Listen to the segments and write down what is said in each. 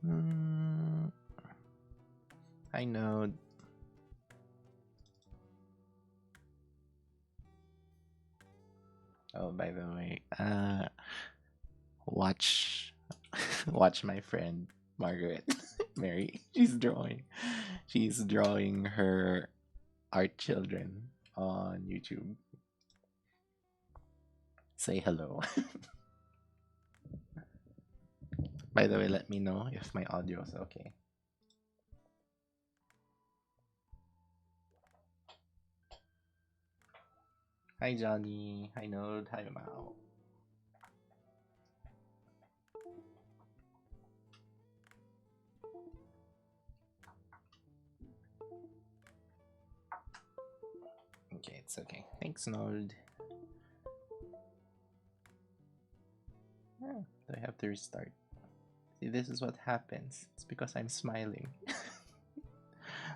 Mm, I know. Oh, by the way, watch watch my friend Margaret Mary. She's drawing her art children on YouTube. Say hello. By the way, let me know if my audio is okay. Hi Johnny. Hi Node. Hi Mao. Okay, it's okay. Thanks, Node. Oh, do I have to restart? See, this is what happens. It's because I'm smiling.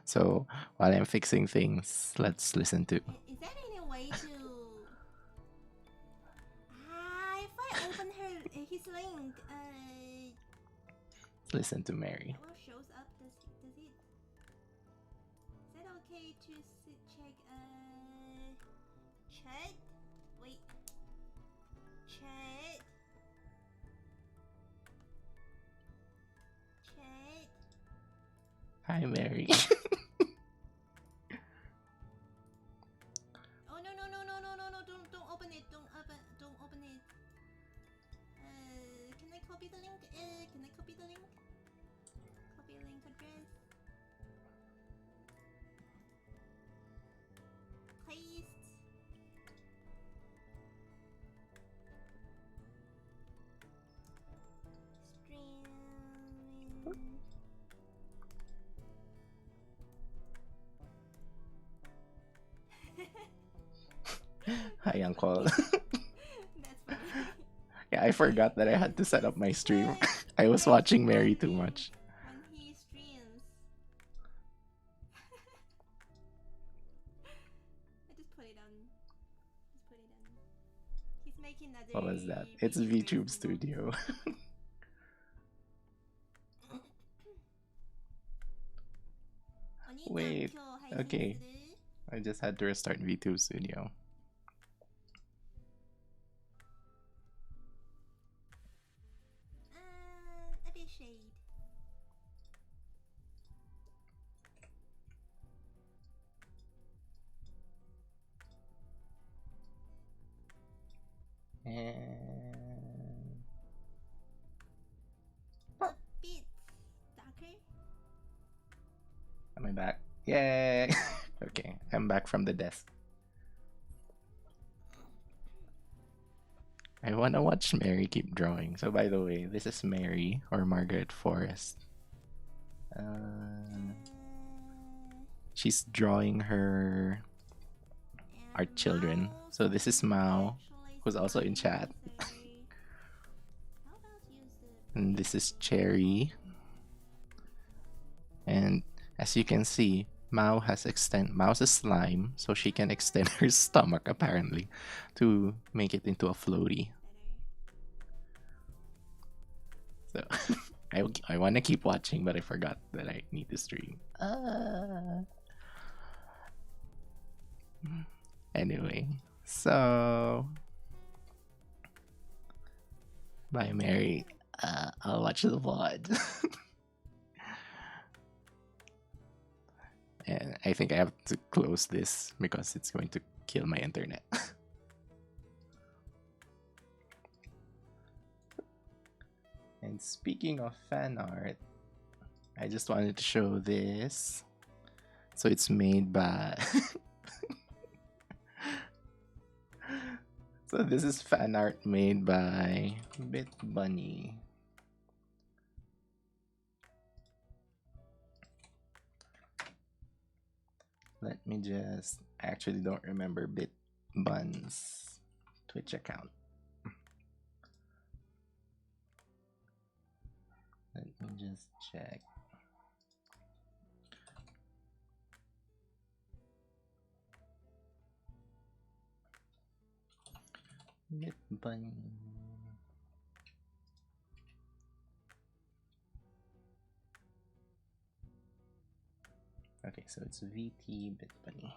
So while I'm fixing things, let's listen to. Is there any way to? If I open his link, Let's listen to Mary. what shows up? Does it? Is that okay to check? Chat. Wait. Chat. Chat. Hi, Mary. Oh no! Don't open it! Don't open it! Can I copy the link? Can I copy the link? Copy link address. Paste. Streaming. Hi, Uncle. That's funny. Yeah, I forgot that I had to set up my stream. I was watching Mary too much. When he streams. I just put it on. Just put it on. He's making another. What was that? It's VTubers VTube emote. Studio. Wait, okay. I just had to restart VTube Studio. A bit shade. And A bit darker. am I back? Yay! Okay, I'm back from the desk. I wanna watch Mary keep drawing. So by the way, this is Mary or Margaret Forrest. She's drawing her art children. So this is Mao, who's also in chat. And this is Cherry. And as you can see, Mau's a slime, so she can extend her stomach apparently to make it into a floaty. So I want to keep watching, but I forgot that I need to stream. Anyway, so bye, Mary. I'll watch the VOD. And I think I have to close this because it's going to kill my internet. And speaking of fan art, I just wanted to show this. So it's made by so this is fan art made by Bit Bunny. Let me just, I actually don't remember Bit Bun's Twitch account. Let me just check. Bit Bunny. so it's VT Bit Bunny.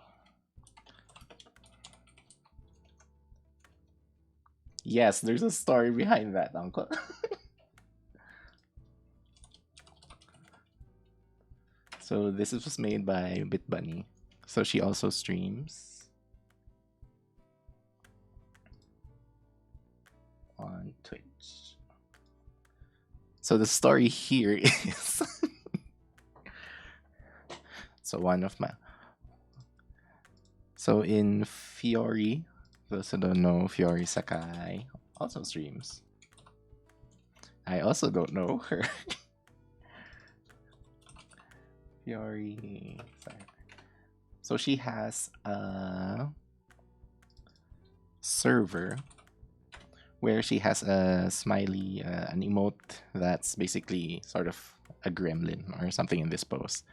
Yes, there's a story behind that, Uncle. So this was made by Bit Bunny. So she also streams on Twitch. So the story here is so one of my so in Fiori, those who don't know, Fiori Sakai also streams. I also don't know her. Fiori. Sorry. So she has a server where she has a smiley, an emote that's basically sort of a gremlin or something in this pose.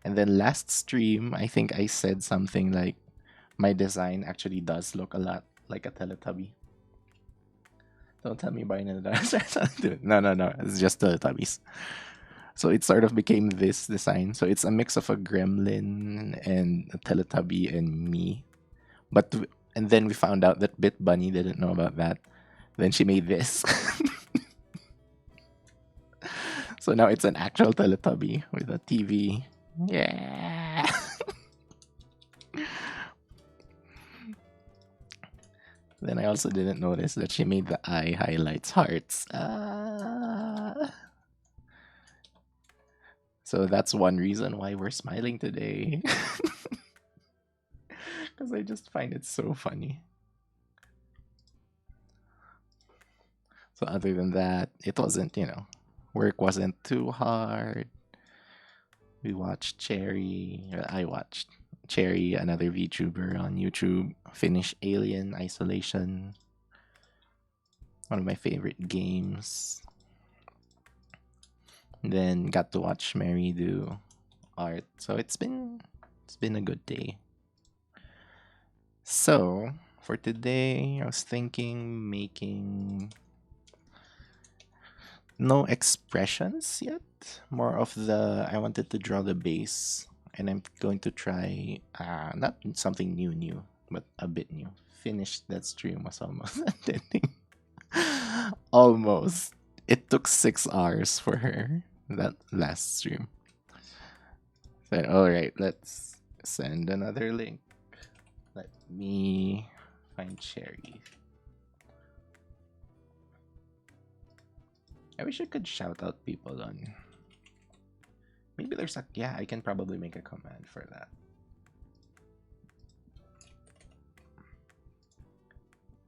And then last stream, I think I said something like, my design actually does look a lot like a Teletubby. Don't tell me by no, no. It's just Teletubbies. So it sort of became this design. So it's a mix of a gremlin and a Teletubby and me. And then we found out that Bit Bunny didn't know about that. Then she made this. So now it's an actual Teletubby with a TV. Yeah. Then I also didn't notice that she made the eye highlights hearts. So that's one reason why we're smiling today. Because I just find it so funny. So other than that, it wasn't, work wasn't too hard. We watched I watched Cherry, another VTuber on YouTube, finish Alien Isolation. One of my favorite games. Then got to watch Mary do art. So it's been a good day. So for today, I was thinking making no expressions yet. More of I wanted to draw the base, and I'm going to try not something new, but a bit new. Finished that stream was almost ending. Almost. It took 6 hours for her that last stream. Said, all right, let's send another link. Let me find Cherry. I wish I could shout out people on. Maybe there's I can probably make a command for that.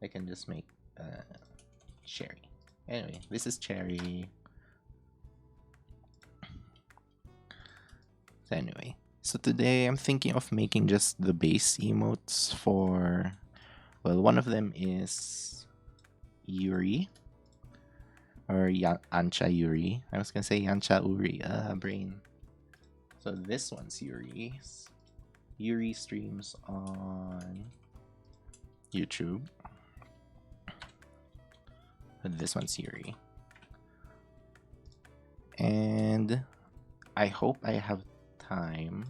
I can just make Cherry. Anyway, this is Cherry. So anyway, so today I'm thinking of making just the base emotes for, well, one of them is Yuri. Or Ancha Yuri. I was gonna say Yancha Uri. Brain. So this one's Yuri's. Yuri streams on YouTube. But this one's Yuri. And I hope I have time,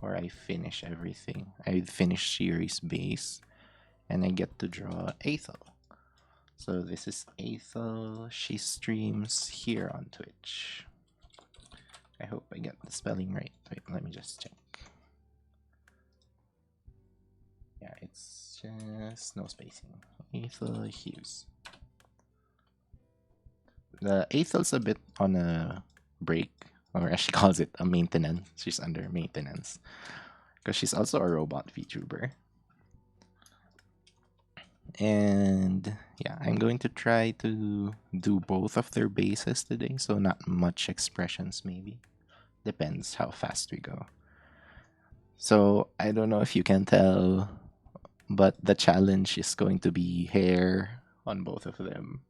or I finish everything. I finish Yuri's base, and I get to draw Aethel. So this is Aethel. She streams here on Twitch. I hope I get the spelling right. Wait, let me just check. Yeah, it's just no spacing. Aethel Hughes. The Aethel's a bit on a break, or as she calls it, a maintenance. She's under maintenance. Because she's also a robot VTuber. And yeah, I'm going to try to do both of their bases today, so not much expressions maybe. Depends how fast we go. So I don't know if you can tell, but the challenge is going to be hair on both of them.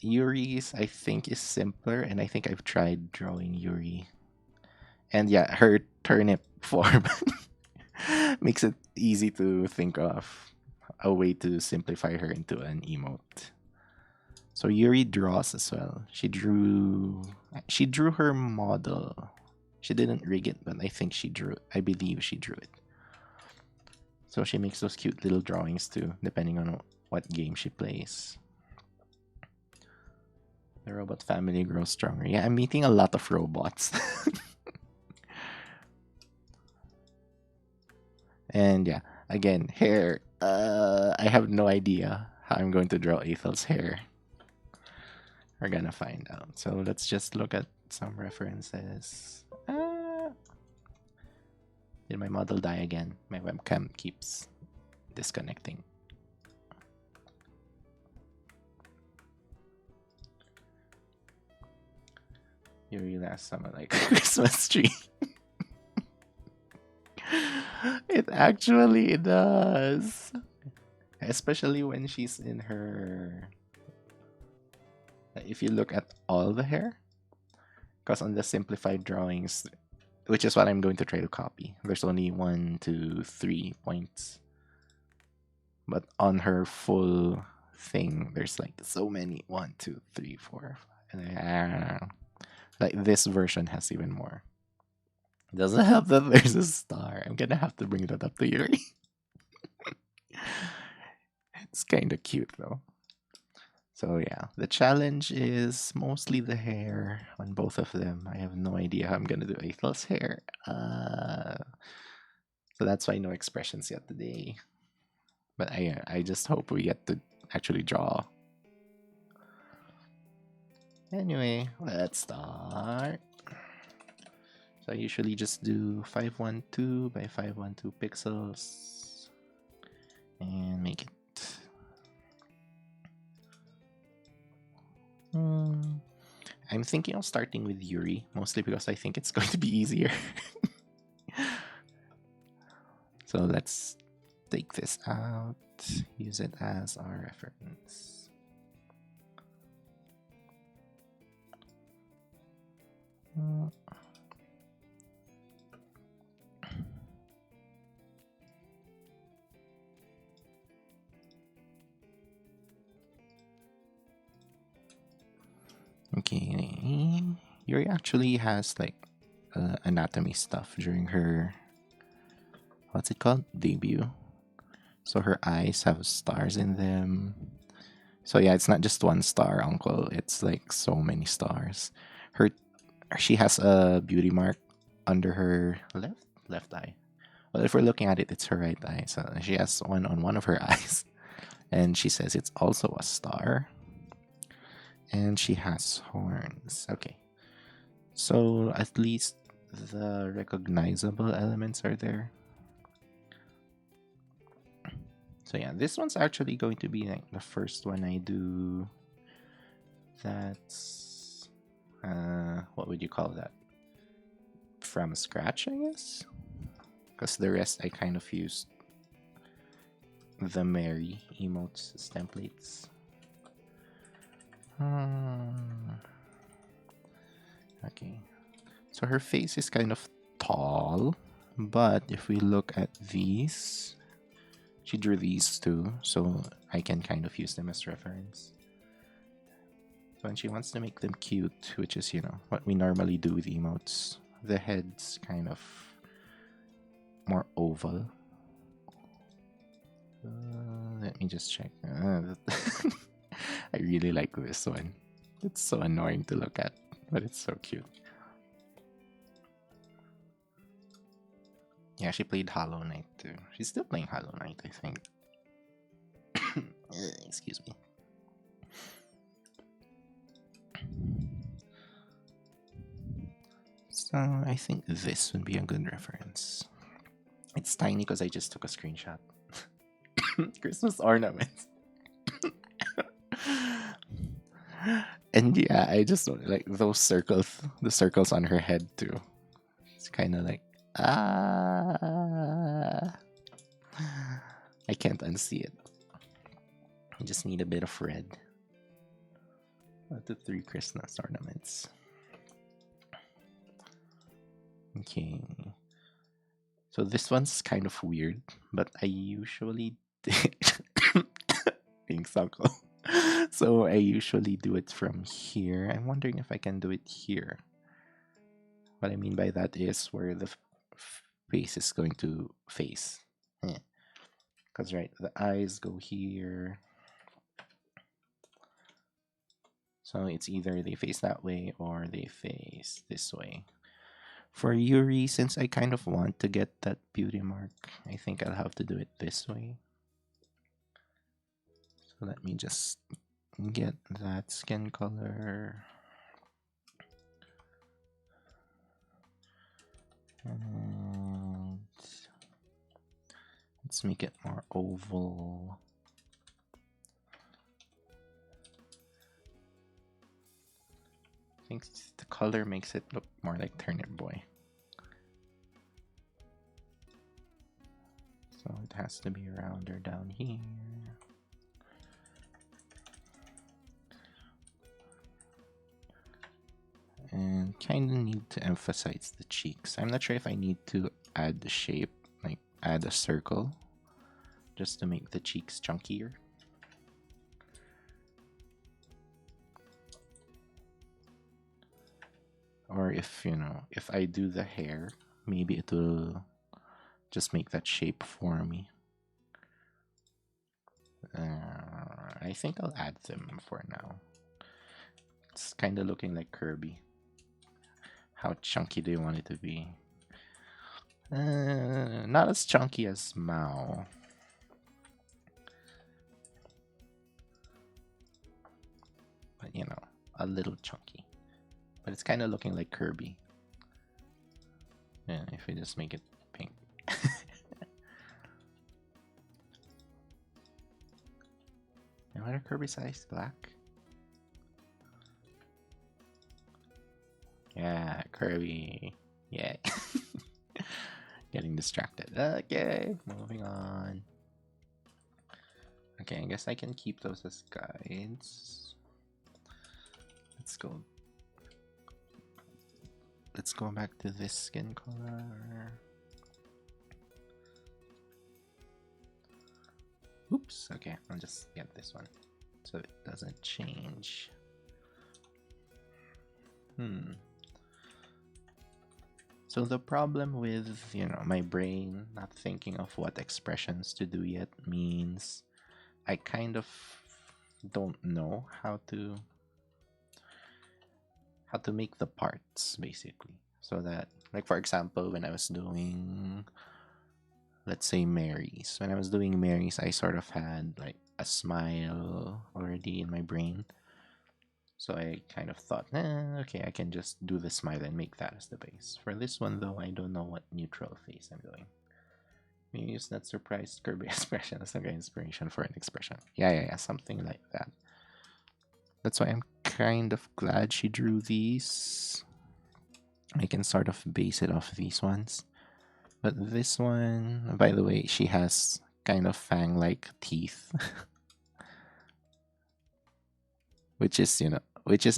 Yuri's I think is simpler, and I think I've tried drawing Yuri. And yeah, her turnip form makes it easy to think of a way to simplify her into an emote. So Yuri draws as well. She drew her model She didn't rig it, but I think she drew it. I believe she drew it. So she makes those cute little drawings too, depending on what game she plays. The robot family grows stronger. Yeah, I'm meeting a lot of robots. And yeah, again, hair. I have no idea how I'm going to draw Ethel's hair. We're gonna find out. So let's just look at some references. Did my model die again? My webcam keeps disconnecting. Yuri last summer like a Christmas tree. It actually does. Especially when she's in her... If you look at all the hair, because on the simplified drawings, which is what I'm going to try to copy, there's only 1, 2, 3 points. But on her full thing, there's like so many. 1, 2, 3, 4. And like this version has even more. Doesn't help that there's a star. I'm gonna have to bring that up to Yuri. It's kind of cute though. So yeah, the challenge is mostly the hair on both of them. I have no idea how I'm gonna do Ethel's hair. So that's why no expressions yet today. But I just hope we get to actually draw. Anyway, let's start. So I usually just do 512 by 512 pixels and make it. I'm thinking of starting with Yuri, mostly because I think it's going to be easier. So let's take this out, use it as our reference. Okay, Yuri actually has like anatomy stuff during her, what's it called, debut. So her eyes have stars in them. So yeah, it's not just one star, Uncle. It's like so many stars. She has a beauty mark under her left eye. Well, if we're looking at it, it's her right eye. So she has one on one of her eyes, and she says it's also a star. And she has horns. Okay, so at least the recognizable elements are there. So yeah, this one's actually going to be like the first one I do. That's what would you call that? From scratch, I guess. Because the rest I kind of used the Mary emotes as templates. Okay, so her face is kind of tall, but if we look at these, she drew these too, so I can kind of use them as reference. So when she wants to make them cute, which is, you know, what we normally do with emotes, the head's kind of more oval. Let me just check. I really like this one. It's so annoying to look at, but it's so cute. Yeah, she played Hollow Knight too. She's still playing Hollow Knight, I think. Excuse me. So I think this would be a good reference. It's tiny because I just took a screenshot. Christmas ornaments. And yeah, I just like those circles, the circles on her head too. It's kind of like, I can't unsee it. I just need a bit of red. The 3 Christmas ornaments. Okay. So this one's kind of weird, but I usually thanks, Uncle. So I usually do it from here. I'm wondering if I can do it here. What I mean by that is where the face is going to face. Because, right, the eyes go here. So it's either they face that way or they face this way. For Yuri, since I kind of want to get that beauty mark, I think I'll have to do it this way. So let me just get that skin color. And let's make it more oval. I think the color makes it look more like Turnip Boy. So it has to be rounder down here. And kind of need to emphasize the cheeks. I'm not sure if I need to add the shape, like add a circle, just to make the cheeks chunkier. Or if, if I do the hair, maybe it will just make that shape for me. I think I'll add them for now. It's kind of looking like Kirby. How chunky do you want it to be? Not as chunky as Mao. But, a little chunky. But it's kind of looking like Kirby. Yeah, if we just make it pink. And what are Kirby's eyes? Black? Yeah, Kirby. Yeah. Getting distracted. Okay, moving on. Okay, I guess I can keep those as guides. Let's go. Let's go back to this skin color. Oops, okay, I'll just get this one so it doesn't change. So the problem with, my brain not thinking of what expressions to do yet means I kind of don't know how to make the parts, basically. So that, like, for example, when I was doing, let's say, Mary's. When I was doing Mary's, I sort of had like a smile already in my brain. So I kind of thought, okay, I can just do the smile and make that as the base. For this one, though, I don't know what neutral face I'm doing. Maybe use that surprised Kirby expression as like inspiration for an expression. Yeah, something like that. That's why I'm kind of glad she drew these. I can sort of base it off these ones. But this one, by the way, she has kind of fang-like teeth. which is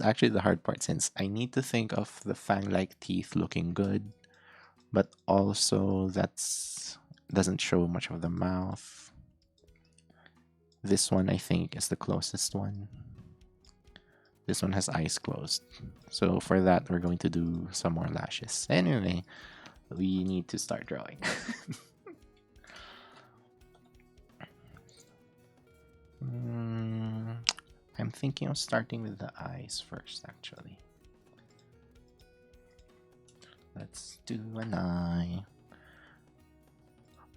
actually the hard part, since I need to think of the fang-like teeth looking good, but also that's doesn't show much of the mouth. This one, I think, is the closest one. This one has eyes closed. So for that, we're going to do some more lashes. Anyway, we need to start drawing. I'm thinking of starting with the eyes first, actually. Let's do an eye.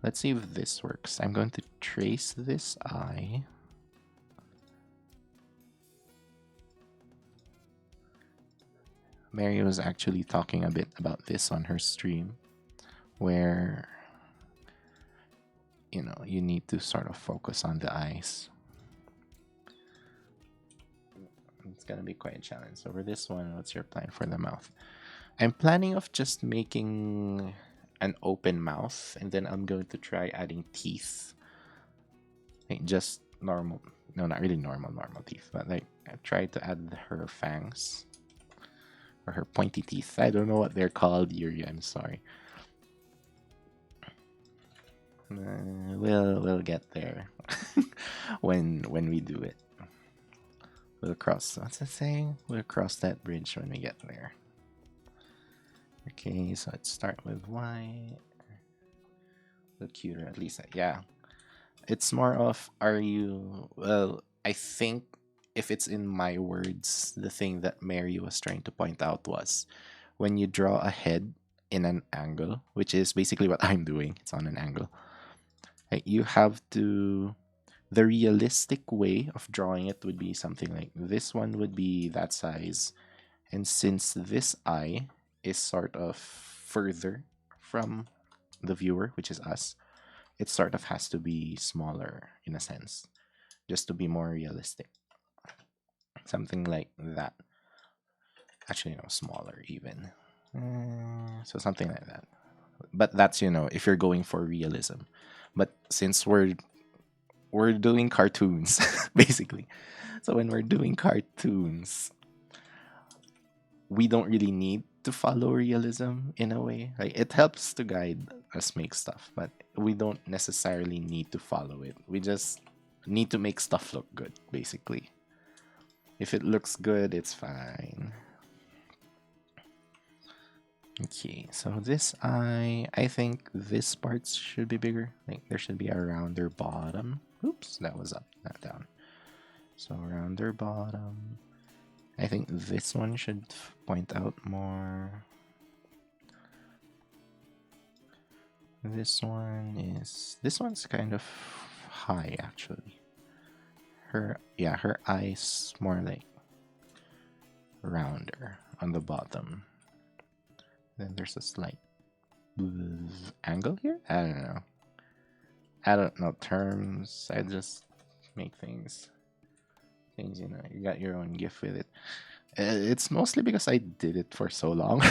Let's see if this works. I'm going to trace this eye. Mary was actually talking a bit about this on her stream, where you need to sort of focus on the eyes. It's gonna be quite a challenge. So for this one, what's your plan for the mouth? I'm planning of just making an open mouth, and then I'm going to try adding teeth. Like just normal, no, not really normal teeth, but like I tried to add her fangs or her pointy teeth. I don't know what they're called, Yuri. I'm sorry. We'll get there when we do it. We'll cross. What's that saying? We'll cross that bridge when we get there. Okay, so let's start with white. Look cuter, at least. Yeah. It's more of, are you. Well, I think if it's in my words, the thing that Mary was trying to point out was when you draw a head in an angle, which is basically what I'm doing, it's on an angle. Like you have to. The realistic way of drawing it would be something like this one would be that size. And since this eye is sort of further from the viewer, which is us, it sort of has to be smaller in a sense, just to be more realistic. Something like that. Actually, no, smaller even. So something like that. But that's, if you're going for realism. But since we're doing cartoons, basically. So when we're doing cartoons, we don't really need to follow realism in a way. Like it helps to guide us make stuff, but we don't necessarily need to follow it. We just need to make stuff look good, basically. If it looks good, it's fine. Okay, so this I think this part should be bigger. Like there should be a rounder bottom. Oops, that was up, not down. So rounder bottom. I think this one should point out more. This one's kind of high actually. Her eyes more like rounder on the bottom. Then there's a slight angle here. I don't know terms. I just make things. You got your own gift with it. It's mostly because I did it for so long.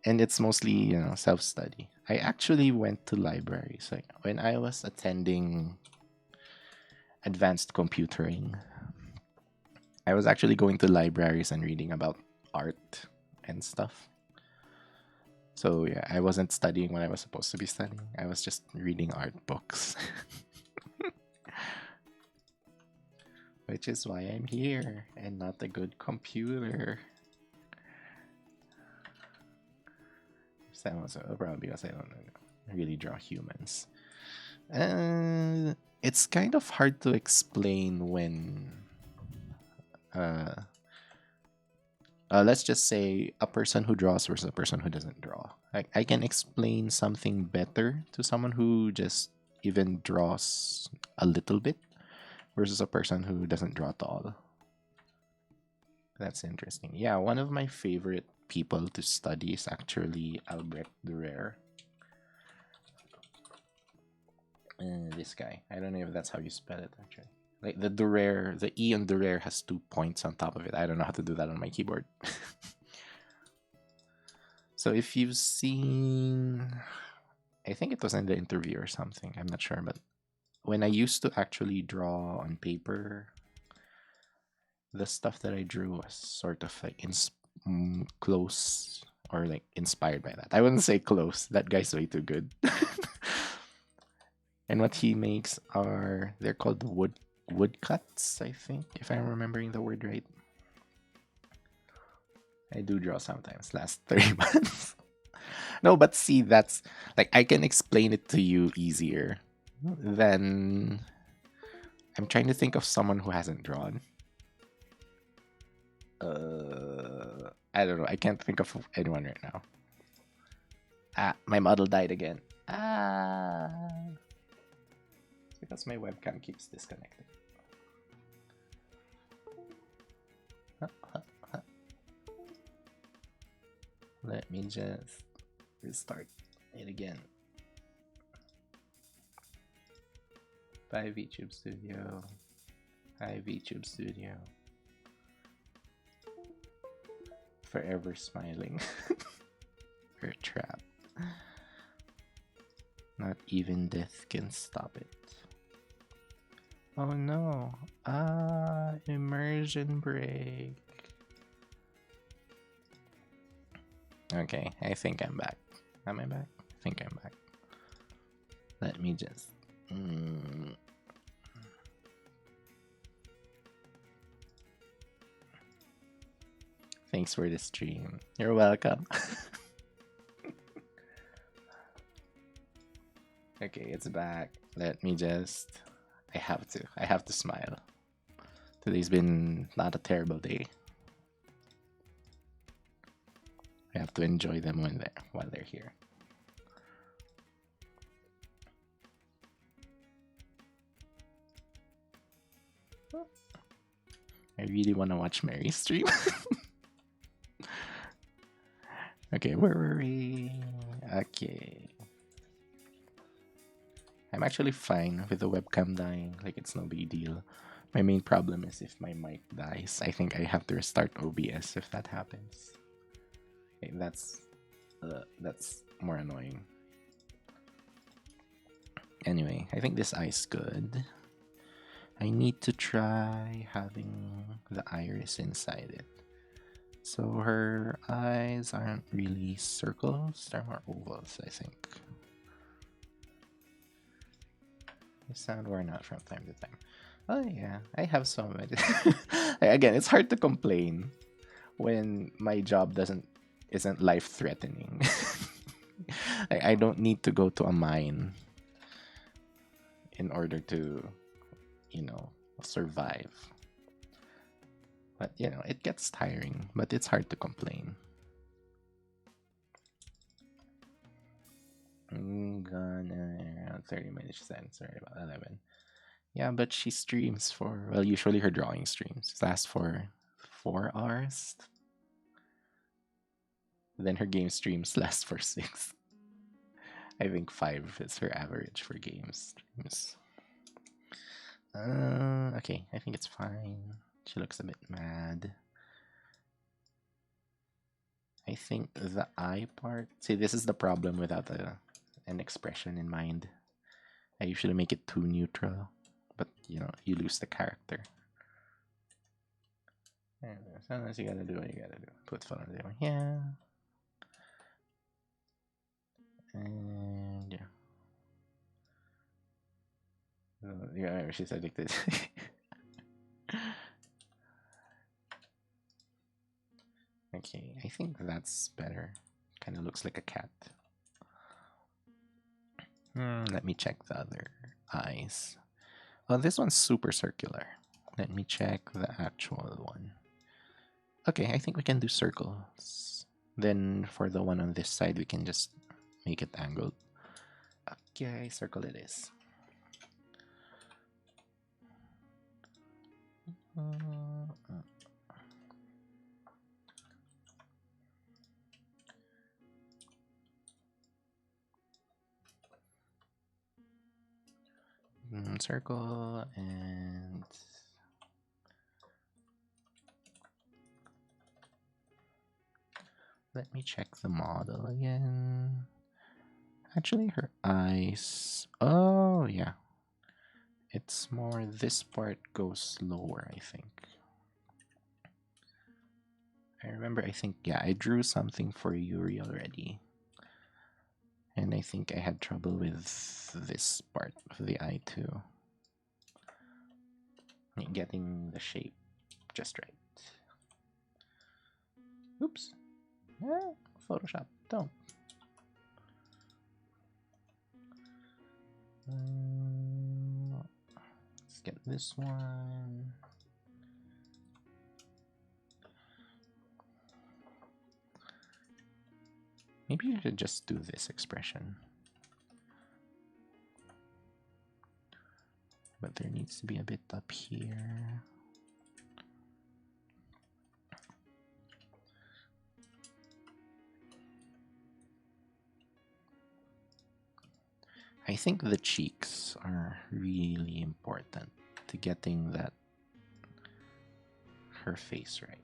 And it's mostly, self-study. I actually went to libraries. Like when I was attending advanced computering, I was actually going to libraries and reading about art and stuff. So yeah, I wasn't studying what I was supposed to be studying. I was just reading art books. Which is why I'm here and not a good computer. Probably because I don't really draw humans. It's kind of hard to explain when let's just say a person who draws versus a person who doesn't draw. I can explain something better to someone who just even draws a little bit versus a person who doesn't draw at all. That's interesting. Yeah, one of my favorite people to study is actually Albrecht Dürer. This guy. I don't know if that's how you spell it actually. Like the Dürer, the E on Dürer has 2 points on top of it. I don't know how to do that on my keyboard. So if you've seen, I think it was in the interview or something. I'm not sure, but when I used to actually draw on paper, the stuff that I drew was sort of like close or like inspired by that. I wouldn't say close. That guy's way too good. And what he makes they're called woodcuts, I think, if I'm remembering the word right. I do draw sometimes, last 3 months. No, but see, that's like I can explain it to you easier than I'm trying to think of someone who hasn't drawn. I don't know. I can't think of anyone right now. My model died again. It's because my webcam keeps disconnecting. Let me just restart it again. Bye VTube Studio. Hi VTube Studio. Forever smiling. You're trapped. Not even death can stop it. Oh no. Immersion break. Okay, I think I'm back. Am I back? I think I'm back. Let me just... I Thanks for the stream. You're welcome. Okay, it's back. Let me just. I have to. I have to smile. Today's been not a terrible day. I have to enjoy them while they're here. I really want to watch Mary's stream. Okay, where were we? Okay. I'm actually fine with the webcam dying. Like, it's no big deal. My main problem is if my mic dies. I think I have to restart OBS if that happens. Okay, that's more annoying. Anyway, I think this eye's good. I need to try having the iris inside it. So her eyes aren't really circles, they're more ovals, I think. They sound worn out from time to time. Oh yeah, I have some. Again, it's hard to complain when my job isn't life threatening. I don't need to go to a mine in order to, survive. But it gets tiring, but it's hard to complain. I'm gonna around 30 minutes then, sorry, about 11. Yeah, but she streams usually her drawing streams last for 4 hours. Then her game streams last for 6. I think 5 is her average for game streams. Okay, I think it's fine. She looks a bit mad. I think the eye part. See, this is the problem without an expression in mind. I usually make it too neutral, but you lose the character. Sometimes you gotta do what you gotta do. Put fun on there. Yeah. And yeah, she's addicted. Okay, I think that's better. Kind of looks like a cat. Let me check the other eyes. Oh, this one's super circular. Let me check the actual one. Okay, I think we can do circles. Then for the one on this side, we can just make it angled. Okay, circle it is. Circle and let me check the model again. Actually, her eyes. Oh, yeah. It's more this part goes slower, I think. I remember, I drew something for Yuri already. And I think I had trouble with this part of the eye too. Getting the shape just right. Oops. Photoshop, don't. Let's get this one. Maybe I should just do this expression. But there needs to be a bit up here. I think the cheeks are really important to getting her face right.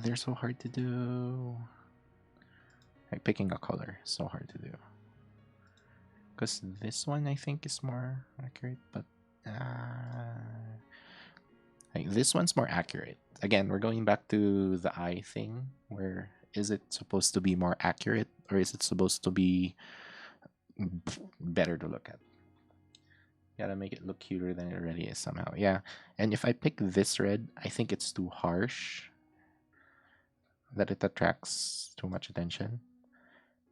They're so hard to do. Like picking a color, so hard to do. Because this one I think is more accurate, but this one's more accurate. Again, we're going back to the eye thing. Where is it supposed to be more accurate, or is it supposed to be better to look at? Gotta make it look cuter than it already is somehow. Yeah. And if I pick this red, I think it's too harsh, that it attracts too much attention.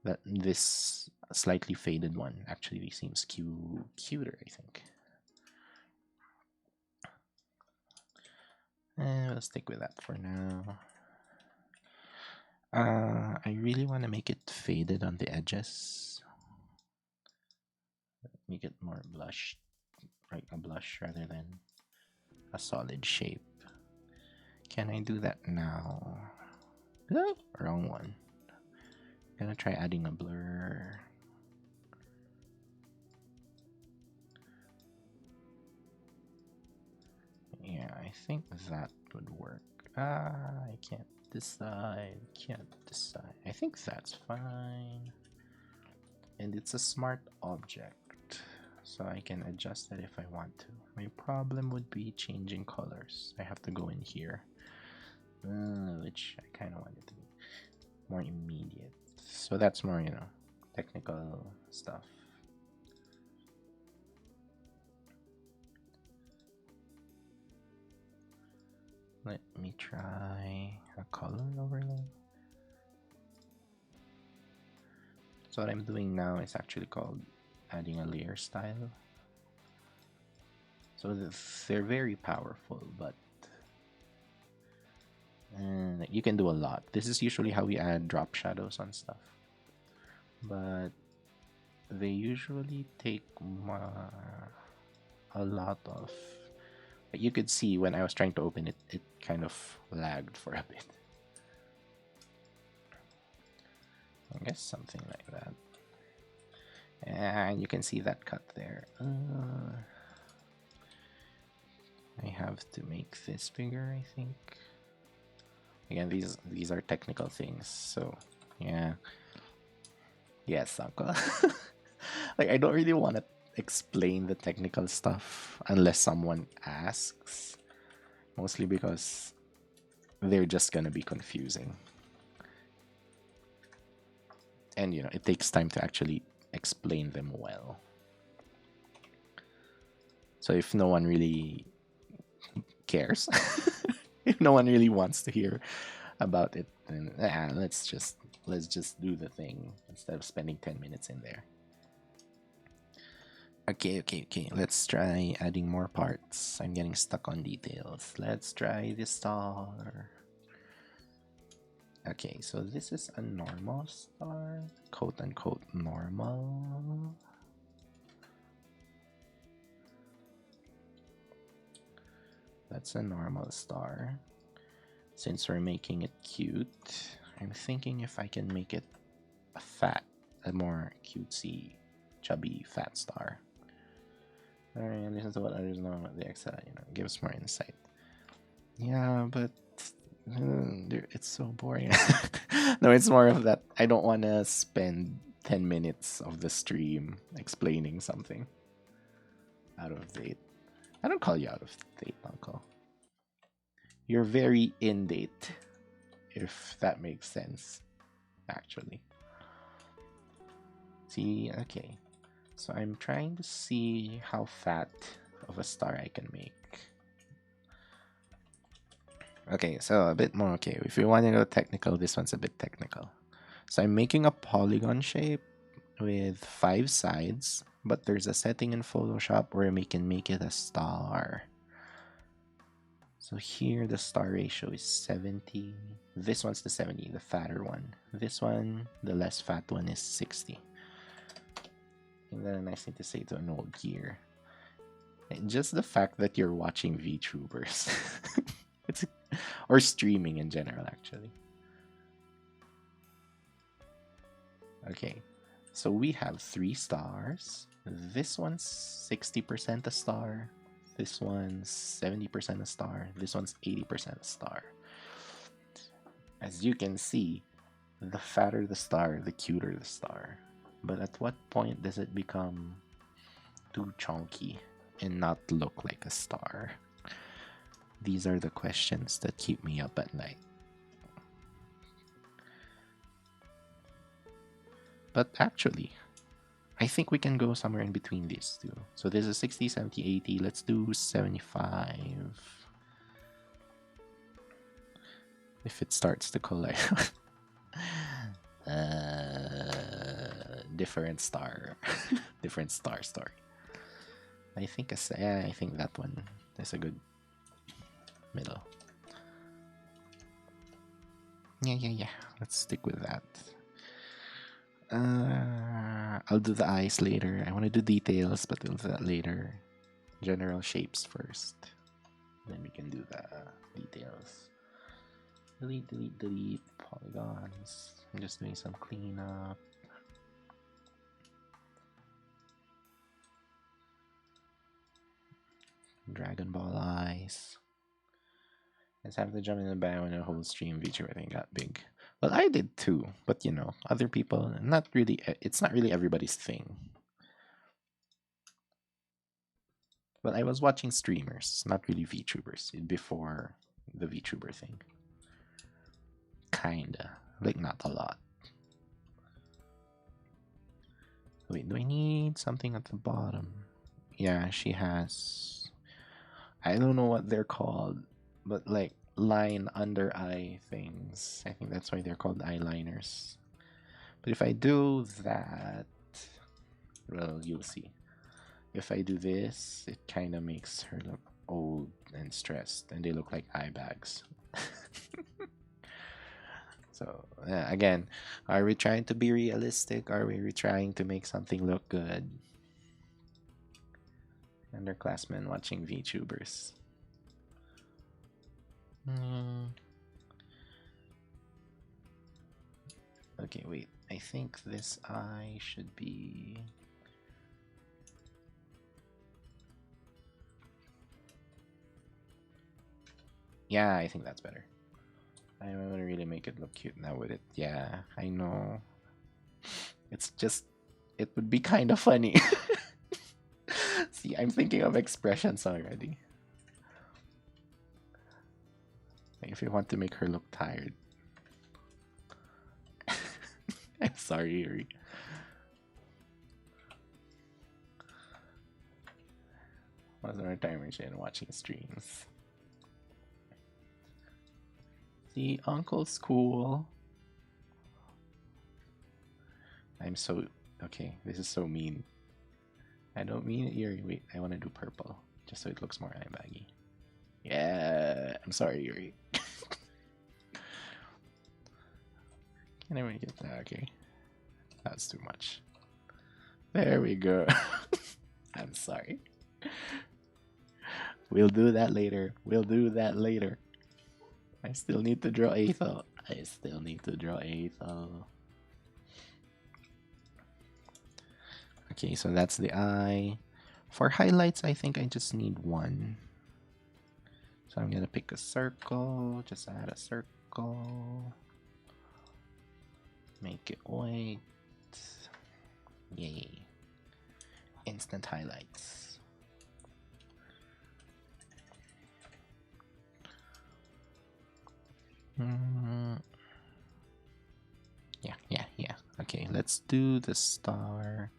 That this slightly faded one actually seems cuter, I think. We'll stick with that for now. I really want to make it faded on the edges. Make it more blush, like a blush rather than a solid shape. Can I do that now? Oh, wrong one. Gonna try adding a blur. Yeah, I think that would work. I can't decide. I think that's fine. And it's a smart object, so I can adjust it if I want to. My problem would be changing colors. I have to go in here, which I kind of want it to be more immediate. So that's more, technical stuff. Let me try a color overlay. So what I'm doing now is actually called adding a layer style. So they're very powerful, but you can do a lot. This is usually how we add drop shadows on stuff, but they usually take a lot of. You could see when I was trying to open it, it kind of lagged for a bit. I guess something like that. And you can see that cut there. I have to make this bigger, I think. Again, these are technical things, so yeah. Yes, uncle. Like, I don't really want to explain the technical stuff unless someone asks. Mostly because they're just gonna be confusing. And it takes time to actually explain them well. So if no one really cares, if no one really wants to hear about it, then let's just do the thing instead of spending 10 minutes in there. Okay. Let's try adding more parts. I'm getting stuck on details. Let's try the star. Okay, so this is a normal star, quote unquote normal. That's a normal star. Since we're making it cute, I'm thinking if I can make it a more cutesy, chubby, fat star. Alright, listen to what others know about the Excel, give us more insight. Yeah, but it's so boring. No, it's more of that I don't want to spend 10 minutes of the stream explaining something. Out of date. I don't call you out of date, uncle. You're very in date, if that makes sense, actually. See, okay. So I'm trying to see how fat of a star I can make. Okay, so a bit more. Okay, if you want to go technical, this one's a bit technical. So I'm making a polygon shape with 5 sides, but there's a setting in Photoshop where we can make it a star. So here the star ratio is 70. This one's the 70, the fatter one. This one, the less fat one, is 60. And then a nice thing to say to an old gear. And just the fact that you're watching VTubers. Or streaming in general, actually. Okay, so we have 3 stars. This one's 60% a star. This one's 70% a star. This one's 80% a star. As you can see, the fatter the star, the cuter the star. But at what point does it become too chunky and not look like a star? These are the questions that keep me up at night. But actually, I think we can go somewhere in between these two. So this is 60, 70, 80. Let's do 75. If it starts to collect. Different star. Different star story. I think I think that one is a good middle. Yeah. Let's stick with that. I'll do the eyes later. I want to do details, but we'll do that later. General shapes first. Then we can do the details. Delete polygons. I'm just doing some cleanup. Dragon Ball eyes. Let's have to jump in the band when a whole stream VTuber thing got big. Well, I did too, but you know, other people, not really. It's not really everybody's thing. But I was watching streamers, not really VTubers, before the VTuber thing. Kinda, like not a lot. Wait, do I need something at the bottom? Yeah, she has. I don't know what they're called, but like line under eye things. I think that's why they're called eyeliners. But if I do that, well, you'll see. If I do this, it kind of makes her look old and stressed, and they look like eye bags. So, again, are we trying to be realistic? Or are we trying to make something look good? Underclassmen watching VTubers. Okay, wait. I think this eye should be... Yeah, I think that's better. I want to really make it look cute now with it. Yeah, I know. It's just... It would be kind of funny. See, I'm thinking of expressions already. Like if you want to make her look tired. I'm sorry, Yuri. Wasn't our time machine watching streams. See, Uncle's cool. I'm so... Okay, this is so mean. I don't mean it, Yuri. Wait, I want to do purple. Just so it looks more eye baggy. Yeah, I'm sorry, Yuri. Can I make it? Okay. That's too much. There we go. I'm sorry. We'll do that later. We'll do that later. I still need to draw Aethel. I still need to draw Aethel. Okay, so that's the eye. For highlights, I think I just need one. So I'm gonna pick a circle. Just add a circle. Make it white. Yay. Instant highlights. Yeah. Okay, let's do the star.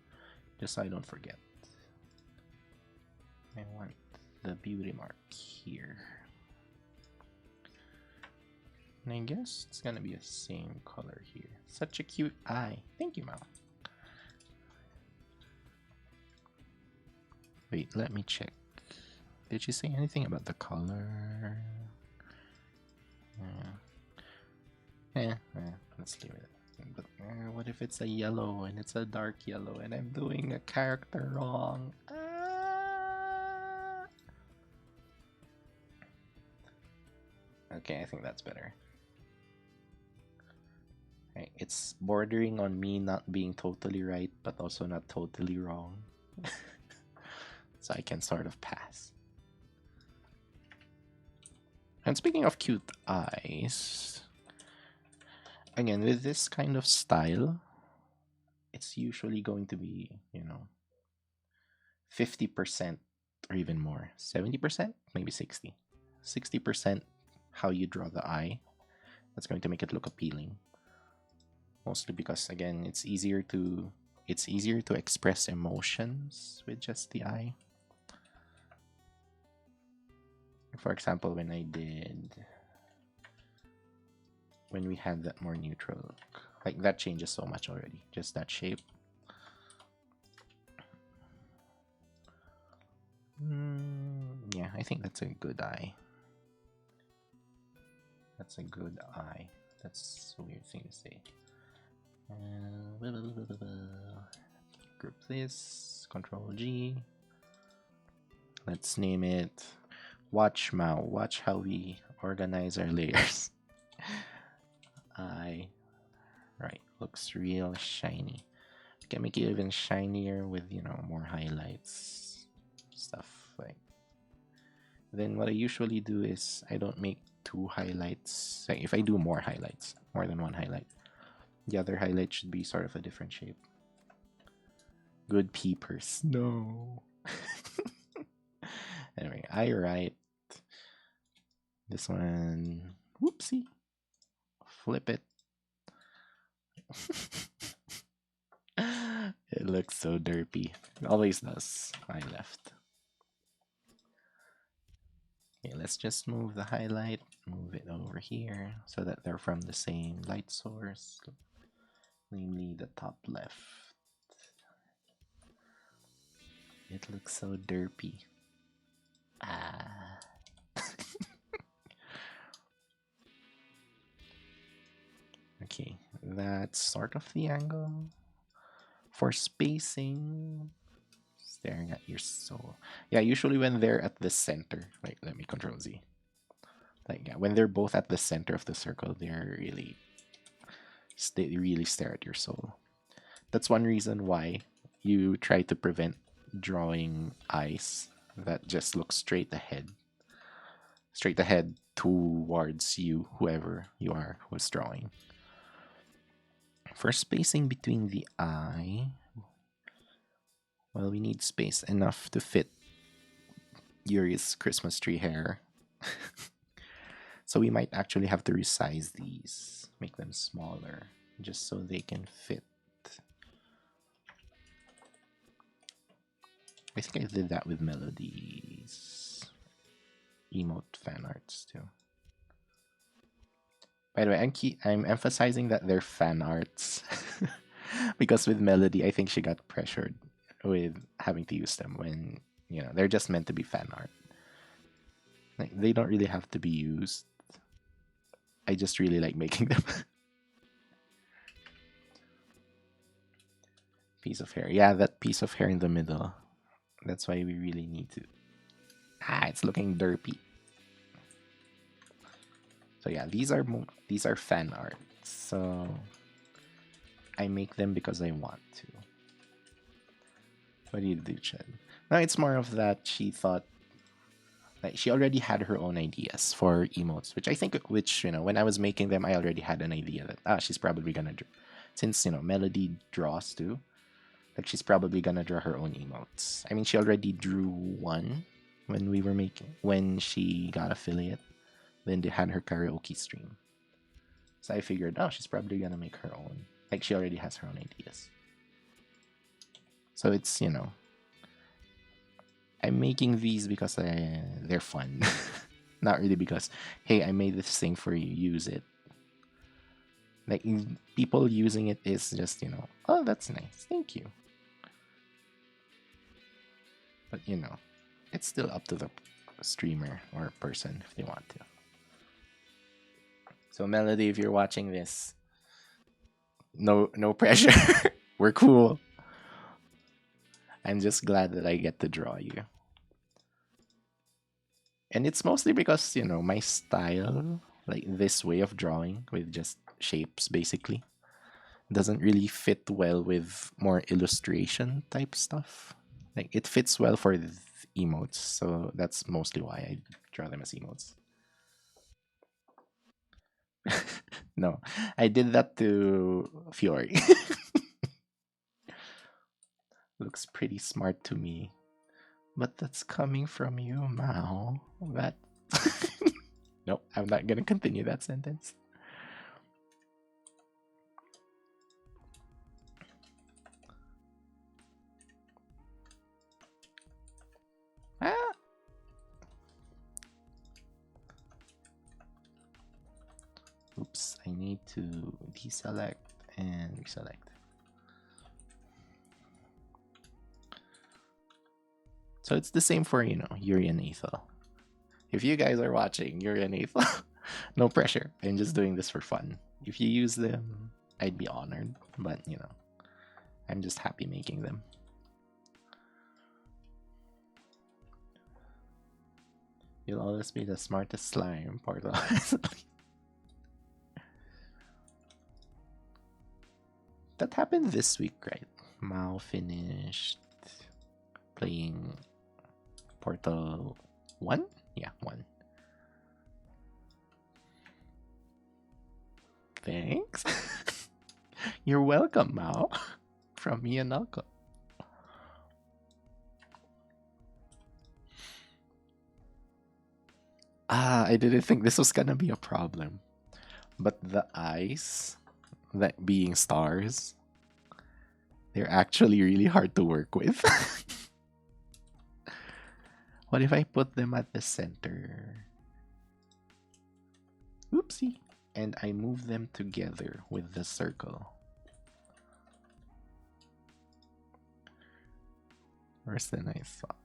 Just so I don't forget. I want the beauty mark here. And I guess it's gonna be the same color here. Such a cute eye. Thank you, Mom. Wait, let me check. Did she say anything about the color? Let's leave it. But what if it's a yellow and it's a dark yellow and I'm doing a character wrong? Okay, I think that's better. Right, it's bordering on me not being totally right, but also not totally wrong. So I can sort of pass. And speaking of cute eyes, again, with this kind of style, it's usually going to be, 50% or even more. 70%? Maybe 60. 60% how you draw the eye. That's going to make it look appealing. Mostly because, again, it's easier to it's easier to express emotions with just the eye. For example, when we had that more neutral look, like that changes so much already, just that shape. Yeah, I think that's a good eye. That's a good eye. That's a weird thing to say. Group this, Control G. Let's name it Watch Mao. Watch how we organize our layers. Eye. Right, looks real shiny. Can make it even shinier with, you know, more highlights. Stuff like. Then what I usually do is I don't make 2 highlights. Like if I do more highlights, more than 1 highlight, the other highlight should be sort of a different shape. Good peepers. No. Anyway, I write this one. Whoopsie. Flip it. It looks so derpy. It always does. I left. Okay, let's just move the highlight, move it over here so that they're from the same light source, namely the top left. It looks so derpy. Ah. Okay, that's sort of the angle. For spacing, staring at your soul. Yeah, usually when they're at the center, like let me Control Z. Like yeah, when they're both at the center of the circle, they really stare at your soul. That's one reason why you try to prevent drawing eyes that just look straight ahead towards you, whoever you are who's drawing. For spacing between the eye, well, we need space enough to fit Yuri's Christmas tree hair. So we might actually have to resize these, make them smaller, just so they can fit. I think I did that with Melody's emote fan arts too. By the way, I'm emphasizing that they're fan arts because with Melody, I think she got pressured with having to use them when, you know, they're just meant to be fan art. Like they don't really have to be used. I just really like making them. Piece of hair. Yeah, that piece of hair in the middle. That's why we really need to. It's looking derpy. So yeah, these are fan art. So I make them because I want to. What do you do, Chad? No, it's more of that she thought, like, she already had her own ideas for emotes, which you know, when I was making them, I already had an idea that she's probably gonna draw, since you know Melody draws too, like she's probably gonna draw her own emotes. I mean, she already drew one when she got affiliate, then they had her karaoke stream. So I figured, she's probably gonna make her own. Like she already has her own ideas. So it's, you know, I'm making these because they're fun. Not really because, hey, I made this thing for you, use it. Like people using it is just, you know, oh, that's nice, thank you. But you know, it's still up to the streamer or person if they want to. So Melody, if you're watching this, no pressure. We're cool. I'm just glad that I get to draw you. And it's mostly because, you know, my style, like this way of drawing with just shapes basically, doesn't really fit well with more illustration type stuff. Like it fits well for the emotes, so that's mostly why I draw them as emotes. No, I did that to Fiori. Looks pretty smart to me. But that's coming from you, Mao. That. Nope, I'm not gonna continue that sentence. Oops, I need to deselect and reselect. So it's the same for, Yuri and Ethel. If you guys are watching Yuri and Ethel, no pressure. I'm just doing this for fun. If you use them, I'd be honored. But, I'm just happy making them. You'll always be the smartest slime, Portal. That happened this week, right? Mao finished playing Portal 1? Yeah, 1. Thanks. You're welcome, Mao. From me and Uncle. I didn't think this was gonna be a problem. But the eyes, that being stars, they're actually really hard to work with. What if I put them at the center? Oopsie. And I move them together with the circle. Where's the nice spot?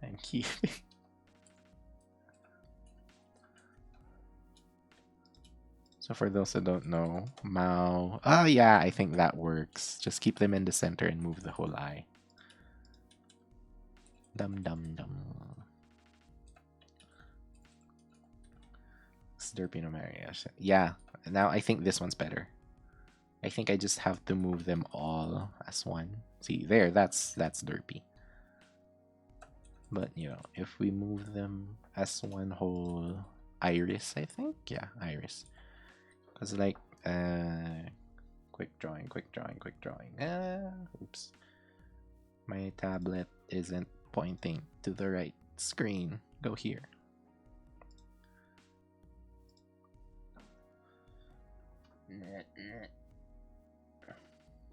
I'm keeping. So for those that don't know, Mao. Oh yeah, I think that works. Just keep them in the center and move the whole eye. Dum dum dum. Slurpino Mario. Yeah, now I think this one's better. I think I just have to move them all as one. See, there, that's derpy. But, if we move them as one whole iris, I think? Yeah, iris. Because, like, quick drawing, quick drawing, quick drawing. Oops. My tablet isn't pointing to the right screen. Go here.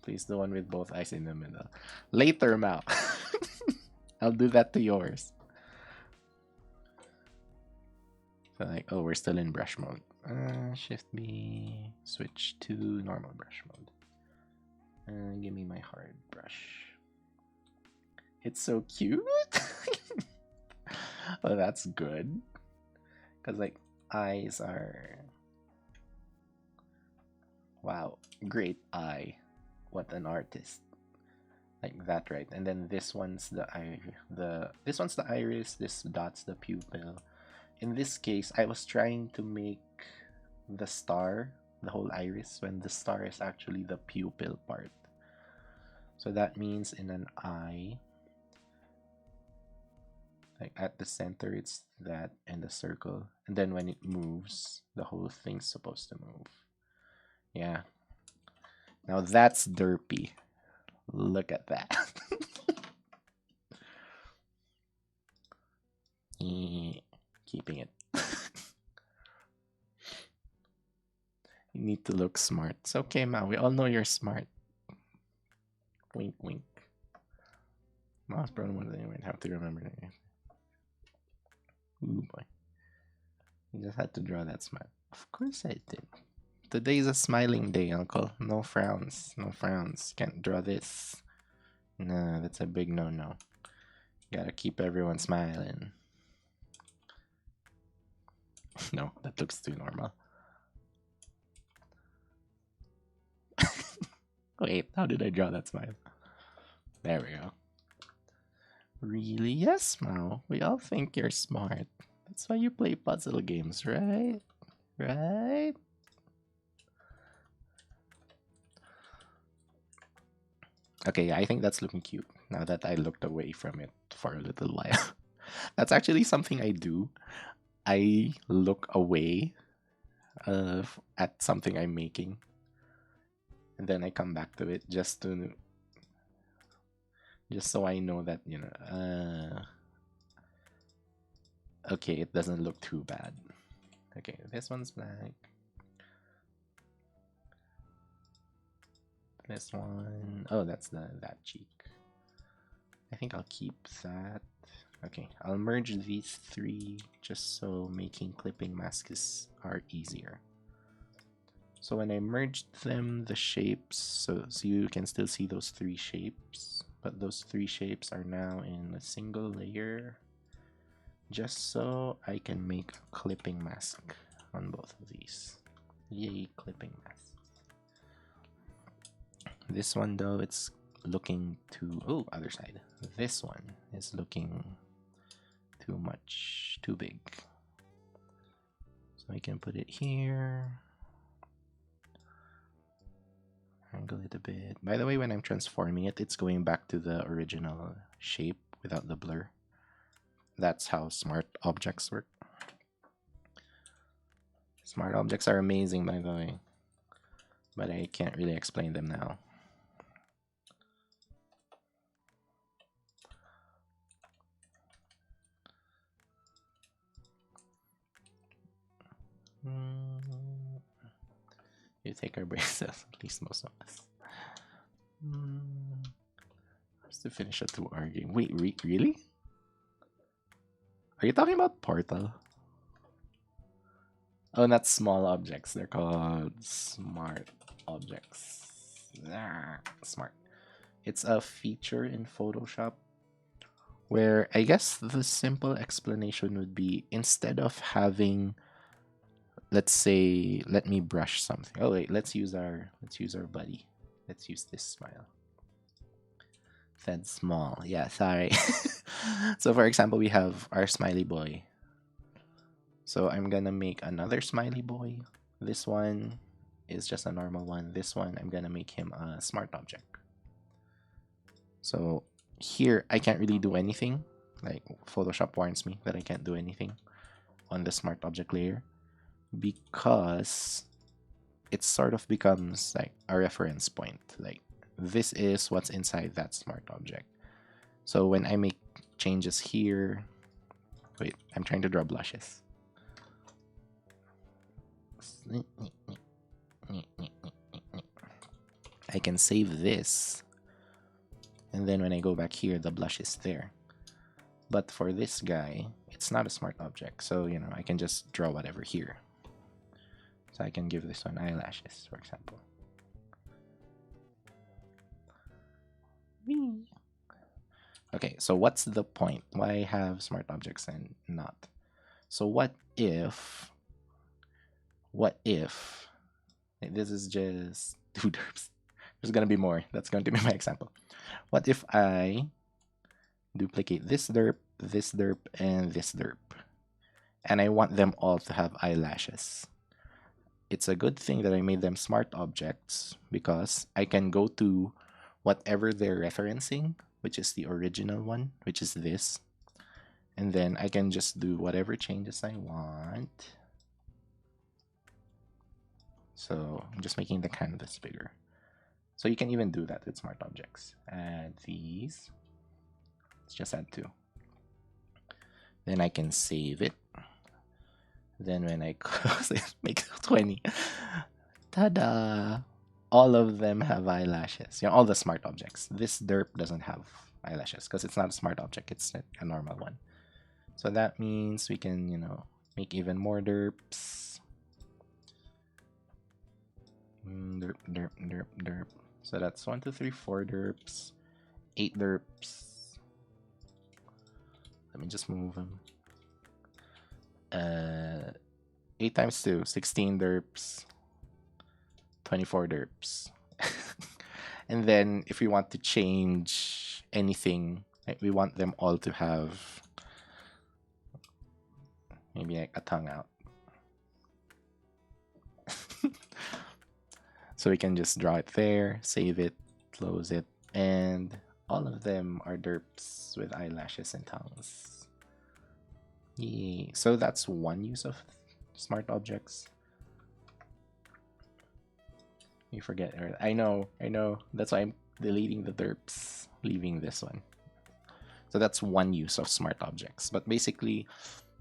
Please, the one with both eyes in the middle. Later, Mao. I'll do that to yours. So like, oh, we're still in brush mode. Shift B, switch to normal brush mode. Give me my hard brush. It's so cute. Oh, that's good. Because like, eyes are... Wow, great eye. What an artist. Like that, right? And then this one's the eye, this one's the iris, this dot's the pupil. In this case, I was trying to make the star, the whole iris, when the star is actually the pupil part. So that means in an eye, like at the center, it's that and the circle. And then when it moves, the whole thing's supposed to move. Yeah. Now that's derpy. Look at that. Keeping it. You need to look smart. It's okay, Ma. We all know you're smart. Wink, wink. Mouse problem was you might have to remember that. Ooh boy. You just had to draw that smile. Of course I did. Today's a smiling day, Uncle. No frowns. No frowns. Can't draw this. No, that's a big no-no. Gotta keep everyone smiling. No, that looks too normal. Wait, how did I draw that smile? There we go. Really? Yes, Mao. We all think you're smart. That's why you play puzzle games, right? Right? Okay, I think that's looking cute now that I looked away from it for a little while. That's actually something I do. I look away at something I'm making, and then I come back to it just so I know that okay, it doesn't look too bad. Okay, this one's black. This one, oh, that's that cheek. I think I'll keep that. Okay, I'll merge these three just so making clipping masks are easier. So when I merged them, the shapes, so you can still see those three shapes, but those three shapes are now in a single layer, just so I can make a clipping mask on both of these. Yay, clipping mask. This one though, it's looking too, oh, other side. This one is looking too much, too big. So I can put it here. Angle it a bit. By the way, when I'm transforming it, it's going back to the original shape without the blur. That's how smart objects work. Smart objects are amazing, by the way, but I can't really explain them now. You take our braces, at least most of us. Just to finish a 2-hour game. Wait, really? Are you talking about Portal? Oh, not small objects. They're called smart objects. Smart. It's a feature in Photoshop where I guess the simple explanation would be instead of having, let's say, let me brush something. Oh wait, let's use our buddy. Let's use this smile. Said small. Yeah, sorry. So for example, we have our smiley boy. So I'm gonna make another smiley boy. This one is just a normal one. This one, I'm gonna make him a smart object. So here, I can't really do anything. Like Photoshop warns me that I can't do anything on the smart object layer because it sort of becomes like a reference point. Like this is what's inside that smart object. So when I make changes here, wait, I'm trying to draw blushes. I can save this, and then when I go back here, the blush is there. But for this guy, it's not a smart object, so you know I can just draw whatever here. So I can give this one eyelashes, for example. Okay, so what's the point? Why have smart objects and not? So what if this is just 2 derps? There's gonna be more. That's going to be my example. What if I duplicate this derp, and this derp, and I want them all to have eyelashes? It's a good thing that I made them smart objects because I can go to whatever they're referencing, which is the original one, which is this, and then I can just do whatever changes I want. So I'm just making the canvas bigger. So you can even do that with smart objects. Add these. Let's just add 2. Then I can save it. Then when I close it, make 20. Ta-da! All of them have eyelashes. Yeah, all the smart objects. This derp doesn't have eyelashes because it's not a smart object. It's a normal one. So that means we can, you know, make even more derps. Derp, derp, derp, derp. So that's 1, 2, 3, 4 derps. 8 derps. Let me just move them. 8 times 2, 16 derps. 24 derps. And then if we want to change anything, like we want them all to have maybe like a tongue out. So we can just draw it there, save it, close it, and all of them are derps with eyelashes and tongues. Yay. So that's one use of smart objects. You forget. I know. That's why I'm deleting the derps, leaving this one. So that's one use of smart objects. But basically,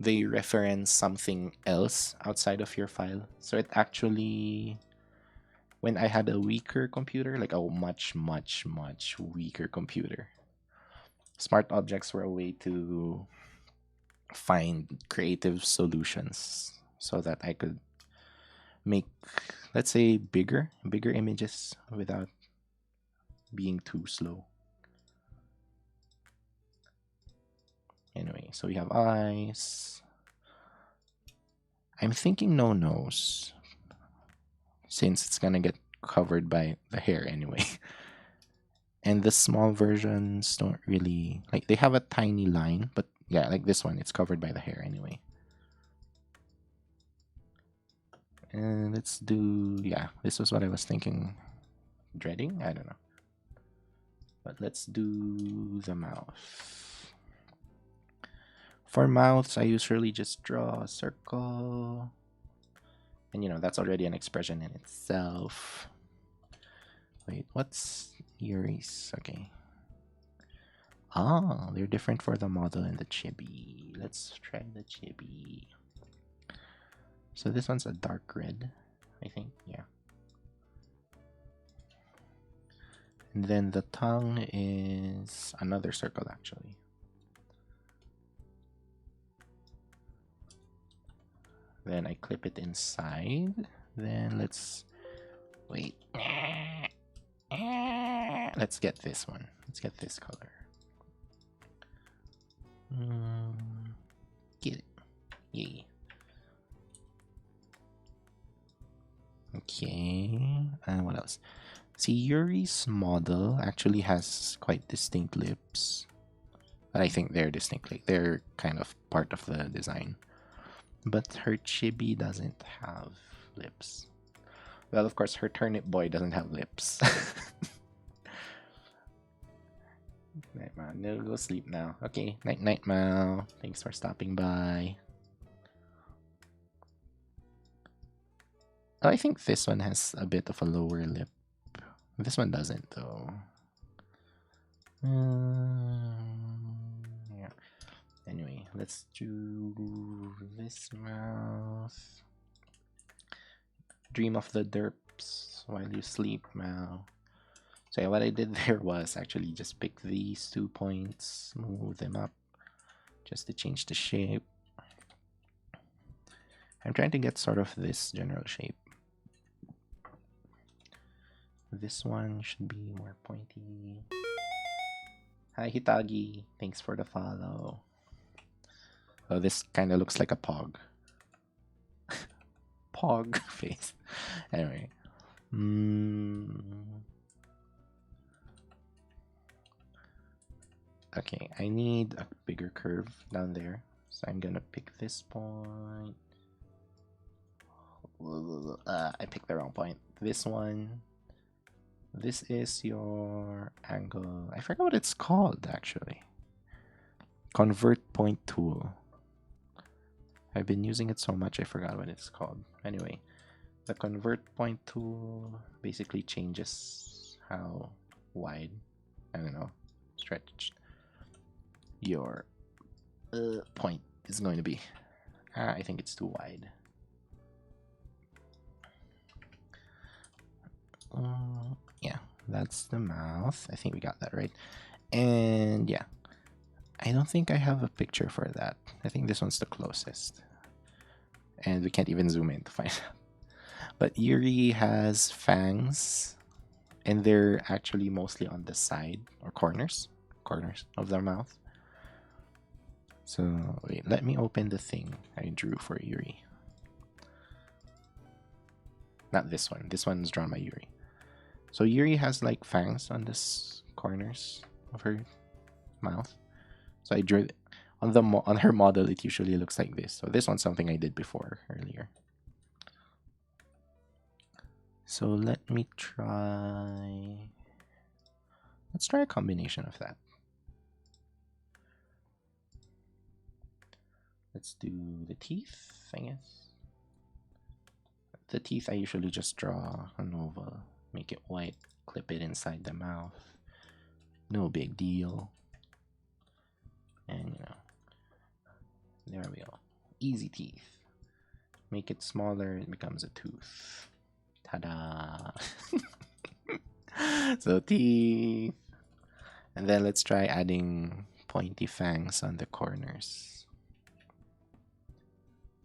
they reference something else outside of your file. So it actually, when I had a weaker computer, like a much, much, much weaker computer. Smart objects were a way to find creative solutions so that I could make, let's say, bigger images without being too slow. Anyway, so we have eyes. I'm thinking no nose, since it's gonna get covered by the hair anyway. And the small versions don't really, like, they have a tiny line, but yeah, like this one, it's covered by the hair anyway. And let's do, yeah, this was what I was thinking. Dreading? I don't know. But let's do the mouth. For mouths, I usually just draw a circle. And that's already an expression in itself. Wait, what's Yuri's? Okay. Ah, they're different for the model and the chibi. Let's try the chibi. So this one's a dark red, I think. Yeah. And then the tongue is another circle, actually. Then I clip it inside. Then let's wait. Let's get this one. Let's get this color. Get it. Yay. Okay. And what else? See, Yuri's model actually has quite distinct lips. But I think they're distinct. Like, they're kind of part of the design. But her chibi doesn't have lips. Well, of course, her turnip boy doesn't have lips. Night, Mal. No, go sleep now. Okay, night, Mal. Thanks for stopping by. Oh, I think this one has a bit of a lower lip. This one doesn't, though. Yeah. Anyway, let's do this mouth. Dream of the derps while you sleep, Mal. So yeah, what I did there was actually just pick these 2 points, move them up, just to change the shape. I'm trying to get sort of this general shape. This one should be more pointy. Hi, Hitagi. Thanks for the follow. Oh, this kind of looks like a pog. Pog face. Anyway. Okay, I need a bigger curve down there. So I'm gonna pick this point. I picked the wrong point. This one. This is your angle. I forgot what it's called, actually. Convert point tool. I've been using it so much I forgot what it's called. Anyway, the convert point tool basically changes how wide, I don't know, stretched your point is going to be. I think it's too wide. Yeah, that's the mouth. I think we got that right. And yeah, I don't think I have a picture for that. I think this one's the closest. And we can't even zoom in to find out. But Yuri has fangs, and they're actually mostly on the side or corners of their mouth. So wait, let me open the thing I drew for Yuri. Not this one. This one's drawn by Yuri. So Yuri has like fangs on the corners of her mouth. So I drew it. On her model. It usually looks like this. So this one's something I did before earlier. So let me try. Let's try a combination of that. Let's do the teeth, I guess. The teeth I usually just draw an oval, make it white, clip it inside the mouth. No big deal. And there we go. Easy teeth. Make it smaller, it becomes a tooth. Ta-da! So teeth. And then let's try adding pointy fangs on the corners.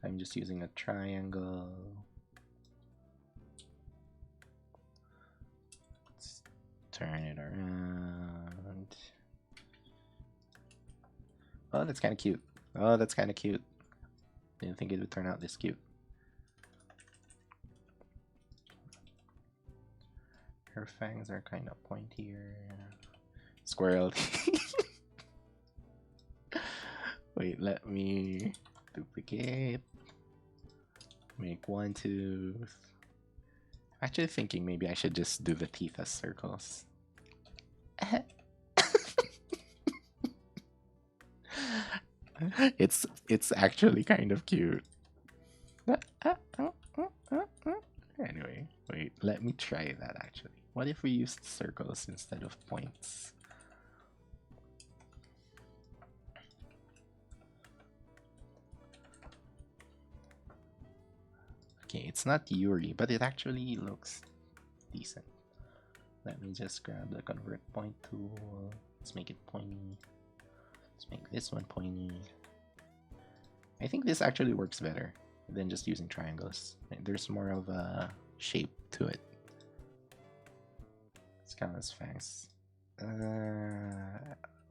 I'm just using a triangle. Let's turn it around. Oh, that's kind of cute. Oh, that's kind of cute. Didn't think it would turn out this cute. Her fangs are kind of pointier. Squirrel. Wait, let me duplicate. Make one tooth. Actually thinking maybe I should just do the teeth as circles. It's actually kind of cute. Anyway, wait, let me try that actually. What if we used circles instead of points? Okay, it's not Yuri, but it actually looks decent. Let me just grab the convert point tool. Let's make it pointy. Let's make this one pointy. I think this actually works better than just using triangles. There's more of a shape to it. Let's count as fangs.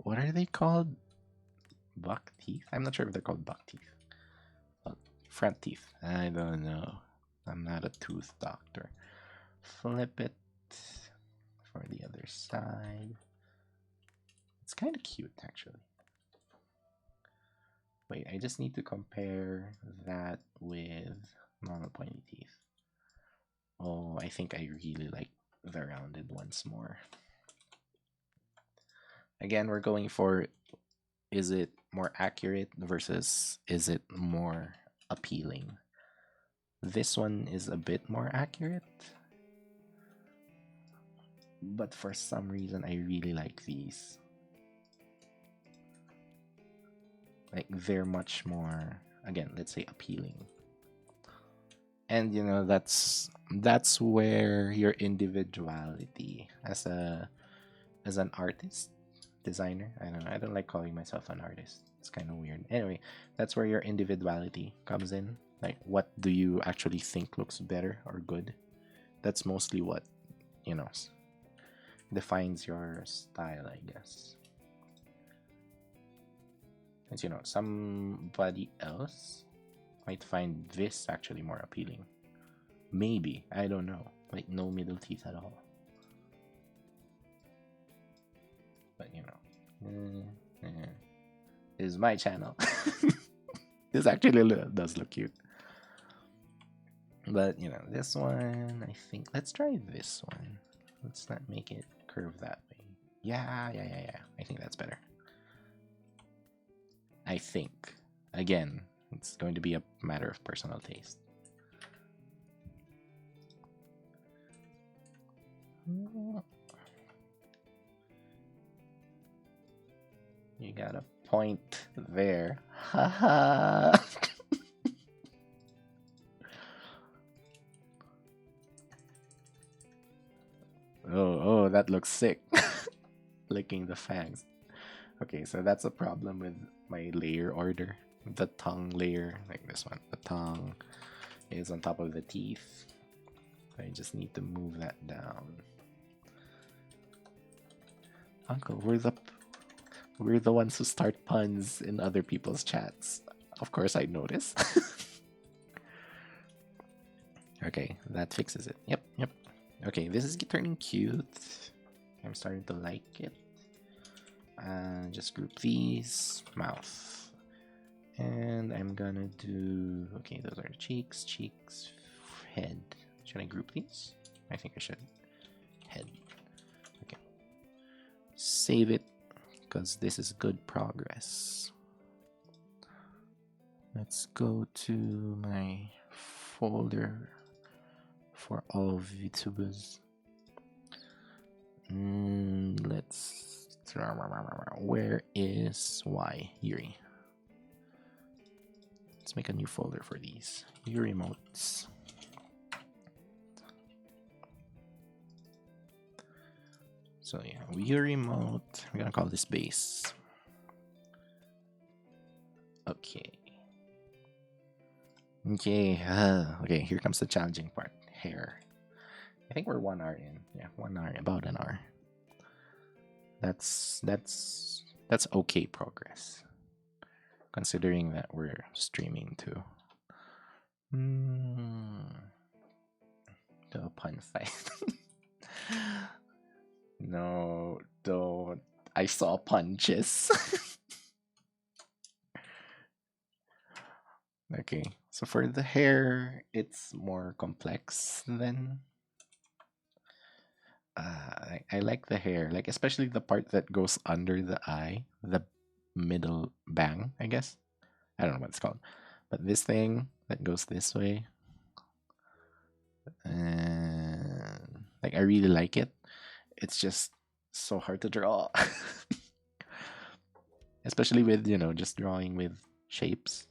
What are they called? Buck teeth? I'm not sure if they're called buck teeth. Front teeth. I don't know. I'm not a tooth doctor. Flip it for the other side. It's kind of cute, actually. Wait, I just need to compare that with normal pointy teeth. Oh, I think I really like the rounded ones more. Again, we're going for, is it more accurate versus is it more appealing? This one is a bit more accurate, but for some reason I really like these. Like, they're much more, again, let's say appealing. And you know, that's where your individuality as an artist, designer, I don't know, I don't like calling myself an artist. It's kind of weird. Anyway, that's where your individuality comes in. Like, what do you actually think looks better or good? That's mostly what, you know, defines your style, I guess. As you know, somebody else might find this actually more appealing. Maybe, I don't know. Like, no middle teeth at all. But you know, this is my channel. This actually does look cute. But you know, this one, I think, let's try this one. Let's not make it curve that way. Yeah. I think that's better. I think. Again, it's going to be a matter of personal taste. You got a point there. Haha. Oh, that looks sick. Licking the fangs. Okay, so that's a problem with my layer order. The tongue layer, like this one. The tongue is on top of the teeth. I just need to move that down. Uncle, we're the ones who start puns in other people's chats. Of course, I notice. Okay, that fixes it. Yep. Okay, this is turning cute. I'm starting to like it. Just group these. Mouth. And I'm gonna do... Okay, those are cheeks, head. Should I group these? I think I should. Head. Okay. Save it, because this is good progress. Let's go to my folder for all VTubers. Let's... Where is Yuri? Let's make a new folder for these. Yuri emotes. So yeah, Yuri emote. We're gonna call this base. Okay. Okay. Okay, here comes the challenging part. Hair. I think we're 1 hour in. Yeah, 1 hour, about an hour. That's okay progress, considering that we're streaming too. The pun fight. No, don't. I saw punches. Okay, so for the hair, it's more complex than. I like the hair, like especially the part that goes under the eye, the middle bang, I guess. I don't know what it's called, but this thing that goes this way, and like I really like it. It's just so hard to draw, especially with just drawing with shapes.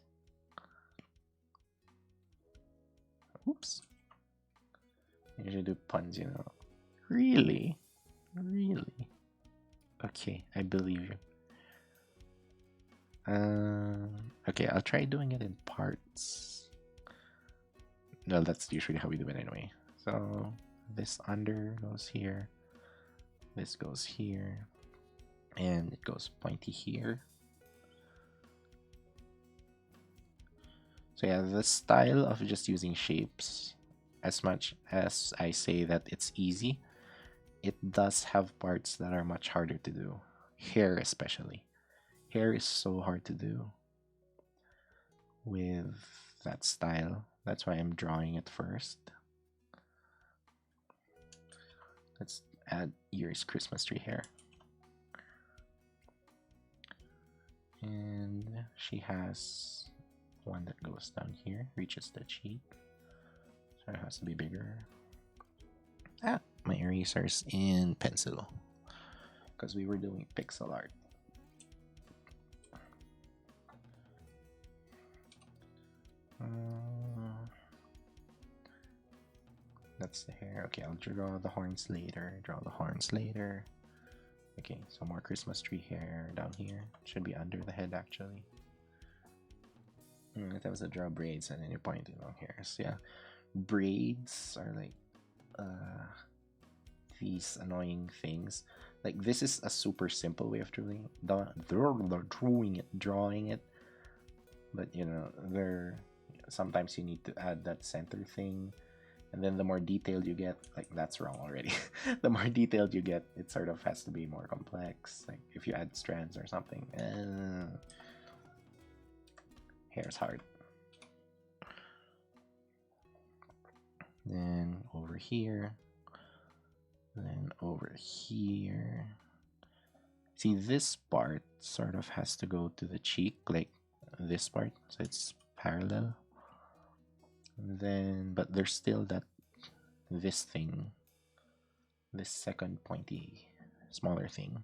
Oops. I usually do puns. Really? Really? Okay, I believe you. Okay, I'll try doing it in parts. No, that's usually how we do it anyway. So this under goes here, this goes here, and it goes pointy here. So yeah, the style of just using shapes, as much as I say that it's easy, it does have parts that are much harder to do. Hair especially. Hair is so hard to do with that style. That's why I'm drawing it first. Let's add Yuri's Christmas tree hair. And she has one that goes down here, reaches the cheek. So it has to be bigger. My erasers in pencil. Because we were doing pixel art. That's the hair. Okay, I'll draw the horns later. Okay, so more Christmas tree hair down here. Should be under the head actually. That was a draw braids at any point in long hairs. Yeah, braids are like these annoying things. Like this is a super simple way of drawing it, but there sometimes you need to add that center thing, and then the more detailed you get, like that's wrong already. The more detailed you get, it sort of has to be more complex. Like if you add strands or something, hair's hard. Then over here, then over here. See, this part sort of has to go to the cheek, like this part, so it's parallel. And then, but there's still this thing, this second pointy, smaller thing.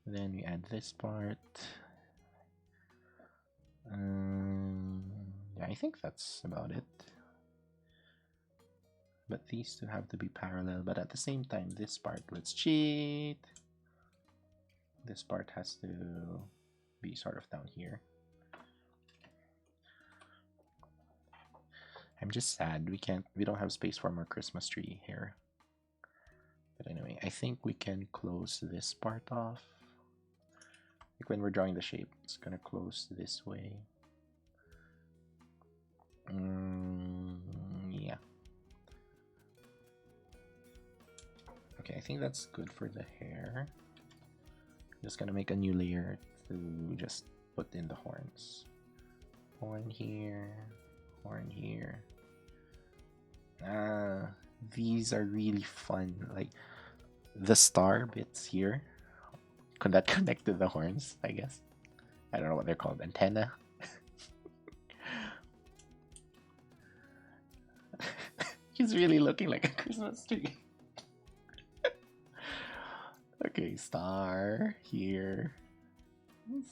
Then we add this part. Yeah, I think that's about it. But these two have to be parallel, but at the same time, this part, let's cheat. This part has to be sort of down here. I'm just sad we don't have space for more Christmas tree here. But anyway, I think we can close this part off. Like when we're drawing the shape, it's gonna close this way. Yeah. Okay, I think that's good for the hair. Just gonna make a new layer to just put in the horns. Horn here, horn here. These are really fun. Like the star bits here, could that connect to the horns? I guess. I don't know what they're called. Antenna. He's really looking like a Christmas tree. Okay, star here.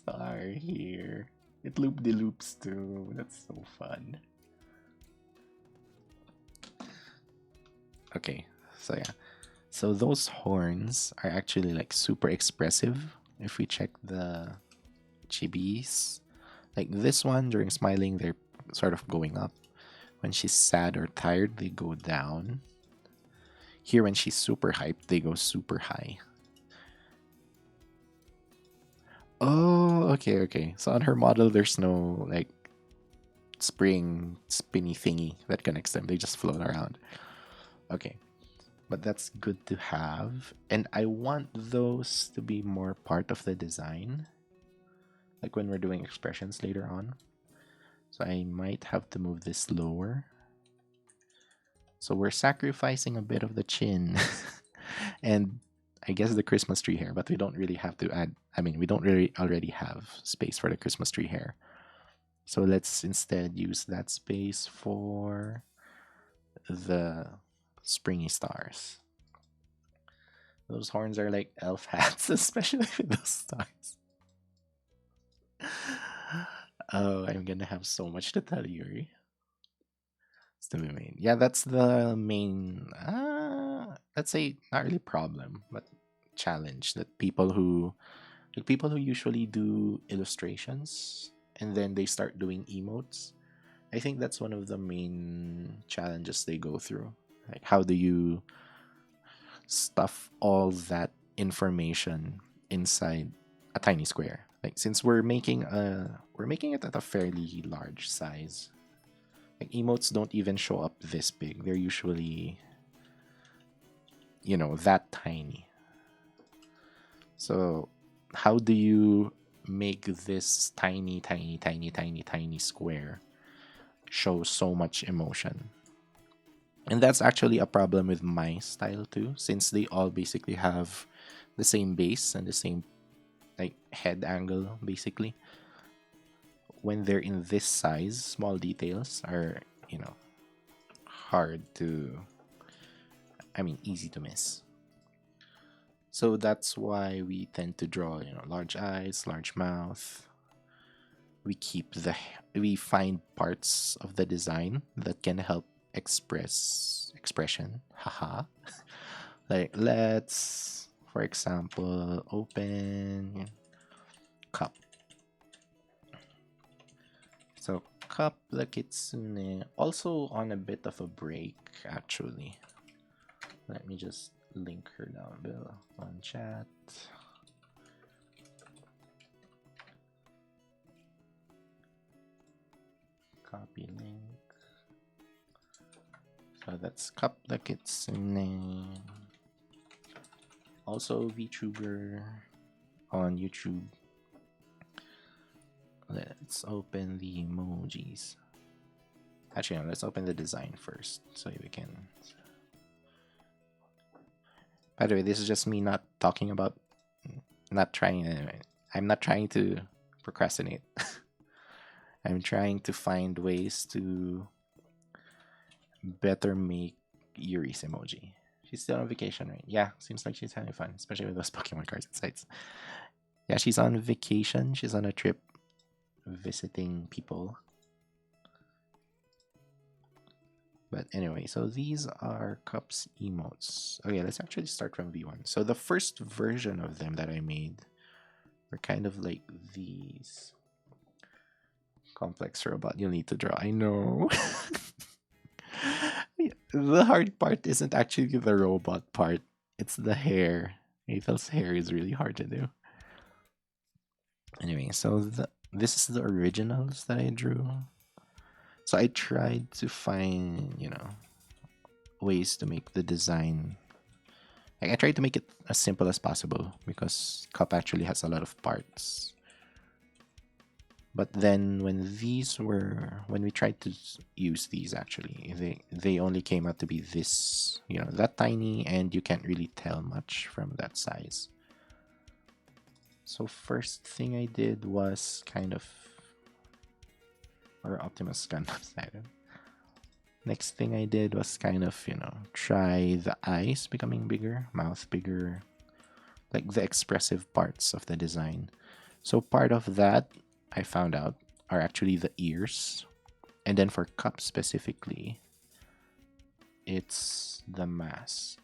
Star here. It loop-de-loops too. That's so fun. Okay, so yeah. So those horns are actually like super expressive if we check the chibis. Like this one, during smiling, they're sort of going up. When she's sad or tired, they go down. Here, when she's super hyped, they go super high. Oh, okay, okay. So on her model, there's no like spring spinny thingy that connects them. They just float around. Okay. But that's good to have. And I want those to be more part of the design. Like when we're doing expressions later on. So I might have to move this lower. So we're sacrificing a bit of the chin. And I guess the Christmas tree hair, but we don't really have to add, I mean, we don't really already have space for the Christmas tree hair. So let's instead use that space for the springy stars. Those horns are like elf hats, especially with those stars. Oh, I'm gonna have so much to tell Yuri. It's the main. Yeah, that's the main. Let's say not really problem, but challenge that people who usually do illustrations and then they start doing emotes. I think that's one of the main challenges they go through. Like, how do you stuff all that information inside a tiny square? Like, since we're making it at a fairly large size. Like emotes don't even show up this big. They're usually, that tiny. So, how do you make this tiny, tiny, tiny, tiny, tiny square show so much emotion? And that's actually a problem with my style too, since they all basically have the same base and the same like head angle basically. When they're in this size, small details are, hard to easy to miss. So that's why we tend to draw, large eyes, large mouth. We find parts of the design that can help express expression. Haha. Like let's, for example, open cup. So cup the kitsune also on a bit of a break actually. Let me just link her down below on chat. Copy link. So that's cup the kitsune. Also VTuber on YouTube. Let's open the emojis. Actually, no, let's open the design first so we can. By the way, this is just me not talking about, not trying. I'm not trying to procrastinate. I'm trying to find ways to better make Yuri's emoji. She's still on vacation, right? Yeah, seems like she's having fun, especially with those Pokemon cards and sites. Yeah, she's on vacation. She's on a trip visiting people. But anyway, so these are Cups emotes. Okay, let's actually start from V1. So the first version of them that I made were kind of like these. Complex robot you'll need to draw. I know. The hard part isn't actually the robot part. It's the hair. Ethel's hair is really hard to do. Anyway, so this is the originals that I drew. So I tried to find, ways to make the design. Like I tried to make it as simple as possible because Cup actually has a lot of parts. But then when we tried to use these, actually they only came out to be this, that tiny, and you can't really tell much from that size. So first thing I did was kind of, or Optimus Gundam style. Next thing I did was kind of, try the eyes becoming bigger, mouth bigger, like the expressive parts of the design. So part of that I found out are actually the ears. And then for Cup specifically, it's the mask.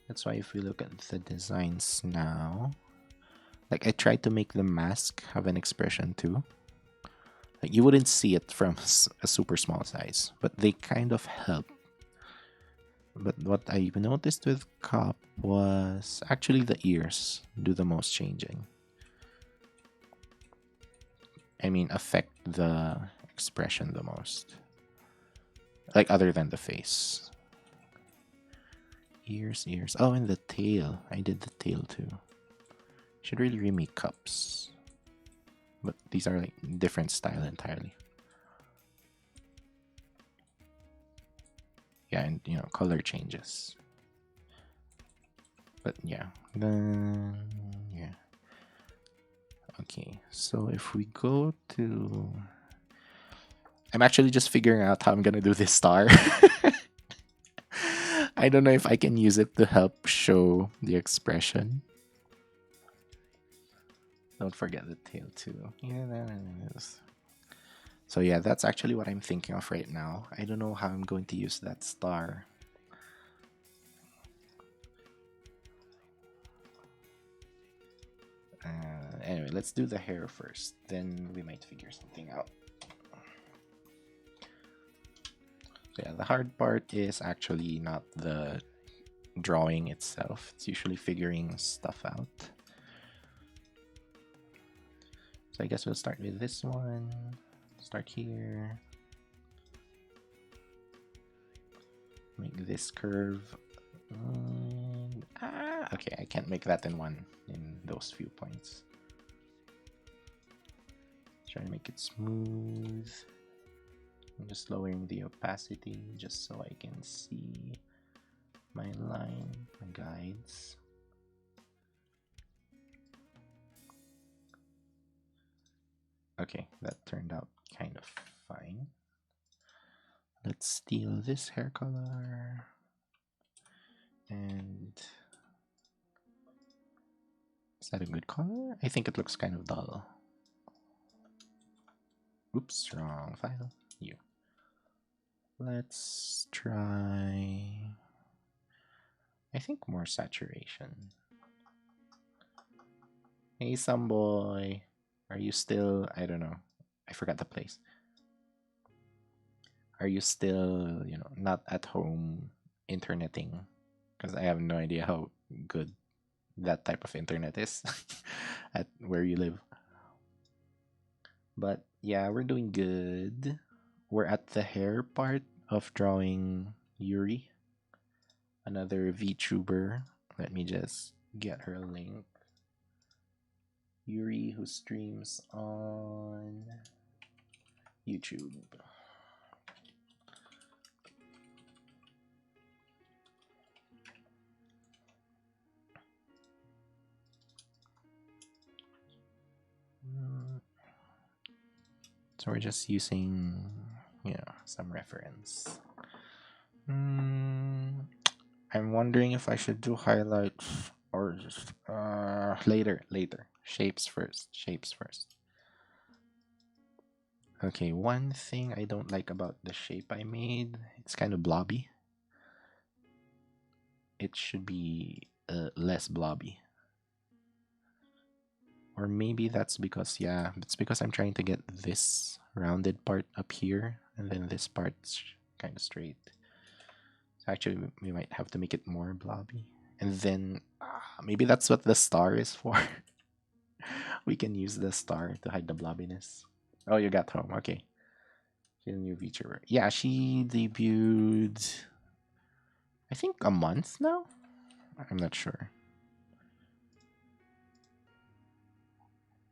That's why if we look at the designs now, Like I tried to make the mask have an expression too. Like you wouldn't see it from a super small size, but they kind of help. But what I noticed with Cop was actually the ears do the most changing. I mean, affect the expression the most. Like other than the face. Ears, ears. Oh, and the tail. I did the tail too. Should really remake cups. But these are like different style entirely. Yeah, and color changes. But yeah. Then yeah. Okay, so if we go to I'm actually just figuring out how I'm gonna do this star. I don't know if I can use it to help show the expression. Don't forget the tail too. So yeah, that's actually what I'm thinking of right now. I don't know how I'm going to use that star. Anyway, let's do the hair first. Then we might figure something out. So yeah, the hard part is actually not the drawing itself. It's usually figuring stuff out. So I guess we'll start with this one. Start here. Make this curve. Okay, I can't make that in those few points. Try to make it smooth. I'm just lowering the opacity just so I can see my line, my guides. Okay, that turned out kind of fine. Let's steal this hair color. And is that a good color? I think it looks kind of dull. Oops, wrong file. You. Let's try, I think, more saturation. Hey, some boy. Are you still, I don't know. I forgot the place. Are you still, not at home interneting? Because I have no idea how good that type of internet is at where you live. But yeah, we're doing good. We're at the hair part of drawing Yuri, another VTuber. Let me just get her link. Yuri, who streams on YouTube. So we're just using, some reference. I'm wondering if I should do highlights or just later. Shapes first. Okay, one thing I don't like about the shape I made, it's kind of blobby. It should be less blobby. Or maybe that's because, it's because I'm trying to get this rounded part up here, and then this part's kind of straight. So actually, we might have to make it more blobby. And then maybe that's what the star is for. We can use the star to hide the blobbiness. Oh, you got home. Okay. She's a new VTuber. Yeah, she debuted, I think, a month now? I'm not sure.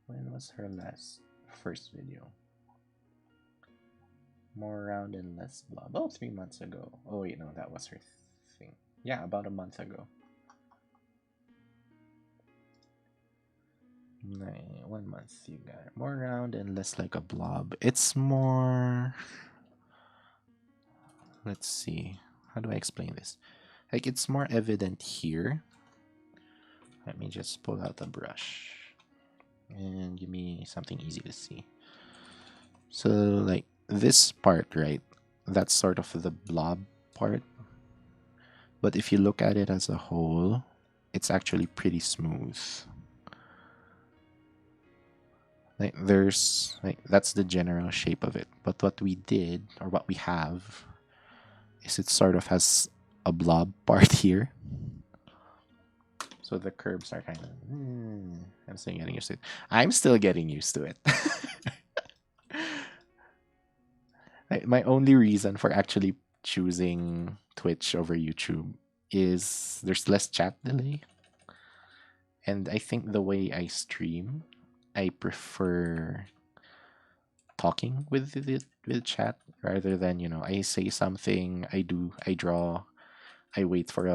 When was her first video? More round and less blob. Oh, 3 months ago. Oh, wait, no, that was her thing. Yeah, about a month ago. 1 month, you got it. More round and less like a blob. It's more. Let's see. How do I explain this? Like, it's more evident here. Let me just pull out a brush and give me something easy to see. So, like, this part, right? That's sort of the blob part. But if you look at it as a whole, it's actually pretty smooth. Like there's like that's the general shape of it. But what we did or what we have is it sort of has a blob part here. So the curves are kind of. I'm still getting used to it. I'm still getting used to it. My only reason for actually choosing Twitch over YouTube is there's less chat delay. And I think the way I stream, I prefer talking with chat rather than, I say something, I draw, I wait for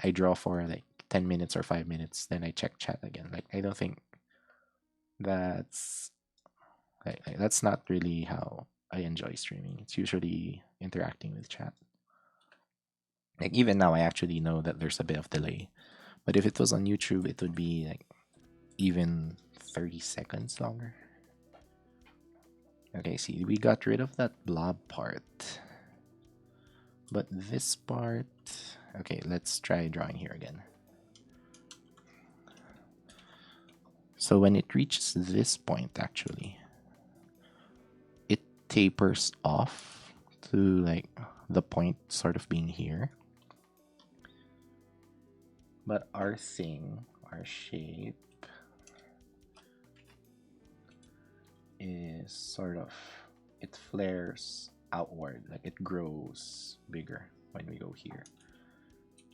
I draw for like 10 minutes or 5 minutes, then I check chat again. Like I don't think that's that's not really how I enjoy streaming. It's usually interacting with chat. Like even now I actually know that there's a bit of delay. But if it was on YouTube, it would be like even 30 seconds longer. Okay, see, we got rid of that blob part. But this part... Okay, let's try drawing here again. So when it reaches this point, actually, it tapers off to like the point sort of being here. But our thing, our shape, is sort of, it flares outward, like it grows bigger when we go here.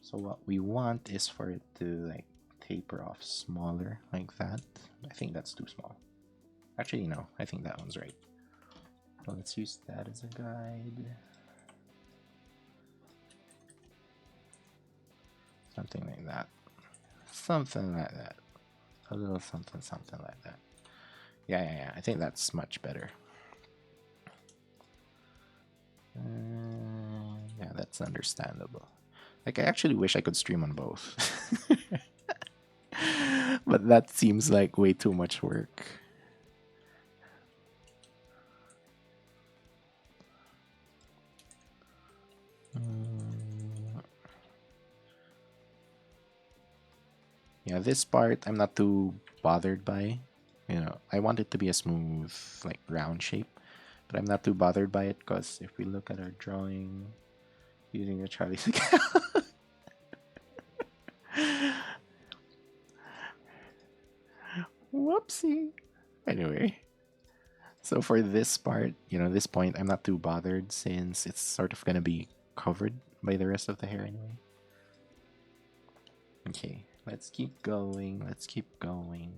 So what we want is for it to like taper off smaller like that. I think that's too small. Actually, no, I think that one's right. So let's use that as a guide. Something like that. Something like that. A little something, something like that. Yeah. I think that's much better. Yeah, that's understandable. Like, I actually wish I could stream on both. But that seems like way too much work. Yeah, this part I'm not too bothered by. I want it to be a smooth, like round shape, but I'm not too bothered by it because if we look at our drawing using the Charlie's account. Whoopsie. Anyway, so for this part, this point, I'm not too bothered since it's sort of gonna be covered by the rest of the hair anyway. Okay, let's keep going. Let's keep going.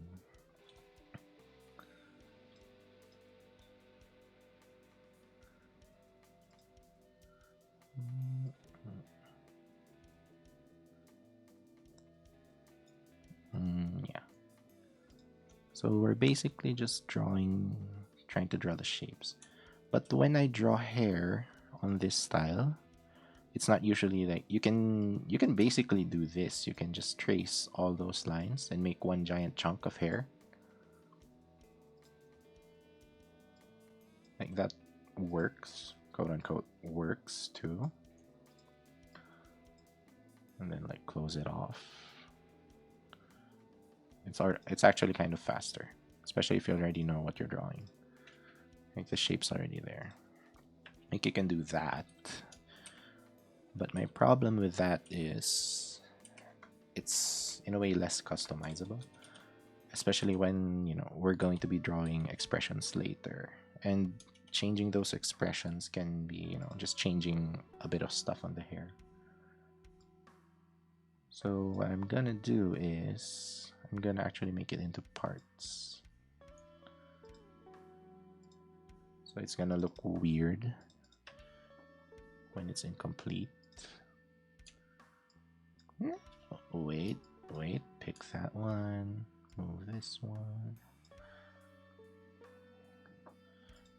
Yeah. So we're basically just trying to draw the shapes. But when I draw hair on this style, it's not usually like you can basically do this. You can just trace all those lines and make one giant chunk of hair. Like that works, quote unquote, works too. And then like close it off. It's actually kind of faster, especially if you already know what you're drawing. Like the shape's already there. Like you can do that. But my problem with that is it's in a way less customizable, especially when we're going to be drawing expressions later, and changing those expressions can be just changing a bit of stuff on the hair. So what I'm gonna do is I'm gonna actually make it into parts, so it's gonna look weird when it's incomplete. Wait, pick that one, move this one.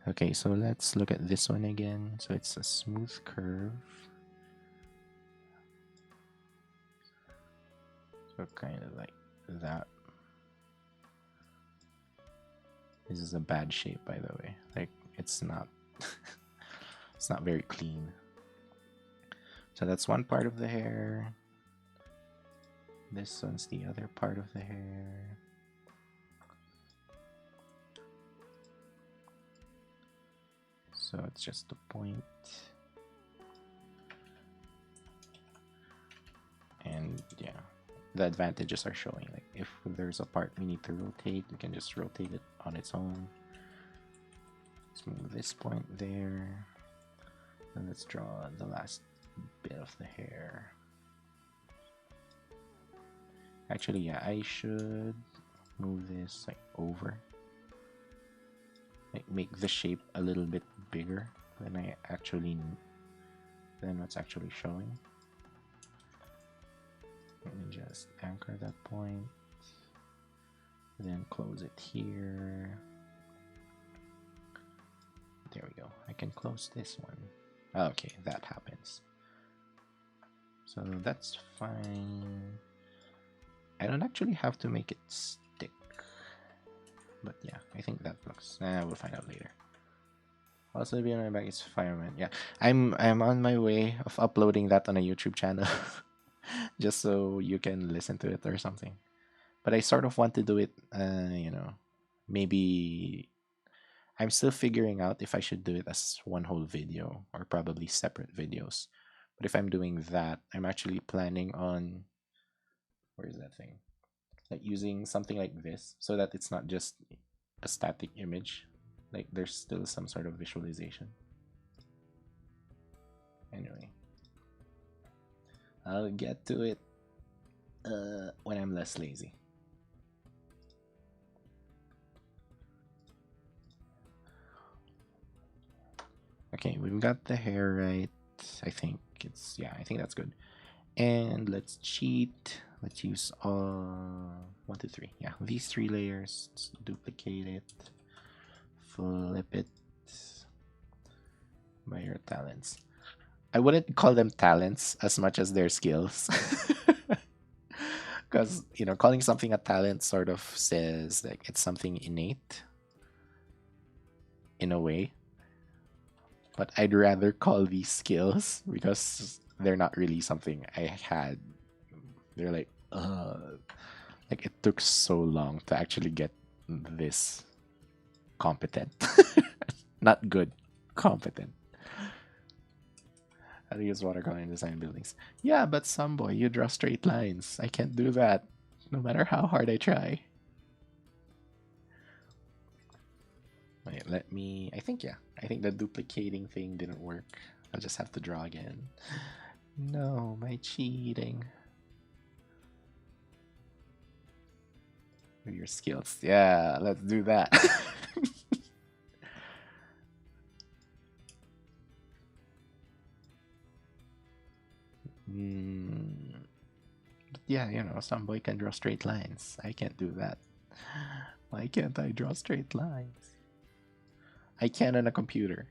Okay, so let's look at this one again. So it's a smooth curve. So kind of like that. This is a bad shape, by the way. Like it's not it's not very clean. So that's one part of the hair. This one's the other part of the hair. So it's just a point. And yeah, the advantages are showing. Like if there's a part we need to rotate, we can just rotate it on its own. Let's move this point there. And let's draw the last bit of the hair. Actually, yeah, I should move this like over. Like make the shape a little bit bigger than what's actually showing. Let me just anchor that point. Then close it here. There we go. I can close this one. Okay, that happens. So that's fine. I don't actually have to make it stick. But yeah, I think that looks... we'll find out later. Also, be on my back is Fireman. Yeah, I'm on my way of uploading that on a YouTube channel. Just so you can listen to it or something. But I sort of want to do it, you know, maybe... I'm still figuring out if I should do it as one whole video or probably separate videos. But if I'm doing that, I'm actually planning on... Where is that thing? Like using something like this so that it's not just a static image. Like there's still some sort of visualization. Anyway, I'll get to it when I'm less lazy. Okay, we've got the hair right. I think I think that's good. And let's cheat. Let's use 1, 2, 3. Yeah, these 3 layers. Let's duplicate it. Flip it by your talents. I wouldn't call them talents as much as their skills. Because, you know, calling something a talent sort of says like it's something innate in a way. But I'd rather call these skills because they're not really something I had. They're like it took so long to actually get this competent. Not good, competent. How to use watercolor in design buildings. Yeah, but some boy, you draw straight lines. I can't do that, no matter how hard I try. Wait, let me... I think the duplicating thing didn't work. I'll just have to draw again. No, my cheating. Your skills. Yeah, let's do that. Yeah, you know, some boy can draw straight lines. I can't do that. Why can't I draw straight lines? I can on a computer.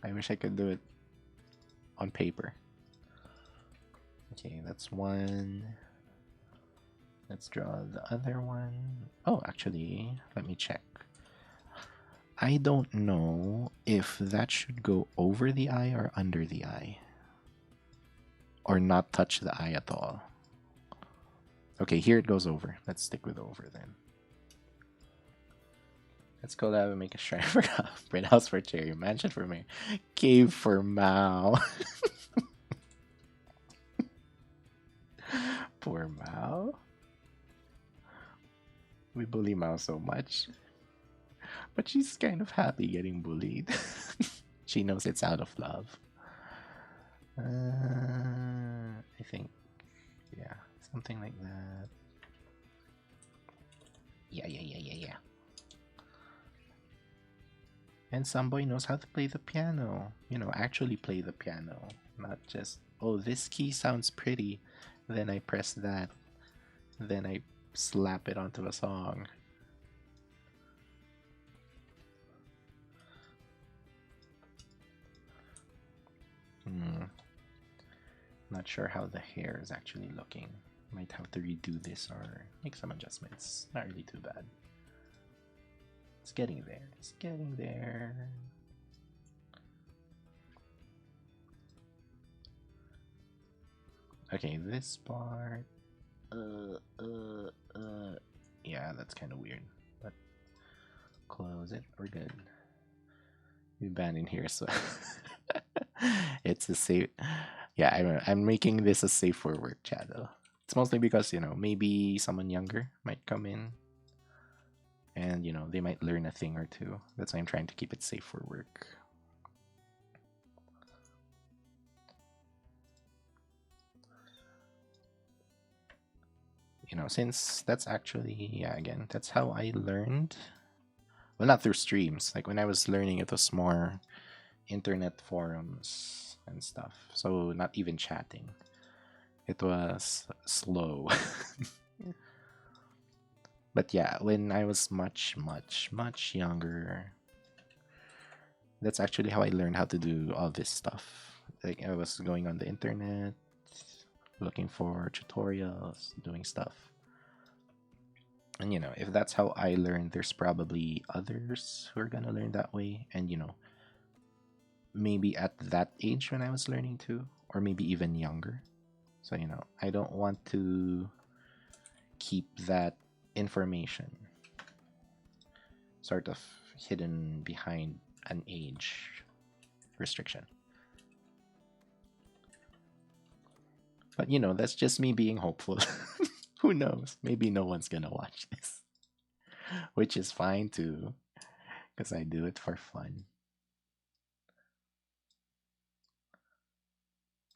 I wish I could do it on paper. Okay, that's one. Let's draw the other one. Oh, actually, let me check. I don't know if that should go over the eye or under the eye. Or not touch the eye at all. Okay, here it goes over. Let's stick with over then. Let's go down and make a shrine for Print House for Cherry, Mansion for Mayor, Cave for Mao. Poor Mao. We bully Mao so much. But she's kind of happy getting bullied. She knows it's out of love. I think, yeah, something like that. Yeah. And some boy knows how to play the piano. You know, actually play the piano. Not just, oh, this key sounds pretty. Then I press that. Then I slap it onto a song. Not sure how the hair is actually looking. Might have to redo this or make some adjustments. Not really too bad. It's getting there. It's getting there. Okay, this part. Yeah, that's kind of weird. But close it. We're good. We ban in here, so it's a safe. Yeah, I'm making this a safe for work channel. It's mostly because maybe someone younger might come in, and they might learn a thing or two. That's why I'm trying to keep it safe for work. Since that's actually, yeah, again, that's how I learned. Well, not through streams. Like when I was learning, it was more internet forums and stuff. So not even chatting. It was slow. But yeah, when I was much, much, much younger, that's actually how I learned how to do all this stuff. Like I was going on the internet, looking for tutorials, doing stuff. And if that's how I learned, there's probably others who are gonna learn that way. And maybe at that age when I was learning too, or maybe even younger. So I don't want to keep that information sort of hidden behind an age restriction. But that's just me being hopeful. Who knows? Maybe no one's gonna watch this, which is fine too, because I do it for fun.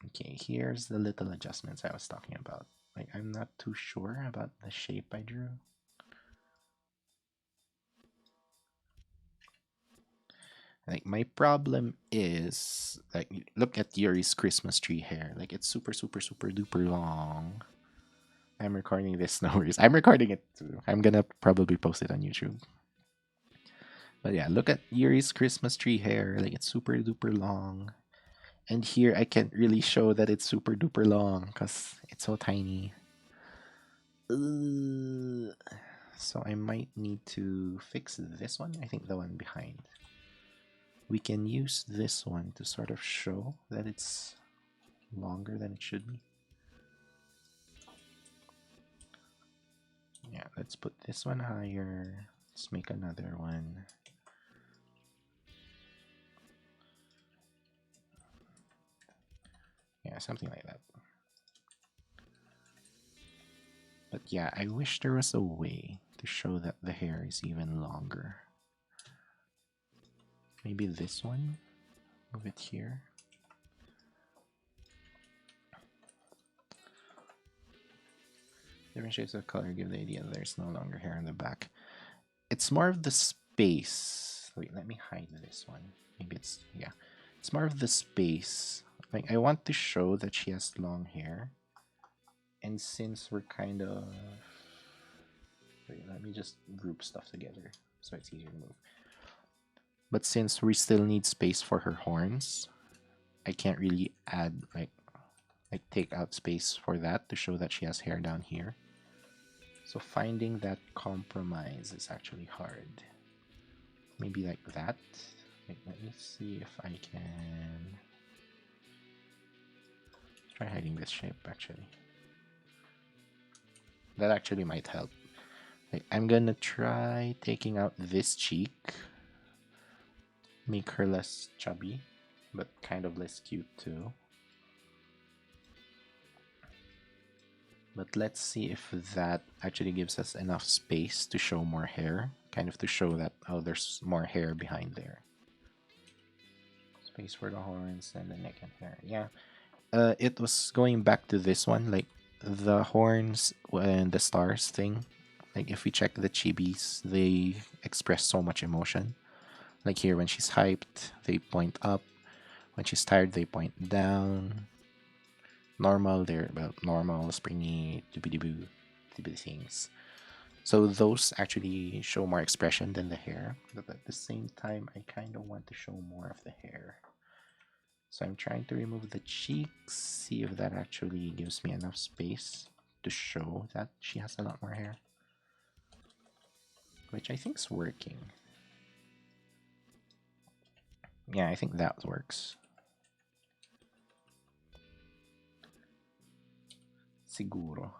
Okay, here's the little adjustments I was talking about. Like, I'm not too sure about the shape I drew. Like, my problem is, like, look at Yuri's Christmas tree hair. Like, it's super, super, super duper long. I'm recording this, no worries. I'm recording it too. I'm gonna probably post it on YouTube. But yeah, look at Yuri's Christmas tree hair. Like, it's super duper long. And here I can't really show that it's super duper long because it's so tiny. So I might need to fix this one. I think the one behind. We can use this one to sort of show that it's longer than it should be. Yeah, let's put this one higher. Let's make another one. Yeah, something like that. But yeah, I wish there was a way to show that the hair is even longer. Maybe this one? Move it here. Different shades of color give the idea that there's no longer hair on the back. It's more of the space. Wait, let me hide this one. Maybe it's, yeah. It's more of the space. Like, I want to show that she has long hair. And since we're kind of... Wait, let me just group stuff together so it's easier to move. But since we still need space for her horns, I can't really add, like take out space for that to show that she has hair down here. So finding that compromise is actually hard. Maybe like that. Wait, let me see if I can try hiding this shape actually. That actually might help. Like, I'm gonna try taking out this cheek. Make her less chubby, but kind of less cute too. But let's see if that actually gives us enough space to show more hair. Kind of to show that, oh, there's more hair behind there. Space for the horns and the neck and hair. Yeah. It was going back to this one, like the horns and the stars thing. Like if we check the chibis, they express so much emotion. Like here, when she's hyped, they point up. When she's tired, they point down. Normal, they're about normal, springy, doobie-doo, things. So those actually show more expression than the hair, but at the same time, I kind of want to show more of the hair. So I'm trying to remove the cheeks, see if that actually gives me enough space to show that she has a lot more hair. Which I think is working. Yeah, I think that works. Siguro.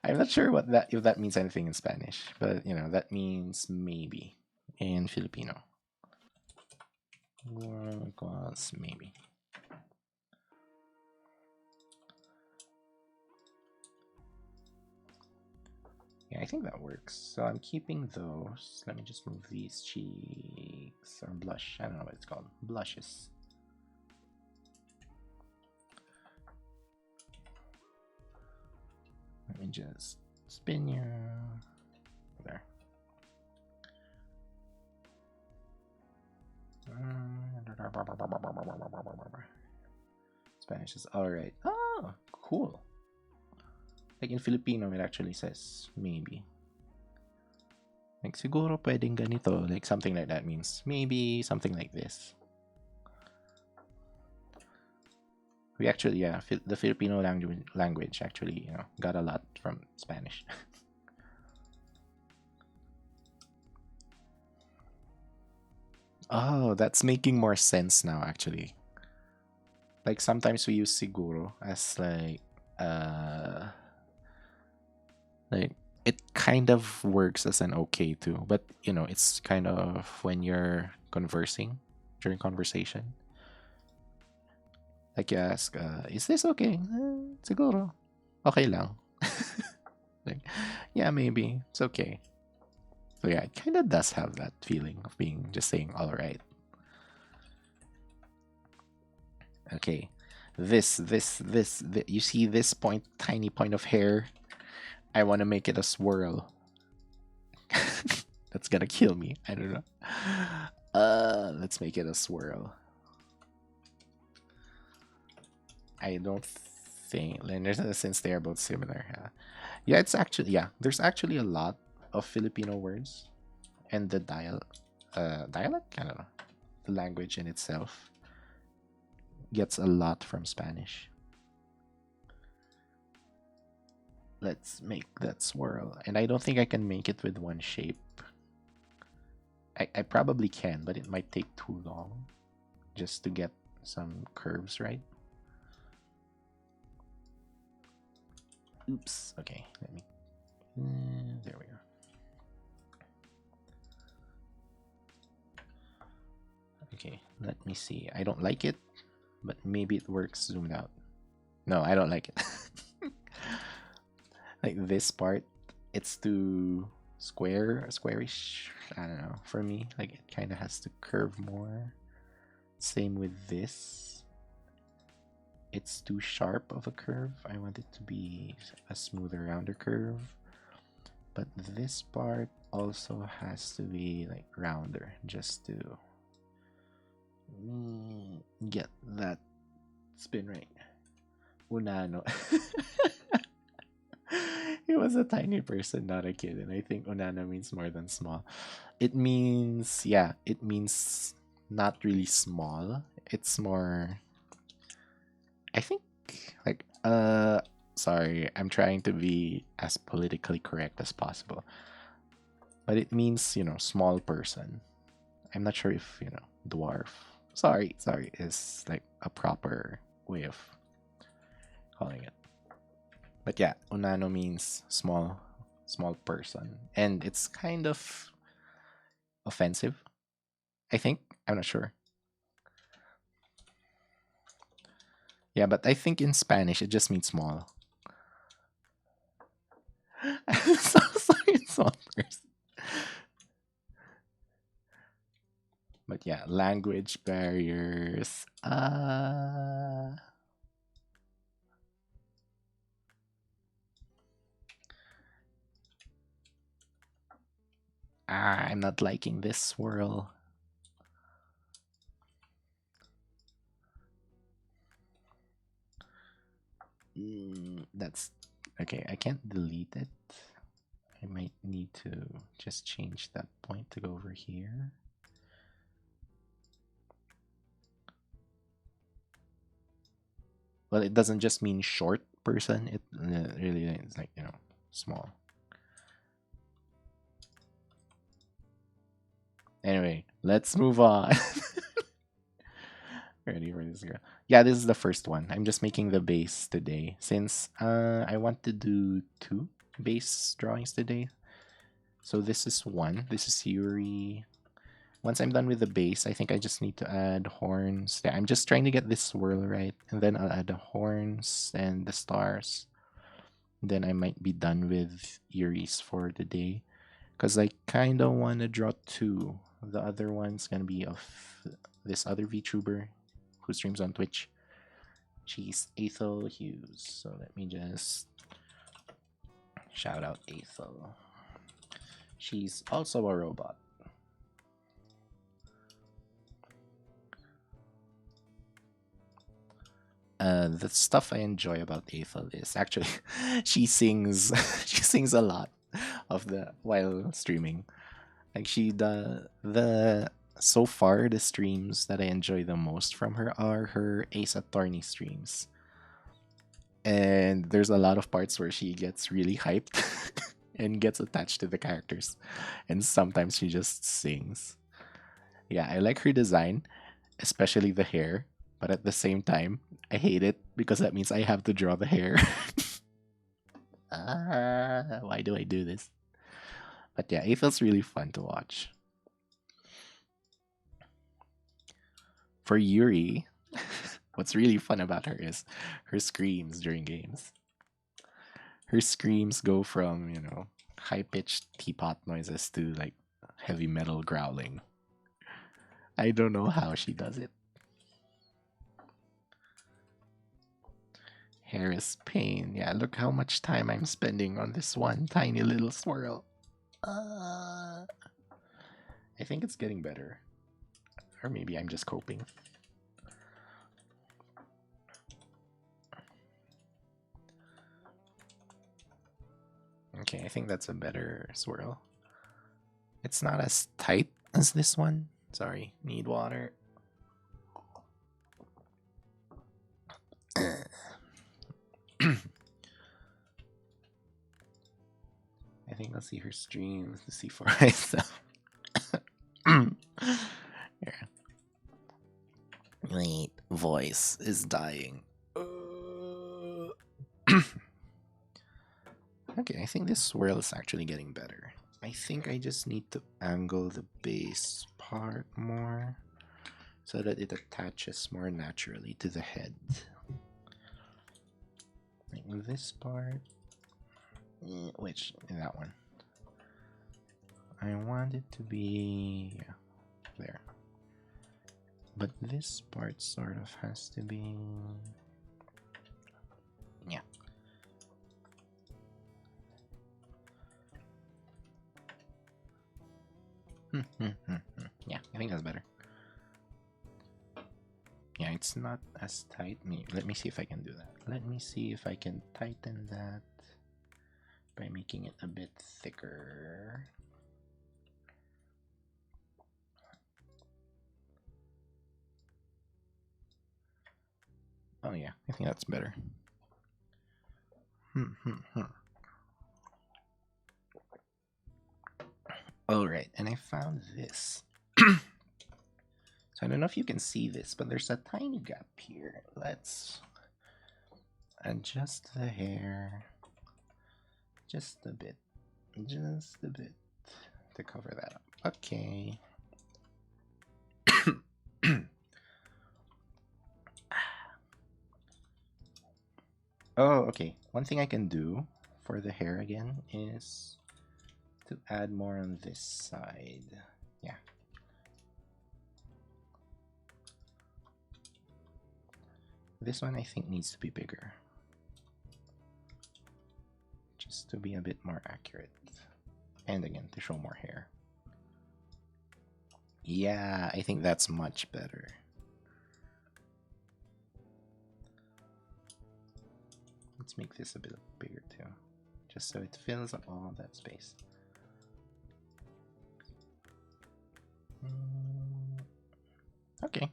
I'm not sure what that if that means anything in Spanish, but that means maybe. in Filipino. World maybe. Yeah, I think that works. So I'm keeping those. Let me just move these cheeks or blush. I don't know what it's called. Blushes. Let me just spin you there. Spanish is all right. Oh, cool. Like in Filipino, it actually says maybe. Like siguro pwedeng ganito, like something like that means maybe something like this. We actually, yeah, the Filipino language actually, got a lot from Spanish. Oh, that's making more sense now, actually. Like sometimes we use siguro as like it kind of works as an okay too, but it's kind of when you're conversing during conversation. Like you ask, is this okay? Siguro. Okay lang. Like, yeah, maybe. It's okay. So yeah, it kind of does have that feeling of being just saying all right. Okay. You see this tiny point of hair? I want to make it a swirl. That's gonna kill me. I don't know. Let's make it a swirl. I don't think since they are both similar. Yeah, it's actually There's actually a lot of Filipino words, and the dialect. I don't know. The language in itself gets a lot from Spanish. Let's make that swirl, and I don't think I can make it with one shape. I probably can, but it might take too long just to get some curves right. Oops. Okay, let me. There we go. Okay, let me see. I don't like it, but maybe it works zoomed out. No, I don't like it. Like this part, it's too squarish. I don't know. For me, like it kind of has to curve more. Same with this. It's too sharp of a curve. I want it to be a smoother, rounder curve. But this part also has to be like rounder just to get that spin right. Unano. He was a tiny person, not a kid, and I think unana means more than small. It means it means not really small. It's more, I think, like sorry, I'm trying to be as politically correct as possible. But it means, small person. I'm not sure if, dwarf. Sorry is like a proper way of calling it. But yeah, unano means small person. And it's kind of offensive, I think. I'm not sure. Yeah, but I think in Spanish it just means small. I'm so sorry, small person. But yeah, language barriers. I'm not liking this swirl. That's okay. I can't delete it. I might need to just change that point to go over here. Well, it doesn't just mean short person. It really is like, small. Anyway, let's move on. Ready for this girl? Yeah, this is the first one. I'm just making the base today since I want to do 2 base drawings today. So this is one. This is Yuri. once I'm done with the base, I think I just need to add horns. Yeah, I'm just trying to get this swirl right, and then I'll add the horns and the stars. Then I might be done with Yuri's for the day, because I kind of want to draw two. The other one's gonna be of this other VTuber who streams on Twitch. She's Ethel Hughes. So let me just shout out Ethel. She's also a robot. The stuff I enjoy about Ethel is actually she sings she sings a lot of the while streaming. Like the so far the streams that I enjoy the most from her are her Ace Attorney streams. And there's a lot of parts where she gets really hyped and gets attached to the characters. And sometimes she just sings. Yeah, I like her design, especially the hair, but at the same time, I hate it because that means I have to draw the hair. Why do I do this? But yeah, it feels really fun to watch. For Yuri, what's really fun about her is her screams during games. Her screams go from, high pitched teapot noises to like heavy metal growling. I don't know how she does it. Hair is pain. Yeah, look how much time I'm spending on this one tiny little swirl. I think it's getting better. Or maybe I'm just coping. Okay, I think that's a better swirl. It's not as tight as this one. Sorry, need water. I think I'll see her stream to see for myself. Here. Wait, voice is dying. Okay, I think this swirl is actually getting better. I think I just need to angle the base part more so that it attaches more naturally to the head. Like this part, which in that one, I want it to be there. But this part sort of has to be, yeah. Yeah, I think that's better. Yeah, it's not as tight. Let me see if I can do that. Let me see if I can tighten that by making it a bit thicker. Oh yeah, I think that's better. Alright, and I found this. So I don't know if you can see this, but there's a tiny gap here. Let's adjust the hair just a bit to cover that up. Okay. Oh, okay. One thing I can do for the hair again is to add more on this side. Yeah. This one I think needs to be bigger. Just to be a bit more accurate. And again, to show more hair. Yeah, I think that's much better. Let's make this a bit bigger too. Just so it fills up all that space. Okay.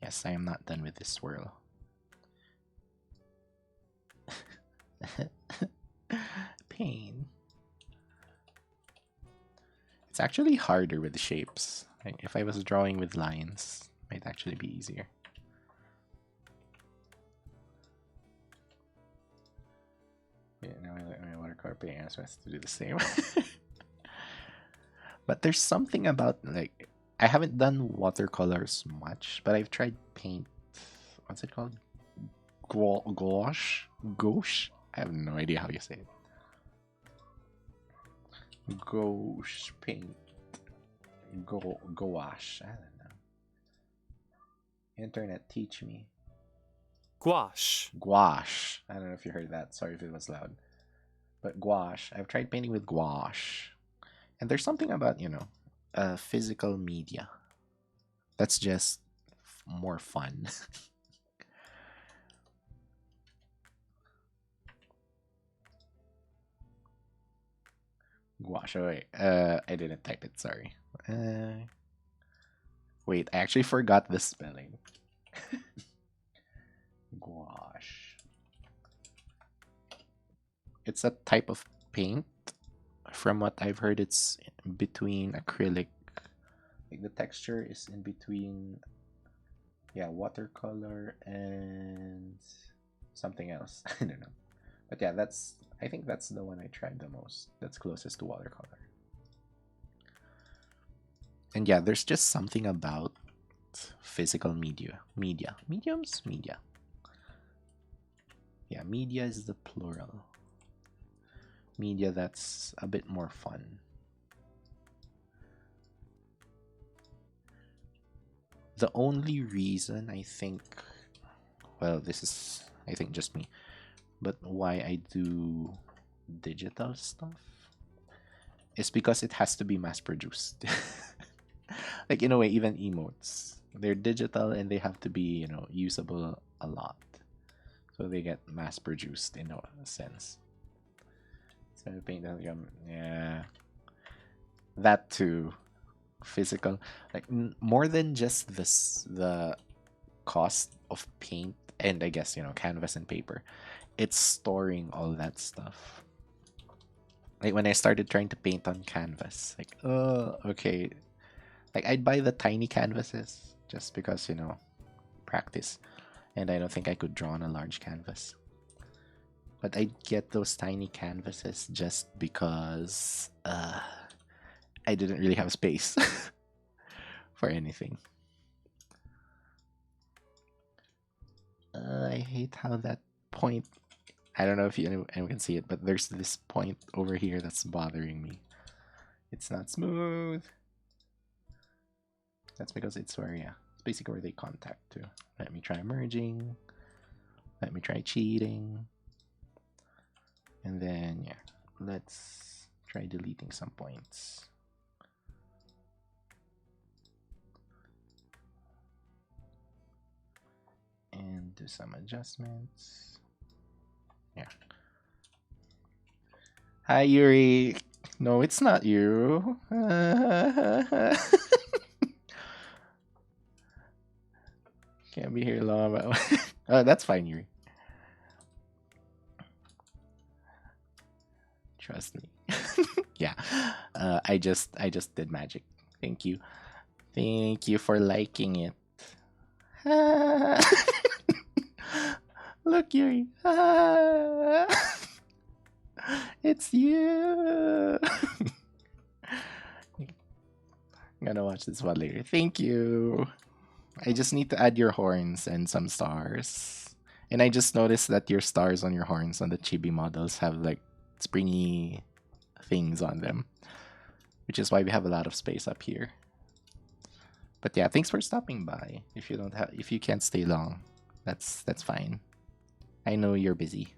Yes, I am not done with this swirl. Pain. It's actually harder with the shapes. If I was drawing with lines, it might actually be easier. Yeah, now my watercolor watercolor painting, I'm supposed to do the same. But there's something about like I haven't done watercolors much, but I've tried paint. What's it called? Gouache? Gouache? I have no idea how you say it. Gouache paint. Gouache. I don't know. Internet, teach me. Gouache. Gouache. I don't know if you heard that. Sorry if it was loud. But gouache. I've tried painting with gouache. And there's something about, physical media that's just more fun. Gouache. Oh, wait. I didn't type it. Sorry. Wait, I actually forgot the spelling. Gouache. It's a type of paint. From what I've heard, it's between acrylic. Like the texture is in between, yeah, watercolor and something else. I don't know. But yeah, I think that's the one I tried the most. That's closest to watercolor. And yeah, there's just something about physical mediums. Yeah, media is the plural. Media that's a bit more fun. The only reason I think, well, this is I think just me, but why I do digital stuff is because it has to be mass produced. Like in a way, even emotes, they're digital and they have to be, usable a lot. So they get mass produced in a sense. So paint yeah. That too. Physical. Like more than just the cost of paint and I guess, canvas and paper. It's storing all that stuff. Like when I started trying to paint on canvas, like, oh, okay. Like I'd buy the tiny canvases just because, practice. And I don't think I could draw on a large canvas. But I'd get those tiny canvases just because I didn't really have space for anything. I hate how that point. I don't know if anyone can see it, but there's this point over here that's bothering me. It's not smooth. That's because it's where, yeah, it's basically where they contact to. Let me try merging. Let me try cheating. And then, yeah, let's try deleting some points. And do some adjustments. Yeah. Hi, Yuri. No, it's not you. Can't be here long. But oh, that's fine, Yuri. Trust me. Yeah. I just did magic. Thank you. Thank you for liking it. Look, Yuri. It's you. I'm gonna watch this one later. Thank you. I just need to add your horns and some stars. And I just noticed that your stars on your horns on the chibi models have like springy things on them, which is why we have a lot of space up here. But yeah, thanks for stopping by. If you can't stay long, that's fine. I know you're busy.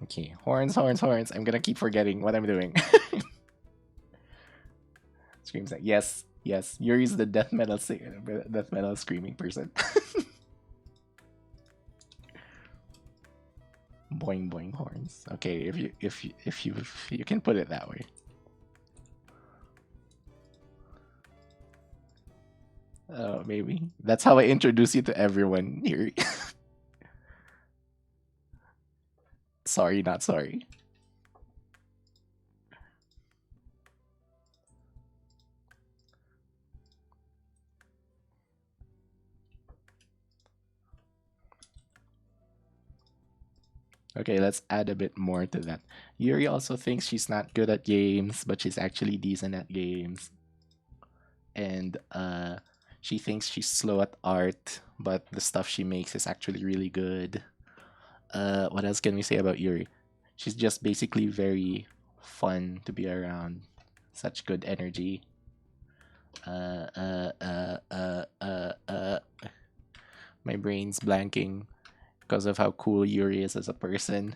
Okay, horns. I'm gonna keep forgetting what I'm doing. Screams like yes. Yuri's the death metal screaming person. Boing boing horns. Okay, if you can put it that way. Maybe that's how I introduce you to everyone here. Sorry, not sorry. Okay, let's add a bit more to that. Yuri also thinks she's not good at games, but she's actually decent at games. And she thinks she's slow at art, but the stuff she makes is actually really good. What else can we say about Yuri? She's just basically very fun to be around. Such good energy. Uh, uh, uh, uh, uh, uh. My brain's blanking because of how cool Yuri is as a person.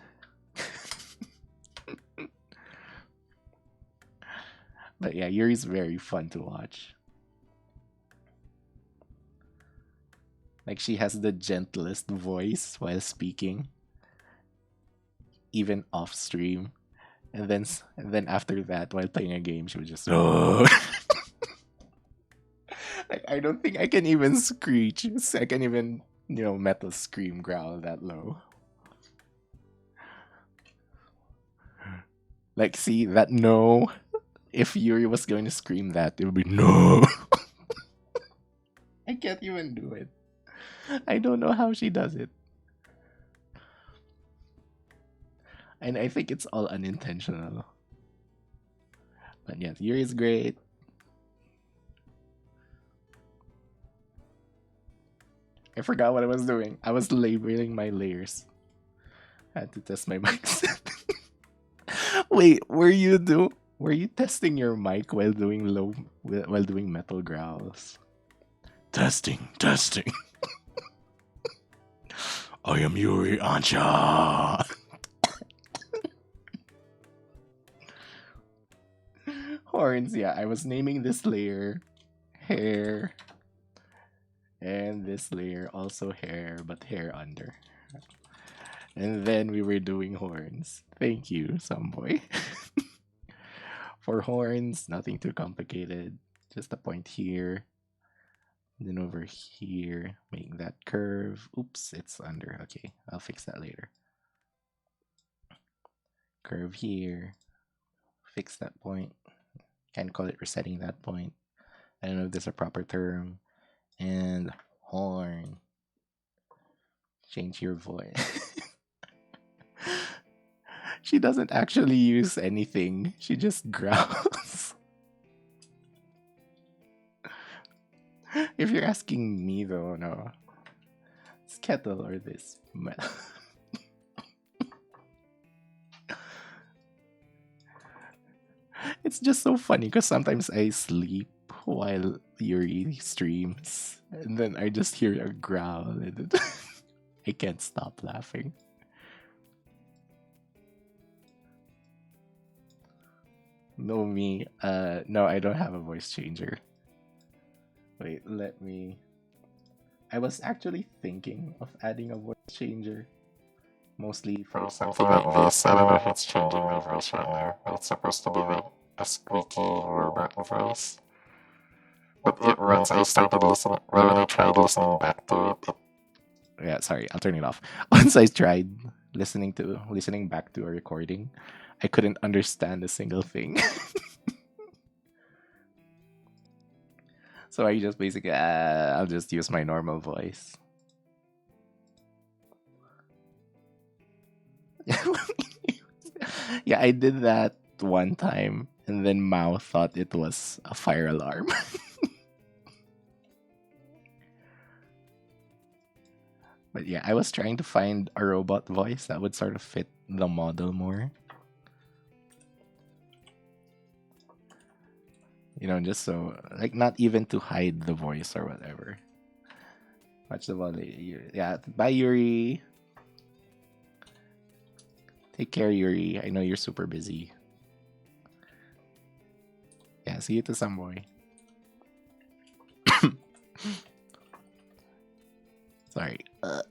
But yeah, Yuri's very fun to watch. Like, she has the gentlest voice while speaking, even off stream. And then after that, while playing a game, she was just oh. Like, I don't think I can even screech. I can even metal scream growl that low. Like, see that no. If Yuri was going to scream that, it would be no. I can't even do it. I don't know how she does it. And I think it's all unintentional. But yes, Yuri is great. I forgot what I was doing. I was labeling my layers. I had to test my mics. Wait, were you testing your mic while doing metal growls? Testing, testing. I am Yuri Ancha. Horns, yeah. I was naming this layer hair, and this layer also hair, but hair under. And then we were doing horns. Thank you, Samboy. For horns, nothing too complicated. Just a point here. Then over here, make that curve. Oops, it's under. Okay, I'll fix that later. Curve here. Fix that point. Can't call it resetting that point. I don't know if there's a proper term. And horn. Change your voice. She doesn't actually use anything. She just growls. If you're asking me though, no. It's kettle or this metal. It's just so funny because sometimes I sleep while Yuri streams, and then I just hear a growl, and I can't stop laughing. No, me. No, I don't have a voice changer. Wait, let me. I was actually thinking of adding a voice changer, mostly for something like this. I don't know if it's changing my voice right now, but it's supposed to be like a squeaky robot voice. But it runs. I started listening. Well, when I tried listening back to it. Yeah, sorry, I'll turn it off. Once I tried listening back to a recording, I couldn't understand a single thing. So I just basically, I'll just use my normal voice. Yeah, I did that one time, and then Mao thought it was a fire alarm. But yeah, I was trying to find a robot voice that would sort of fit the model more. Just so, like, not even to hide the voice or whatever. Watch the volley. Yeah, bye, Yuri. Take care, Yuri. I know you're super busy. Yeah, see you to some boy. Sorry,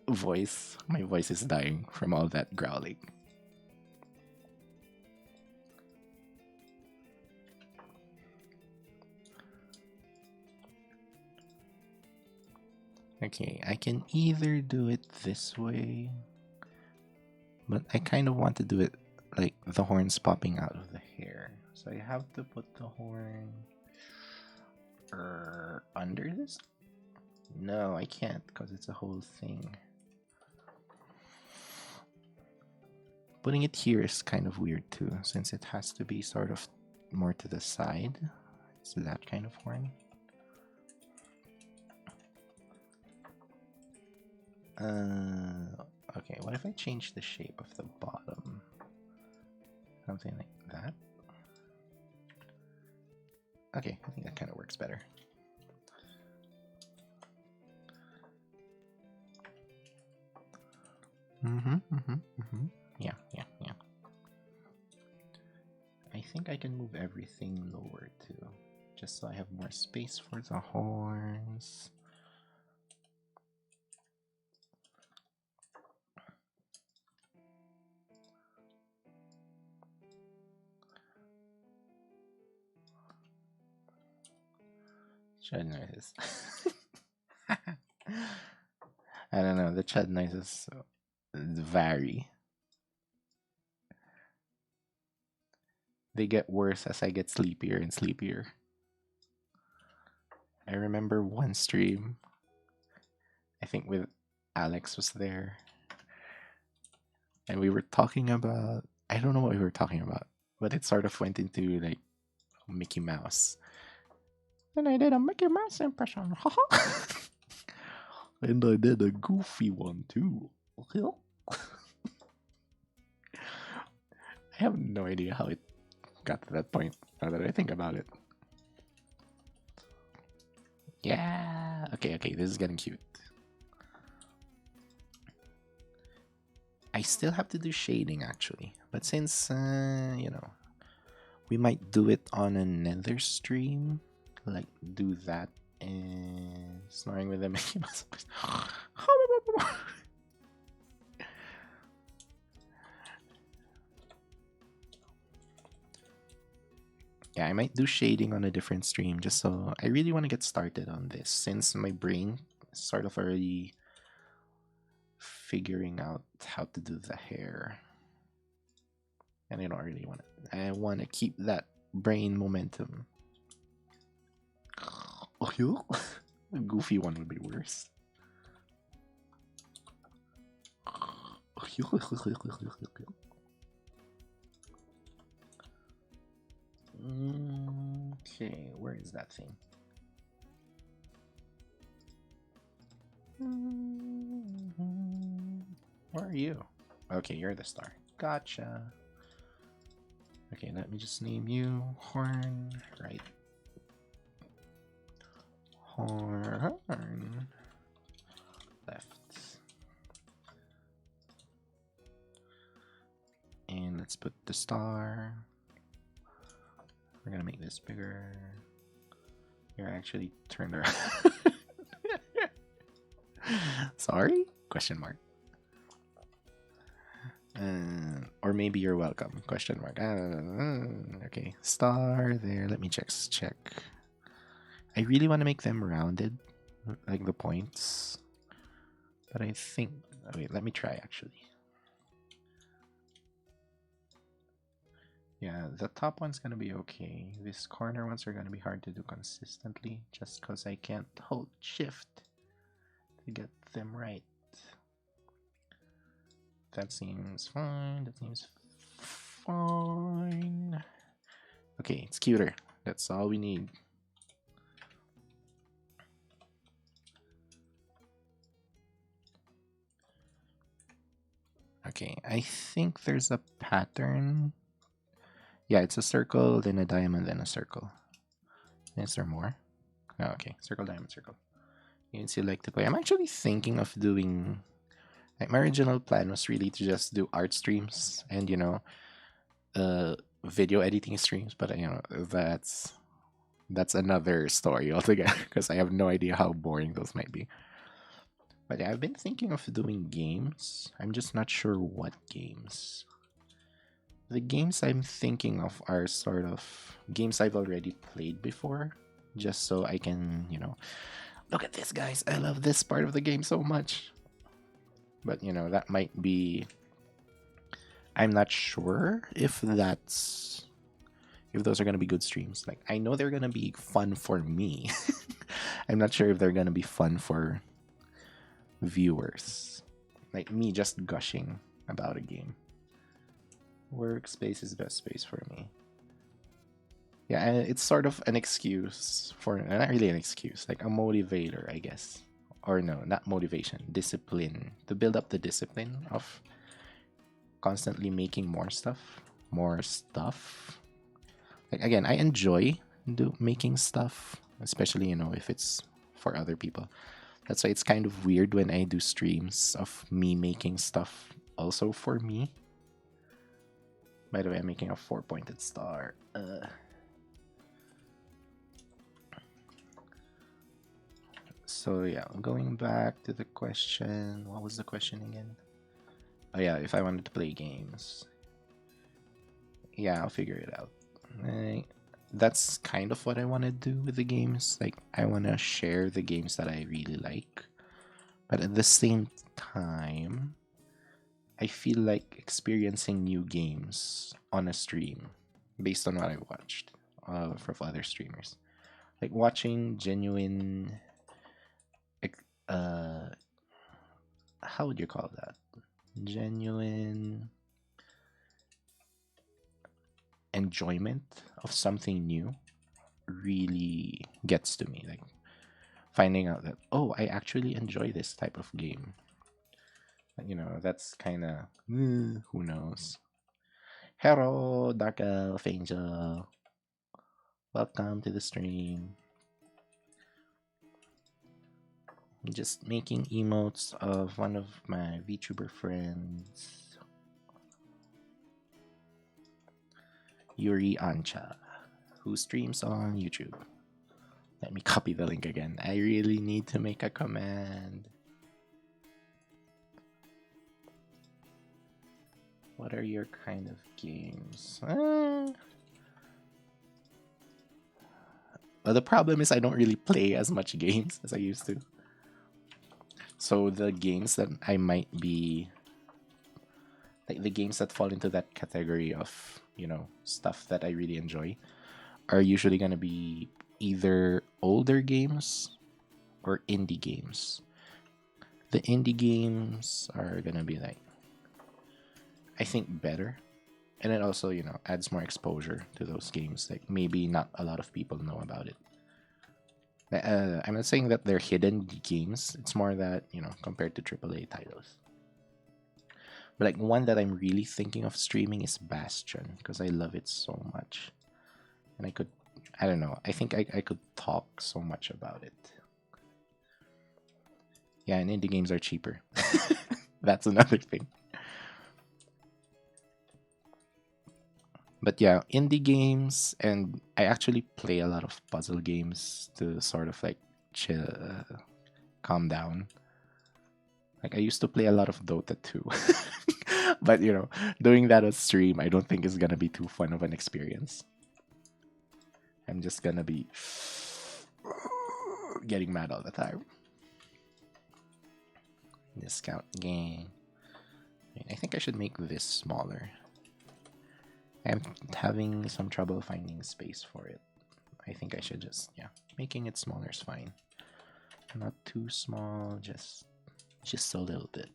voice. My voice is dying from all that growling. Okay, I can either do it this way, but I kind of want to do it like the horns popping out of the hair. So I have to put the horn under this? No, I can't because it's a whole thing. Putting it here is kind of weird too, since it has to be sort of more to the side. It's that kind of horn. Okay, what if I change the shape of the bottom? Something like that. Okay, I think that kind of works better. Yeah. I think I can move everything lower too, just so I have more space for the horns. Chud noises. I don't know, the chud noises vary. They get worse as I get sleepier and sleepier. I remember one stream, I think with Alex was there, and we were talking about, I don't know what we were talking about, but it sort of went into like Mickey Mouse. And I did a Mickey Mouse impression. And I did a goofy one too. I have no idea how it got to that point, now that I think about it. Yeah. Okay, this is getting cute. I still have to do shading actually, but since, you know, we might do it on another stream, like do that and snoring with the Mickey Mouse. Yeah, I might do shading on a different stream just so I really want to get started on this since my brain is sort of already figuring out how to do the hair. And I don't really want it. I want to keep that brain momentum. A goofy one would be worse. Okay, where is that thing? Where are you? Okay, you're the star. Gotcha. Okay, let me just name you Horn. Right. Horn. Left. And let's put the star. We're gonna make this bigger. You're actually turned around. Sorry? Question mark. Or maybe you're welcome. Question mark. Okay, star there. Let me check. I really want to make them rounded, like the points. But I think. Oh, wait, let me try actually. Yeah, the top one's gonna be okay. These corner ones are gonna be hard to do consistently just because I can't hold shift to get them right. That seems fine. Okay, it's cuter. That's all we need. Okay, I think there's a pattern. Yeah, it's a circle, then a diamond, then a circle. Is there more? Oh, okay, circle, diamond, circle. You can select to play. I'm actually thinking of doing. Like, my original plan was really to just do art streams and, you know, video editing streams, but you know, that's another story altogether because I have no idea how boring those might be. But yeah, I've been thinking of doing games. I'm just not sure what games. The games I'm thinking of are sort of games I've already played before, just so I can, you know, look at this, guys. I love this part of the game so much. But, you know, that might be... I'm not sure if those are going to be good streams. Like, I know they're going to be fun for me. I'm not sure if they're going to be fun for viewers. Like me just gushing about a game. Workspace is the best space for me. Yeah, and it's sort of an excuse for, not really an excuse, like a motivator, I guess. Or no, not motivation, discipline. To build up the discipline of constantly making more stuff. More stuff. Like, again, I enjoy making stuff, especially, if it's for other people. That's why it's kind of weird when I do streams of me making stuff also for me. By the way, I'm making a 4-pointed star. So yeah, going back to the question. What was the question again? Oh yeah, if I wanted to play games. Yeah, I'll figure it out. That's kind of what I want to do with the games. Like, I want to share the games that I really like. But at the same time, I feel like experiencing new games on a stream based on what I watched from other streamers. Like watching genuine, uh, how would you call that? Genuine enjoyment of something new really gets to me. Like finding out that, oh, I actually enjoy this type of game. That's kind of, who knows. Hello, Dark Elf Angel. Welcome to the stream. I'm just making emotes of one of my VTuber friends, Yuri Ancha, who streams on YouTube. Let me copy the link again. I really need to make a command. What are your kind of games? Well, the problem is I don't really play as much games as I used to. So the games that I might be, like the games that fall into that category of, stuff that I really enjoy, are usually going to be either older games or indie games. The indie games are going to be like, I think, better. And it also, adds more exposure to those games. Like, maybe not a lot of people know about it. I'm not saying that they're hidden games. It's more that, compared to AAA titles. But like one that I'm really thinking of streaming is Bastion, because I love it so much. And I don't know, I think I could talk so much about it. Yeah, and indie games are cheaper. That's another thing. But yeah, indie games, and I actually play a lot of puzzle games to sort of like chill, calm down. Like I used to play a lot of Dota 2. But doing that on stream, I don't think is gonna be too fun of an experience. I'm just gonna be getting mad all the time. Discount game. I think I should make this smaller. I'm having some trouble finding space for it. I think I should just, making it smaller is fine. Not too small, just a little bit.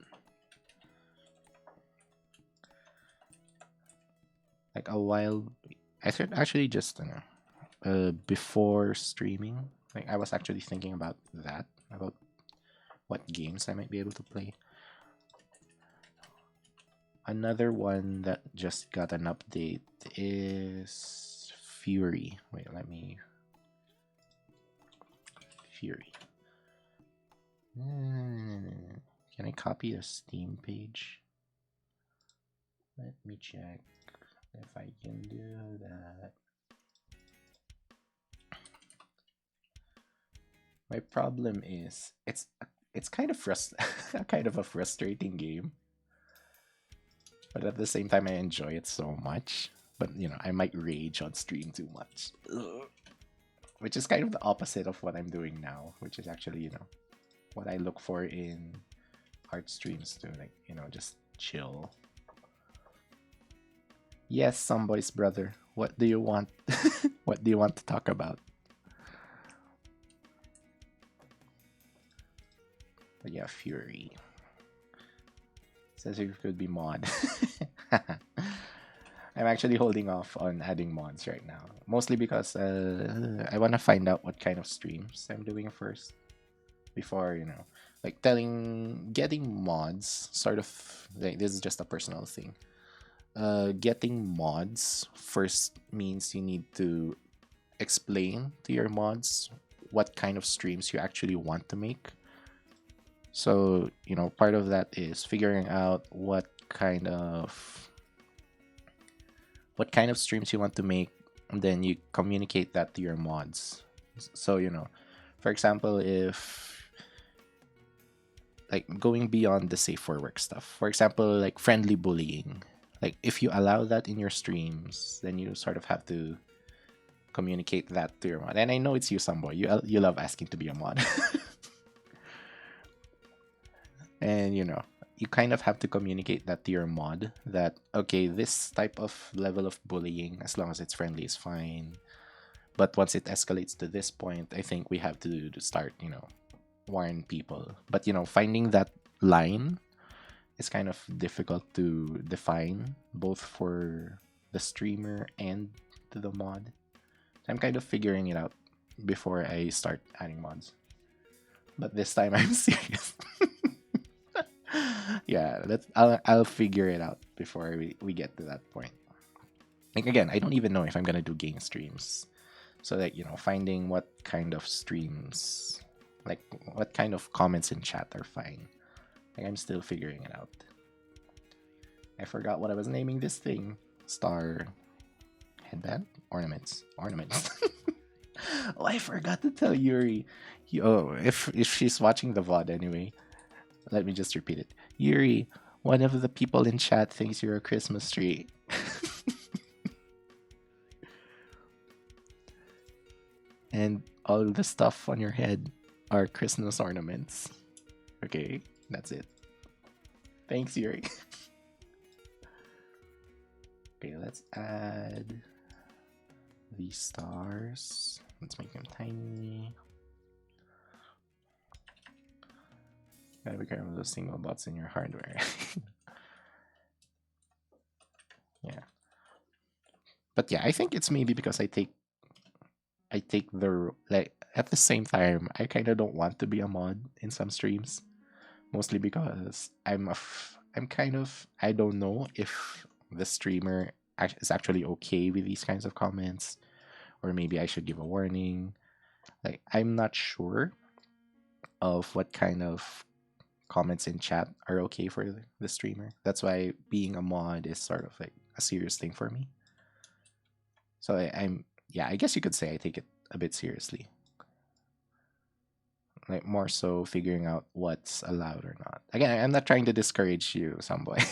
Like a while, I should actually just, before streaming, like I was actually thinking about that, about what games I might be able to play. Another one that just got an update is Fury. Wait, Fury. Can I copy a Steam page? Let me check if I can do that. My problem is it's kind of kind of a frustrating game. But at the same time, I enjoy it so much. But, I might rage on stream too much. Ugh. Which is kind of the opposite of what I'm doing now. Which is actually, what I look for in art streams too. Like, just chill. Yes, some boys, brother. What do you want? What do you want to talk about? But yeah, Fury. Says you could be mod. I'm actually holding off on adding mods right now, mostly because I want to find out what kind of streams I'm doing first before, like getting mods. Sort of like, this is just a personal thing. Getting mods first means you need to explain to your mods what kind of streams you actually want to make. So, part of that is figuring out what kind of streams you want to make, and then you communicate that to your mods. So, for example, if like going beyond the safe for work stuff, for example, like friendly bullying, like if you allow that in your streams, then you sort of have to communicate that to your mod. And I know it's you, Samboy. You love asking to be a mod. And you kind of have to communicate that to your mod that, okay, this type of level of bullying, as long as it's friendly, is fine. But once it escalates to this point, I think we have to start, warn people. But finding that line is kind of difficult to define, both for the streamer and to the mod. So I'm kind of figuring it out before I start adding mods. But this time I'm serious. Yeah, I'll figure it out before we get to that point. Like, again, I don't even know if I'm gonna do game streams. So that, finding what kind of streams, like what kind of comments in chat are fine. Like, I'm still figuring it out. I forgot what I was naming this thing. Star headband? Ornaments. Oh, I forgot to tell Yuri. If she's watching the VOD anyway, let me just repeat it. Yuri, one of the people in chat thinks you're a Christmas tree. And all the stuff on your head are Christmas ornaments. Okay, that's it. Thanks, Yuri. Okay, let's add these stars. Let's make them tiny. Gotta be careful of those single bots in your hardware. Yeah. But yeah, I think it's maybe because I take the, like, at the same time, I kind of don't want to be a mod in some streams, mostly because I'm kind of, I don't know if the streamer is actually okay with these kinds of comments, or maybe I should give a warning. Like, I'm not sure of what kind of comments in chat are okay for the streamer. That's why being a mod is sort of like a serious thing for me. So I'm, yeah, I guess you could say I take it a bit seriously. Like, more so figuring out what's allowed or not. Again, I'm not trying to discourage you, Samboy.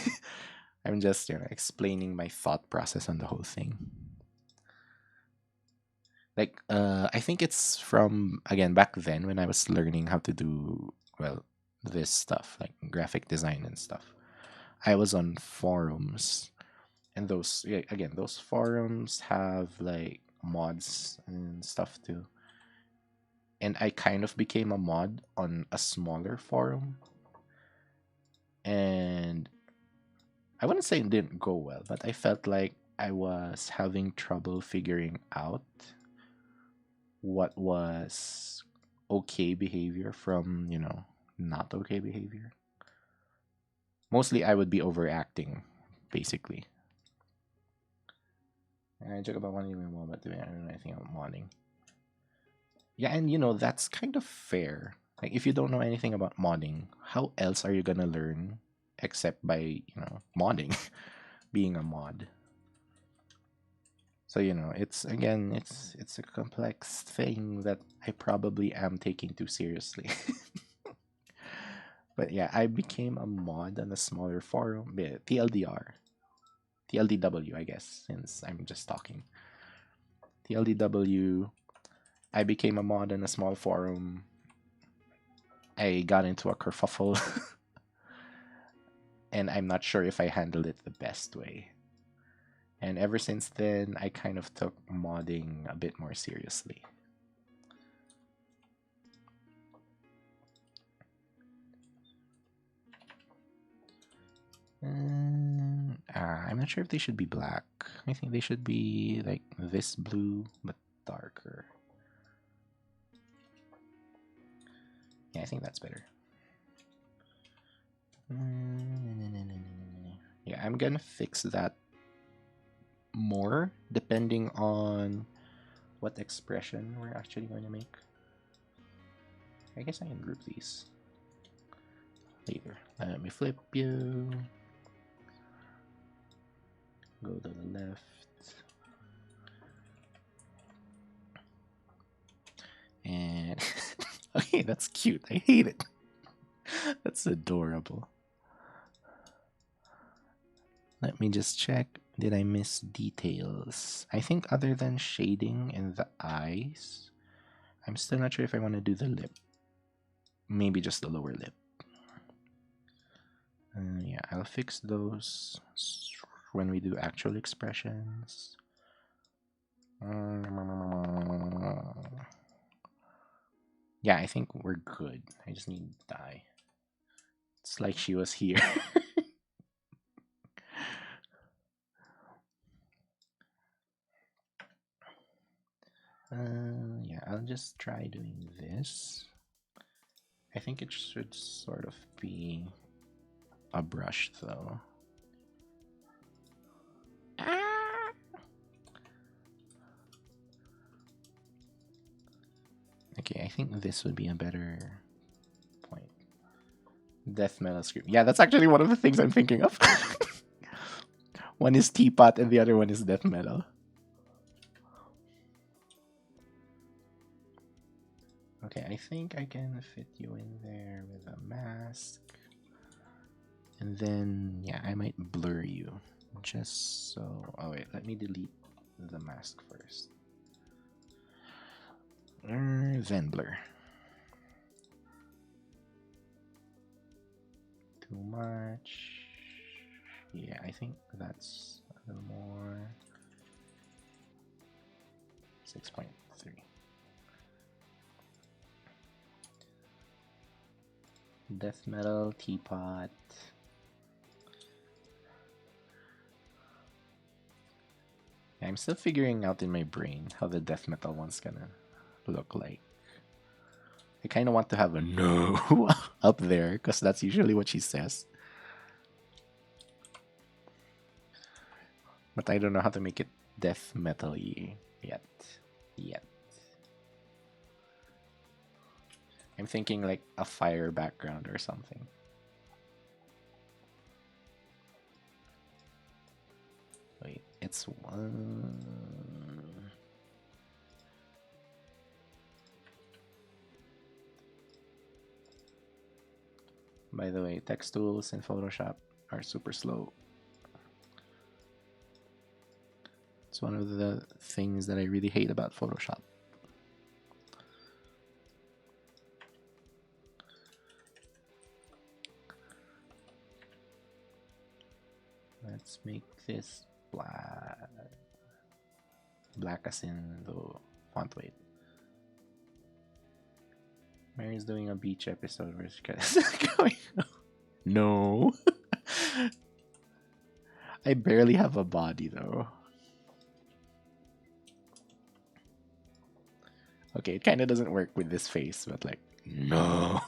I'm just, explaining my thought process on the whole thing. Like, I think it's from, again, back then when I was learning how to do, well, this stuff, like graphic design and stuff. I was on forums, and those, yeah, again, those forums have like mods and stuff too. And I kind of became a mod on a smaller forum, and I wouldn't say it didn't go well, but I felt like I was having trouble figuring out what was okay behavior from, not okay behavior. Mostly I would be overacting, basically. And I joke about wanting to be more, but I don't know anything about modding. Yeah, and that's kind of fair. Like, if you don't know anything about modding, how else are you gonna learn except by, modding, being a mod? So, it's a complex thing that I probably am taking too seriously. But yeah, I became a mod on a smaller forum, TLDR. TLDW, I guess, since I'm just talking. TLDW, I became a mod on a small forum. I got into a kerfuffle. And I'm not sure if I handled it the best way. And ever since then, I kind of took modding a bit more seriously. I'm not sure if they should be black. I think they should be like this blue, but darker. Yeah, I think that's better. Yeah, I'm gonna fix that more depending on what expression we're actually going to make. I guess I can group these later. Let me flip you. Go to the left. And okay, that's cute. I hate it. That's adorable. Let me just check. Did I miss details? I think other than shading and the eyes, I'm still not sure if I want to do the lip. Maybe just the lower lip. Yeah, I'll fix those when we do actual expressions. Yeah, I think we're good. I just need dye. It's like she was here. Yeah, I'll just try doing this. I think it should sort of be a brush though. Okay, I think this would be a better point. Death metal scream. Yeah, that's actually one of the things I'm thinking of. One is teapot and the other one is death metal. Okay, I think I can fit you in there with a mask. And then, yeah, I might blur you. Just so... Oh wait, let me delete the mask first. Then blur. Too much. Yeah, I think that's a little more. 6.3. Death metal, teapot. I'm still figuring out in my brain how the death metal one's gonna look like. I kind of want to have a no up there because that's usually what she says. But I don't know how to make it death metal-y yet. I'm thinking like a fire background or something. Wait, it's one. By the way, text tools in Photoshop are super slow. It's one of the things that I really hate about Photoshop. Let's make this black. Black as in the font weight. Mary's doing a beach episode where she's going. No. I barely have a body though. Okay, it kind of doesn't work with this face, but like, no.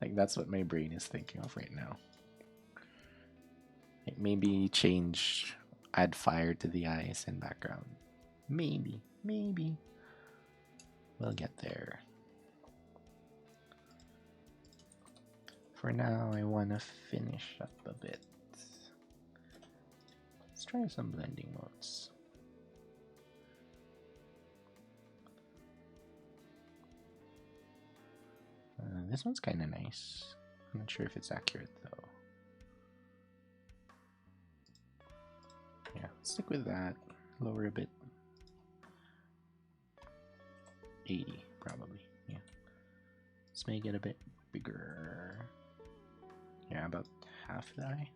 Like, that's what my brain is thinking of right now. Like, maybe change, add fire to the eyes and background. Maybe. We'll get there. For now, I want to finish up a bit. Let's try some blending modes. This one's kind of nice. I'm not sure if it's accurate though. Yeah, stick with that. Lower a bit. 80 probably. Yeah. Let's make it a bit bigger. Yeah, about half the eye.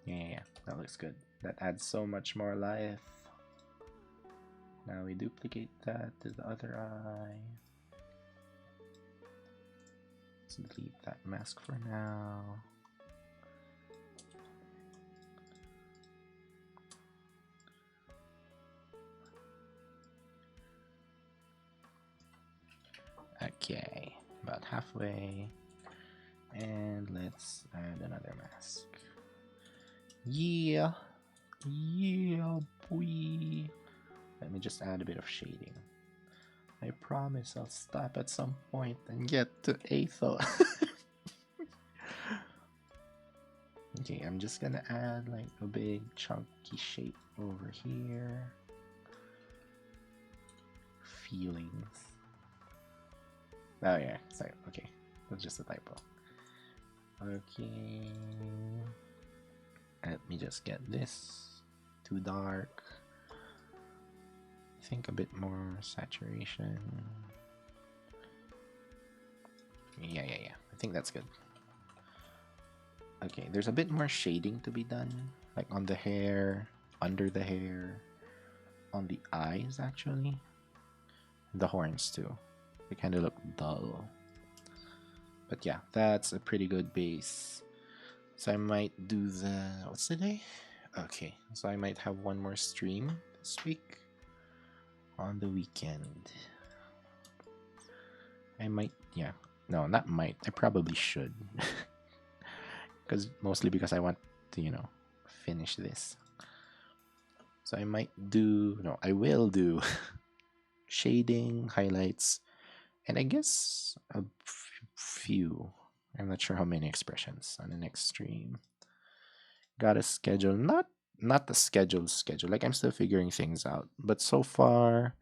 Yeah, that looks good. That adds so much more life. Now we duplicate that to the other eye. Let's delete that mask for now. Okay, about halfway. And let's add another mask. Yeah, yeah, boy. Let me just add a bit of shading. I promise I'll stop at some point and get to Aethel. Okay, I'm just gonna add like a big chunky shape over here. Feelings. Oh yeah, sorry. Okay, that's just a typo. Okay, let me just get this too dark. I think a bit more saturation. Yeah. I think that's good. Okay, there's a bit more shading to be done, like on the hair, under the hair, on the eyes actually, the horns too. They kind of look dull. But yeah, that's a pretty good base. So I might do the... what's the day? Okay, so I might have one more stream this week on the weekend. I might, yeah. No, not might. I probably should. Mostly because I want to, you know, finish this. So I might do... no, I will do shading, highlights, and I guess a few, I'm not sure how many expressions on the next stream. Got a schedule, not the schedule, like I'm still figuring things out, but so far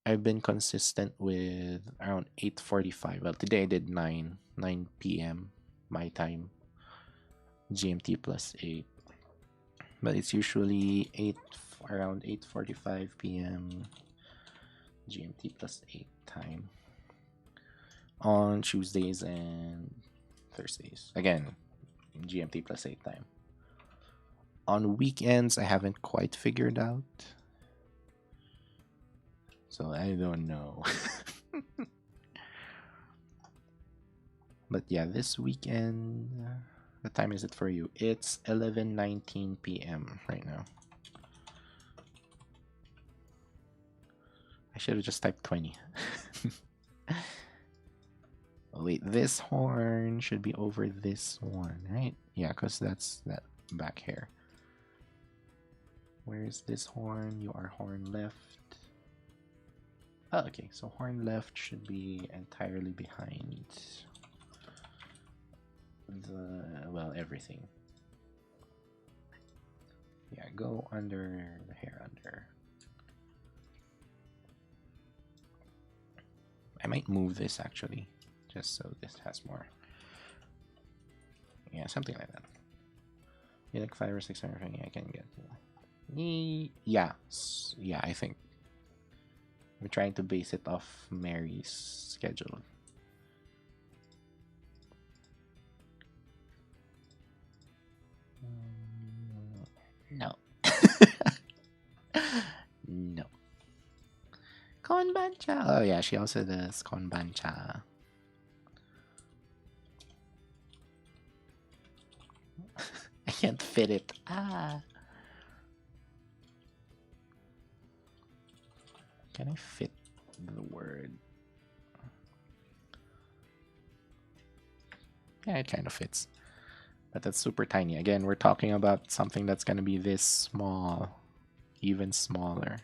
I've been consistent with around 8:45. Well, today I did 9 p.m. my time, GMT plus 8, but it's usually around 8:45 p.m. GMT plus 8 time on Tuesdays and Thursdays. Again, GMT plus 8 time. On weekends, I haven't quite figured out. So I don't know. But yeah, this weekend, what time is it for you? It's 11:19 p.m. right now. I should have just typed 20. Oh, wait, this horn should be over this one, right? Yeah, because that's that back hair. Where's this horn? You are horn left. Oh, okay, so horn left should be entirely behind the, well, everything. Yeah, go under the hair under. I might move this actually, just so this has more. Yeah, something like that. Yeah, like 5 or 6 or something I can get. Yeah, yeah, I think. We're trying to base it off Mary's schedule. No. No. Konbancha. Oh yeah, she also does konbancha. I can't fit it. Ah. Can I fit the word? Yeah, it kind of fits. But that's super tiny. Again, we're talking about something that's going to be this small, even smaller.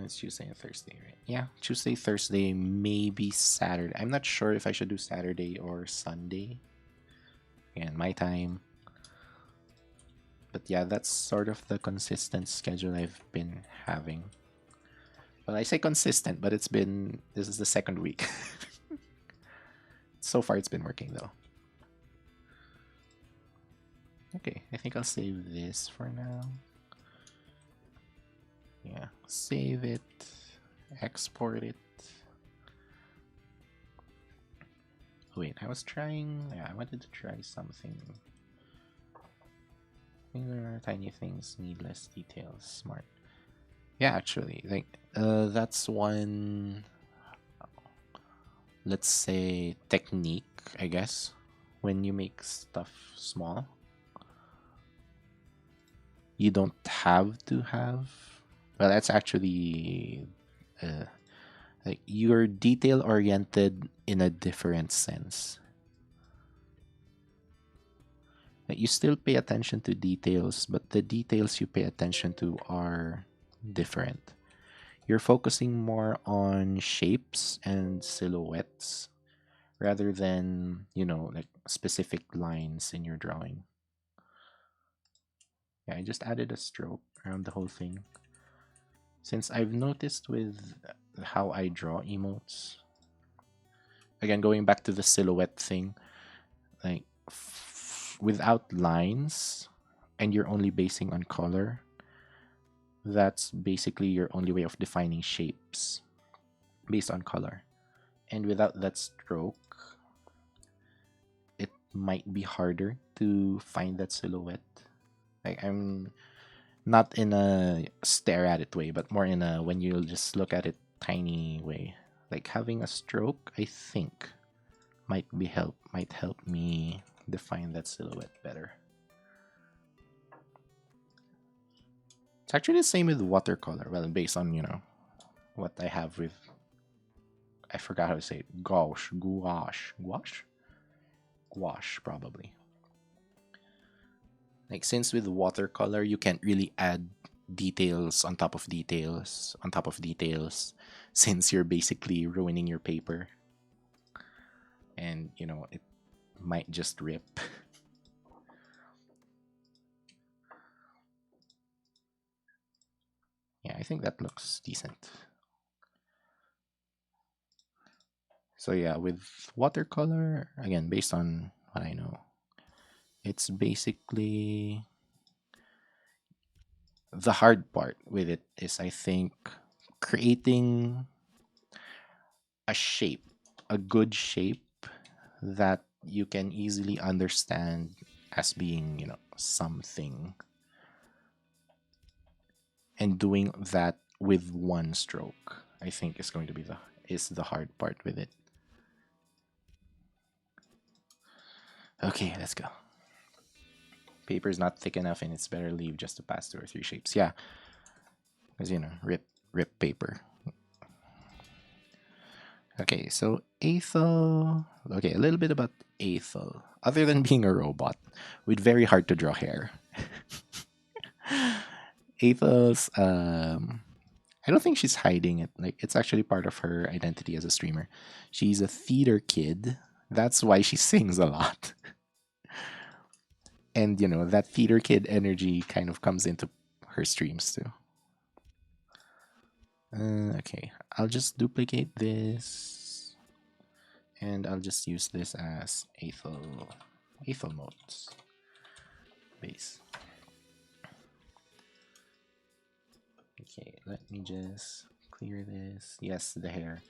It's Tuesday and Thursday, right? Yeah, Tuesday, Thursday, maybe Saturday. I'm not sure if I should do Saturday or Sunday. Again, my time. But yeah, that's sort of the consistent schedule I've been having. Well, I say consistent, but this is the second week. So far, it's been working though. Okay, I think I'll save this for now. Yeah, save it, export it. Wait, I was trying, yeah, I wanted to try something. These are tiny things, need less details, smart. Yeah, actually, like that's one, let's say, technique, I guess, when you make stuff small. You don't have to have. Well, that's actually uh, like you're detail oriented in a different sense. Like you still pay attention to details, but the details you pay attention to are different. You're focusing more on shapes and silhouettes rather than, like specific lines in your drawing. Yeah, I just added a stroke around the whole thing. Since I've noticed with how I draw emotes, again, going back to the silhouette thing, like without lines and you're only basing on color, that's basically your only way of defining shapes based on color. And without that stroke, it might be harder to find that silhouette. Like I'm not in a stare at it way, but more in a when you just look at it tiny way. Like having a stroke, I think might help me define that silhouette better. It's actually the same with watercolor. Well, based on what I have with, I forgot how to say it. Gouache, probably. Like since with watercolor you can't really add details on top of details on top of details, since you're basically ruining your paper, and it might just rip. Yeah, I think that looks decent. So yeah, with watercolor, again, based on what I know, it's basically the hard part with it is, I think, creating a shape, a good shape that you can easily understand as being, something, and doing that with one stroke, I think is going to be the hard part with it. Okay, let's go. Paper's not thick enough and it's better leave just to pass two or three shapes. Yeah, because rip paper. Okay, so Aethel. Okay, a little bit about Aethel. Other than being a robot with very hard to draw hair, Aethel's I don't think she's hiding it. Like it's actually part of her identity as a streamer. She's a theater kid. That's why she sings a lot. And that theater kid energy kind of comes into her streams too. Okay, I'll just duplicate this, and I'll just use this as Aethel modes base. Okay, let me just clear this. Yes, the hair.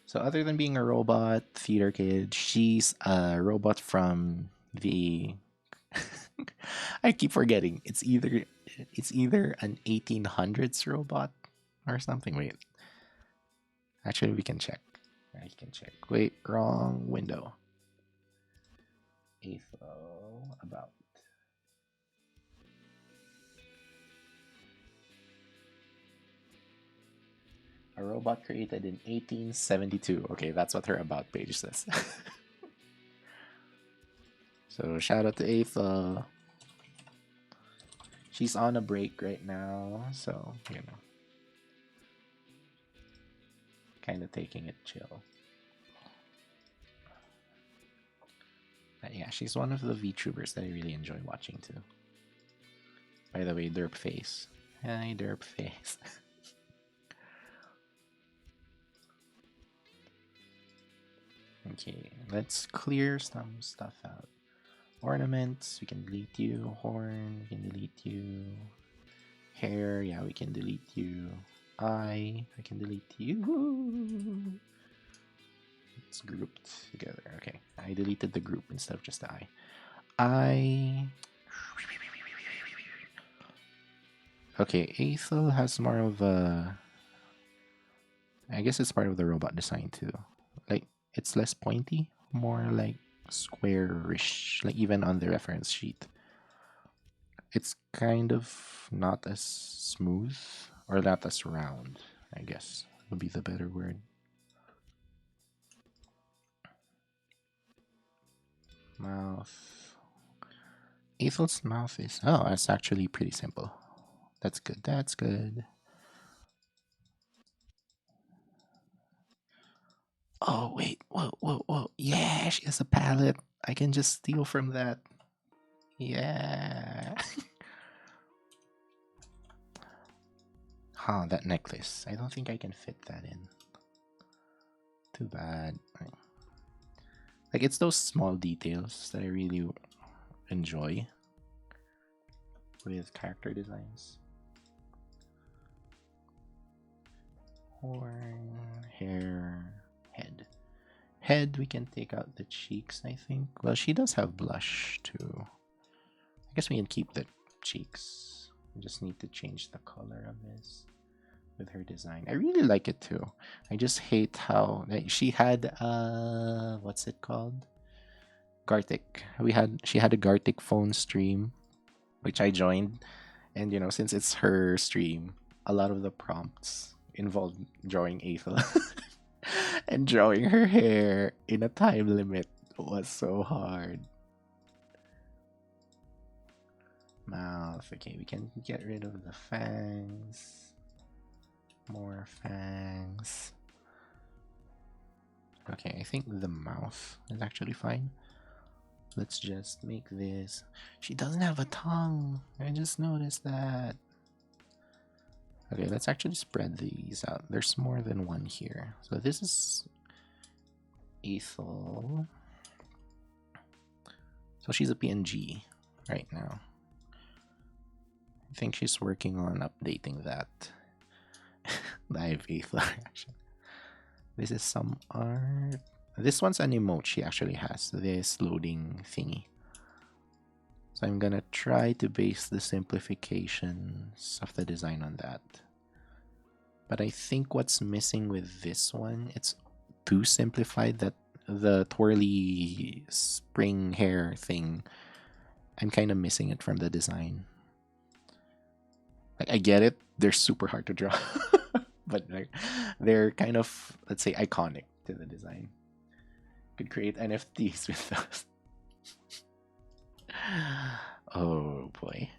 So other than being a robot theater kid, she's a robot from the I keep forgetting. It's either an 1800s robot or something. Wait. Actually, we can check. I can check. Wait, wrong window. Info about. A robot created in 1872. Okay, that's what her about page says. So shout out to Ava. She's on a break right now, so kind of taking it chill. But yeah, she's one of the VTubers that I really enjoy watching too. By the way, Derp Face. Hi, Derp Face. Okay, let's clear some stuff out. Ornaments, we can delete you. Horn, we can delete you. Hair, yeah, we can delete you. Eye, I can delete you. It's grouped together. Okay, I deleted the group instead of just the eye. Okay, Aethel has more of a. I guess it's part of the robot design too. Like it's less pointy, more like squarish. Like even on the reference sheet, it's kind of not as smooth or not as round. I guess would be the better word. Mouth. Ethel's mouth is. Oh, it's actually pretty simple. That's good. That's good. Oh, wait. Whoa, whoa, whoa. Yeah, she has a palette. I can just steal from that. Yeah. Huh, that necklace. I don't think I can fit that in. Too bad. Like, it's those small details that I really enjoy with character designs. Horn, hair, head. Head, we can take out the cheeks, I think. Well, she does have blush, too. I guess we can keep the cheeks. We just need to change the color of this with her design. I really like it, too. I just hate how like, she had, what's it called? Gartic. She had a Gartic phone stream, which I joined. And, since it's her stream, a lot of the prompts involved drawing Aethel. And drawing her hair in a time limit was so hard. Mouth. Okay, we can get rid of the fangs. More fangs. Okay, I think the mouth is actually fine. Let's just make this. She doesn't have a tongue. I just noticed that. Okay, let's actually spread these out. There's more than one here. So this is Ethel. So she's a PNG right now. I think she's working on updating that. Live Ethel reaction. This is some art. This one's an emote she actually has. This loading thingy. So I'm gonna try to base the simplifications of the design on that. But I think what's missing with this one, it's too simplified that the twirly spring hair thing, I'm kind of missing it from the design. Like I get it, they're super hard to draw. But like they're kind of, let's say, iconic to the design. Could create NFTs with those. Oh boy.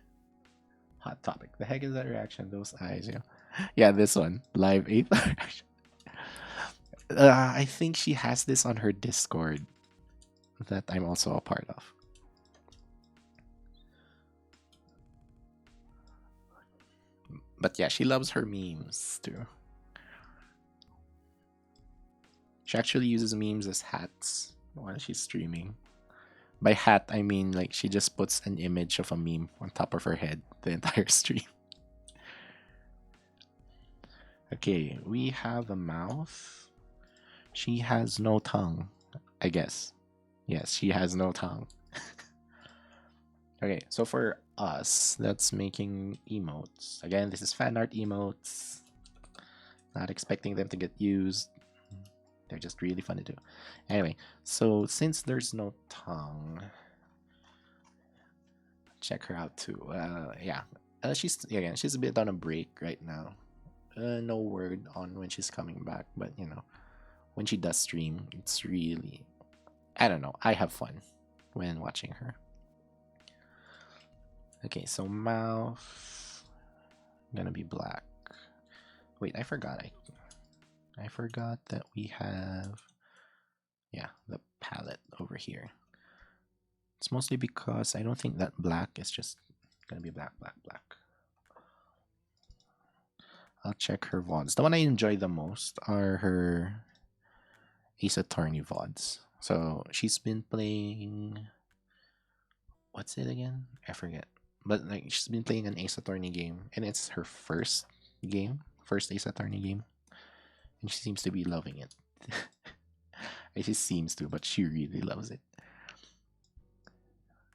Hot topic. The heck is that reaction? Those eyes, yeah, this one. Live 8th reaction. I think she has this on her Discord that I'm also a part of. But yeah, she loves her memes too. She actually uses memes as hats while she's streaming. By hat, I mean like she just puts an image of a meme on top of her head the entire stream. Okay, we have a mouth. She has no tongue, I guess. Yes, she has no tongue. Okay, so for us, that's making emotes. Again, this is fan art emotes. Not expecting them to get used. They're just really fun to do. Anyway, so since there's no tongue, check her out too. Yeah, she's a bit on a break right now. No word on when she's coming back, but when she does stream, it's really, I don't know. I have fun when watching her. Okay, so mouth gonna be black. Wait, I forgot. I forgot that we have, the palette over here. It's mostly because I don't think that black is just gonna be black, black, black. I'll check her VODs. The one I enjoy the most are her Ace Attorney VODs. So she's been playing. What's it again? I forget. But like she's been playing an Ace Attorney game, and it's her first Ace Attorney game, and she seems to be loving it. She seems to, but she really loves it.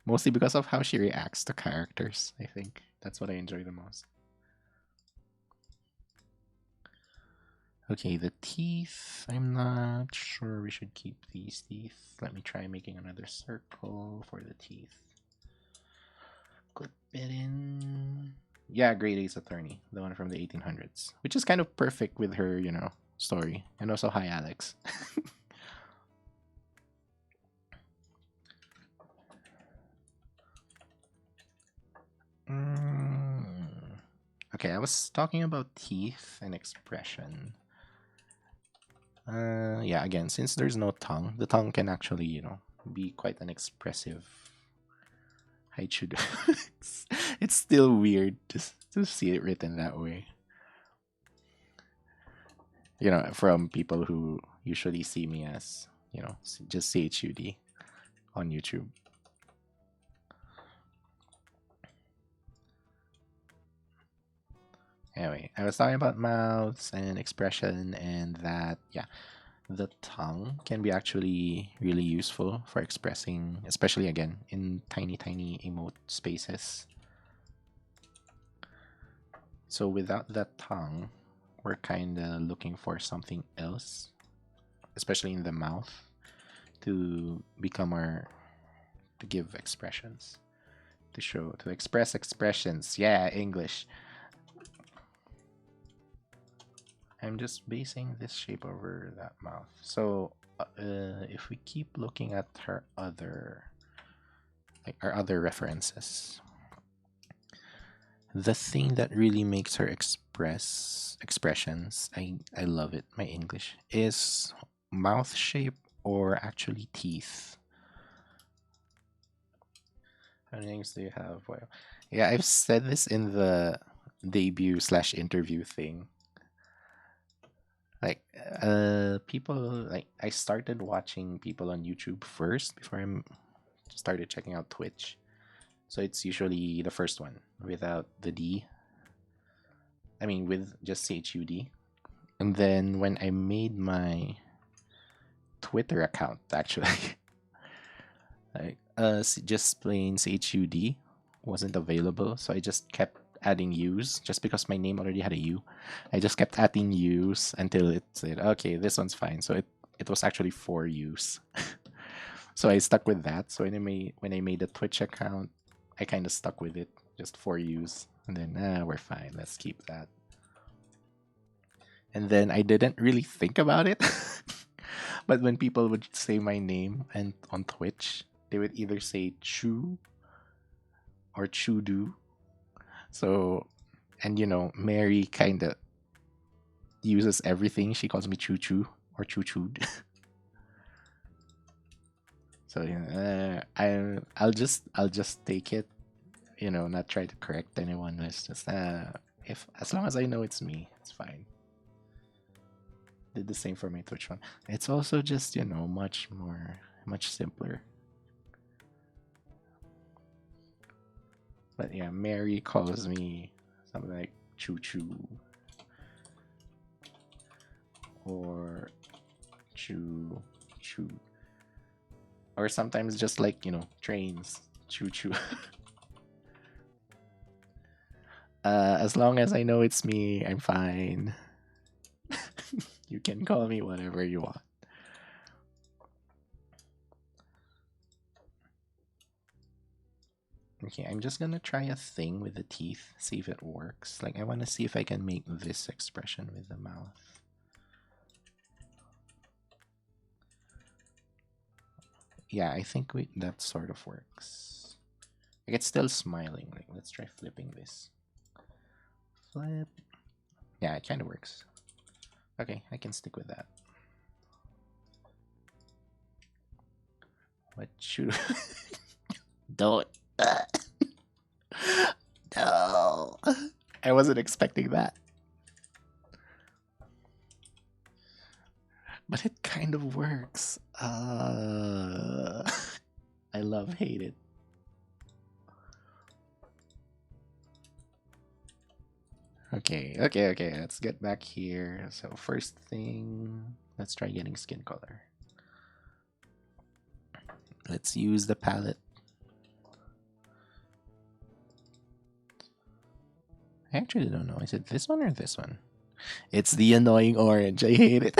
Mostly because of how she reacts to characters. I think that's what I enjoy the most. Okay, the teeth. I'm not sure we should keep these teeth. Let me try making another circle for the teeth. Clip it in. Yeah, Great Ace Attorney, the one from the 1800s, which is kind of perfect with her, story. And also, hi, Alex. Okay, I was talking about teeth and expression. Yeah, again, since there's no tongue, the tongue can actually, be quite an expressive. Haichudo. It's still weird to see it written that way. From people who usually see me as, just CHUD on YouTube. Anyway, I was talking about mouths and expression, and that, yeah, the tongue can be actually really useful for expressing, especially again in tiny, tiny emote spaces. So without that tongue, we're kind of looking for something else, especially in the mouth, to give expressions, to express expressions. Yeah, English. I'm just basing this shape over that mouth. So if we keep looking at our other references, the thing that really makes her express expressions, I love it, my English, is mouth shape or actually teeth. How many names do you have? Well, yeah, I've said this in the debut/interview thing. Like, people, like, I started watching people on YouTube first before I started checking out Twitch. So it's usually the first one without the D. I mean, with just CHUD. And then when I made my Twitter account, actually, like, just plain CHUD wasn't available, so I just kept adding U's just because my name already had a U. I just kept adding U's until it said, okay, this one's fine. So it was actually 4 U's. So I stuck with that. So when I made a Twitch account, I kind of stuck with it, just 4 U's. And then, we're fine. Let's keep that. And then I didn't really think about it. But when people would say my name and on Twitch, they would either say Chu or Chudu. So, and Mary kind of uses everything. She calls me Choo Choo or Choo Chooed. So I'll just take it, not try to correct anyone. It's just if as long as I know it's me, it's fine. Did the same for my Twitch one. It's also just much simpler. But yeah, Mary calls me something like Choo Choo or Choo Choo, or sometimes just like trains, Choo Choo. As long as I know it's me, I'm fine. You can call me whatever you want. Okay, I'm just gonna try a thing with the teeth, see if it works. Like, I want to see if I can make this expression with the mouth. Yeah, I think that sort of works. Like, it's still smiling. Like, let's try flipping this. Flip. Yeah, it kind of works. Okay, I can stick with that. What should... Don't... No! I wasn't expecting that. But it kind of works. I hate it. Okay, let's get back here. So first thing, let's try getting skin color. Let's use the palette. I actually don't know. Is it this one or this one? It's the annoying orange. I hate it.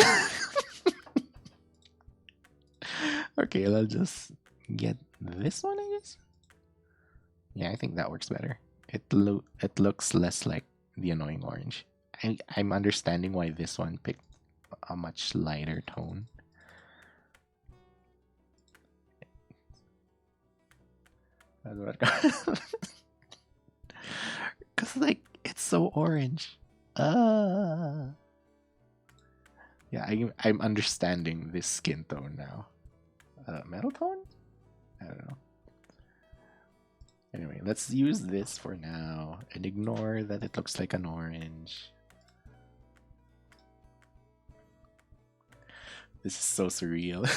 Okay, let's just get this one, I guess. Yeah, I think that works better. It looks less like the annoying orange. I'm understanding why this one picked a much lighter tone. That's what Cause like it's so orange. Yeah, I'm understanding this skin tone now. Metal tone? I don't know. Anyway, let's use this for now and ignore that it looks like an orange. This is so surreal.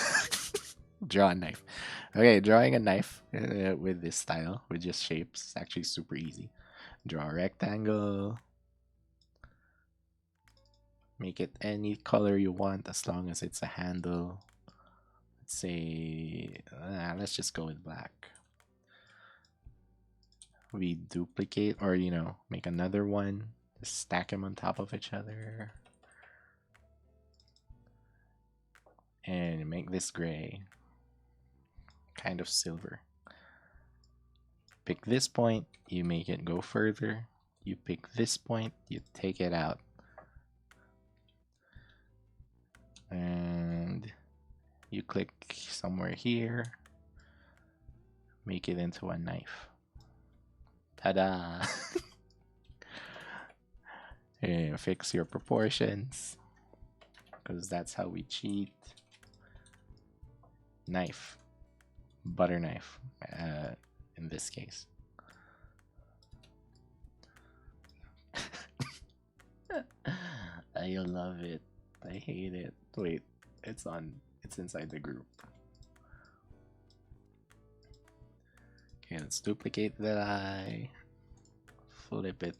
Draw a knife. Okay, drawing a knife with this style, with just shapes, is actually super easy. Draw a rectangle. Make it any color you want as long as it's a handle. Let's say, let's just go with black. We duplicate or, make another one. Just stack them on top of each other. And make this gray. Kind of silver. Pick this point, you make it go further. You pick this point, you take it out. And you click somewhere here. Make it into a knife. Ta-da! And fix your proportions. Because that's how we cheat. Knife. Butter knife. In this case. I love it. I hate it. Wait, it's inside the group. Okay, let's duplicate the eye. Flip it.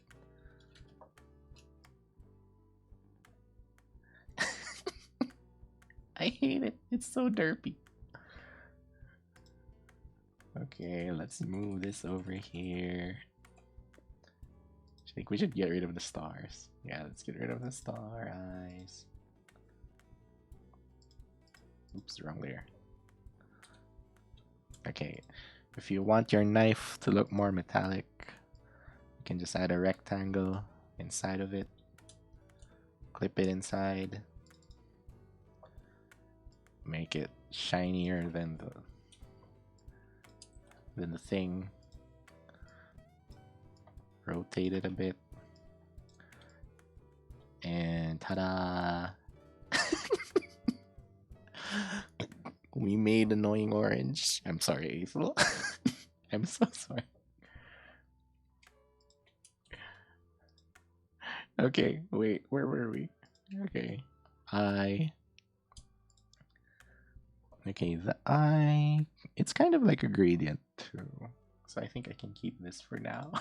I hate it. It's so derpy. Okay, let's move this over here. I think we should get rid of the stars. Yeah, let's get rid of the star eyes. Oops, wrong layer. Okay, if you want your knife to look more metallic, you can just add a rectangle inside of it. Clip it inside. Make it shinier than the thing. Rotate it a bit. And ta-da! We made annoying orange. I'm sorry, April. I'm so sorry. Okay, wait, where were we? Okay. Okay, the eye. It's kind of like a gradient too. So I think I can keep this for now.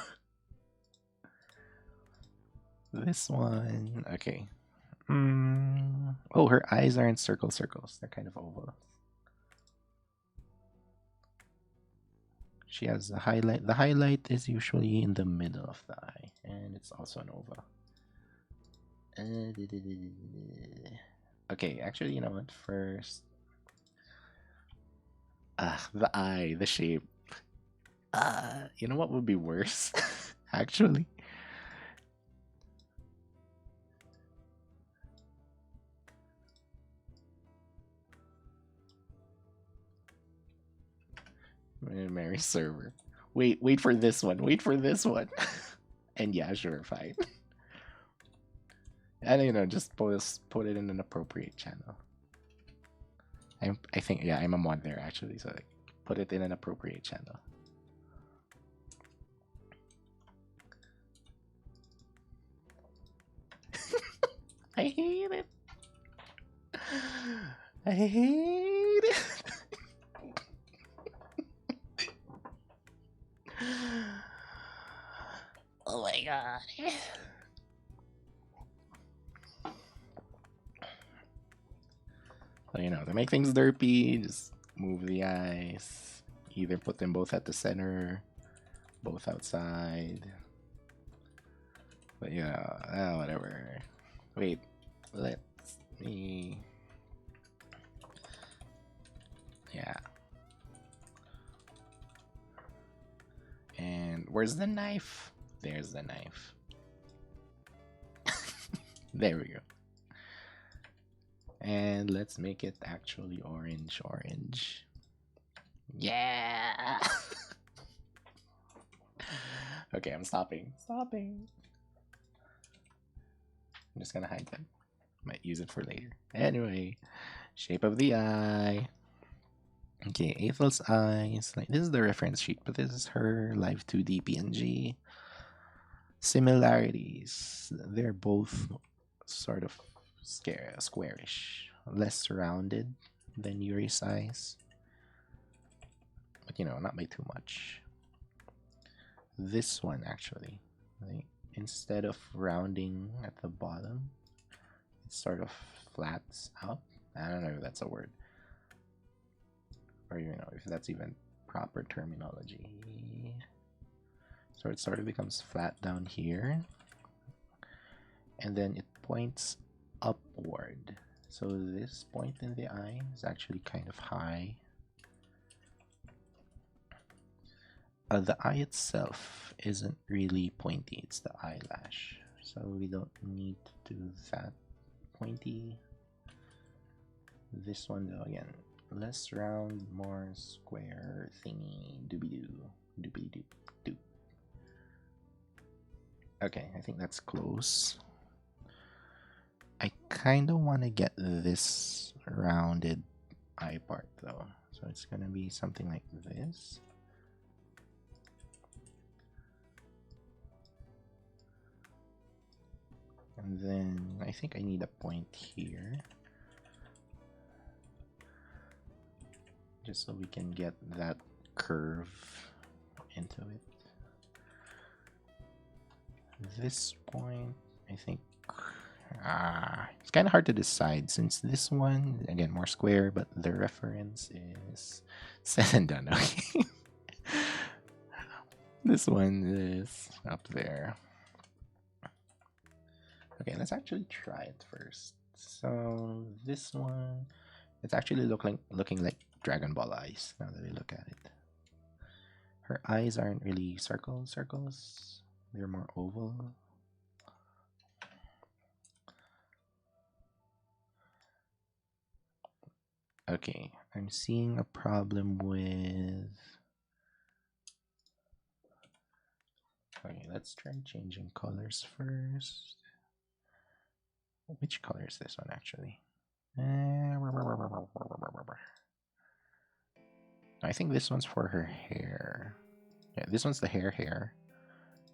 This one. Okay. Oh, her eyes aren't circles. They're kind of oval. She has a highlight. The highlight is usually in the middle of the eye, and it's also an oval. Okay, actually, you know what? First, the eye, the shape. You know what would be worse? Actually, Mary server. Wait for this one. Wait for this one. And yeah, sure, fine. And just put it in an appropriate channel. I think yeah, I'm a mod there actually, so like, put it in an appropriate channel. I hate it. I hate it. Oh my god. So, to make things derpy, just move the eyes. Either put them both at the center, both outside. But yeah, whatever. Wait, let me. Yeah. And where's the knife? There's the knife. There we go. And let's make it actually orange. Yeah. Okay, I'm stopping. I'm just gonna hide them. Might use it for later. Anyway, shape of the eye. Okay, Ethel's eyes. Like, this is the reference sheet, but this is her live 2D PNG. Similarities. They're both sort of squarish, less rounded than Yuri's eyes, but not by too much. This one actually, like, instead of rounding at the bottom, it sort of flats out. I don't know if that's a word, or if that's even proper terminology. So it sort of becomes flat down here, and then it points upward. So this point in the eye is actually kind of high. The eye itself isn't really pointy, it's the eyelash. So we don't need to do that pointy. This one though, again, less round, more square thingy, doobie doo. Okay, I think that's close. I kind of want to get this rounded eye part though. So it's going to be something like this. And then I think I need a point here. Just so we can get that curve into it. This point, I think, it's kind of hard to decide since this one, again, more square, but the reference is said and done. Okay. This one is up there. Okay, let's actually try it first. So this one, it's actually looking like Dragon Ball eyes now that I look at it. Her eyes aren't really circles. They're more oval. Okay, I'm seeing a problem with... Okay, let's try changing colors first. Which color is this one actually? I think this one's for her hair. Yeah, this one's the hair.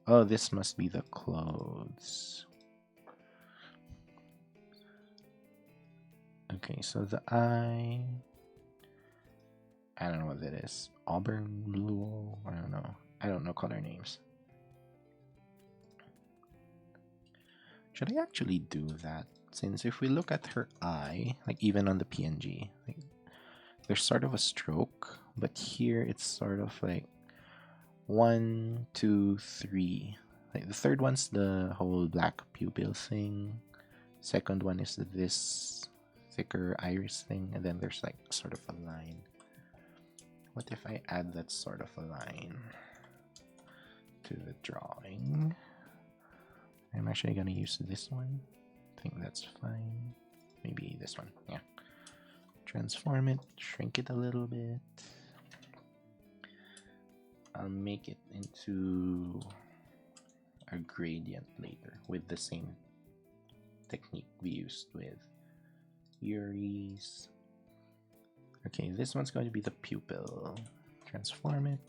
Oh, this must be the clothes. Okay, so the eye... I don't know what that is. Auburn blue? I don't know. I don't know color names. Should I actually do that? Since if we look at her eye, like even on the PNG, like, there's sort of a stroke, but here it's sort of like 1, 2, 3. Like the third one's the whole black pupil thing. Second one is this thicker iris thing, and then there's like sort of a line. What if I add that sort of a line to the drawing? I'm actually gonna use this one. I think that's fine. Maybe this one, yeah. Transform it, shrink it a little bit. I'll make it into a gradient later with the same technique we used with Yuri's. Okay, this one's going to be the pupil. Transform it.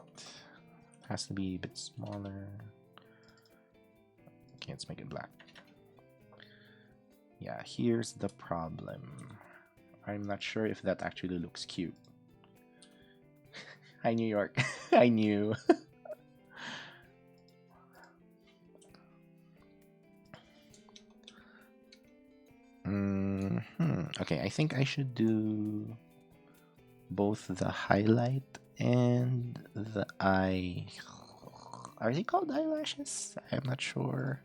Has to be a bit smaller. Okay, let's make it black. Yeah, here's the problem. I'm not sure if that actually looks cute. Hi, New York. I knew. Okay, I think I should do both the highlight and the eye. Are they called eyelashes? I'm not sure.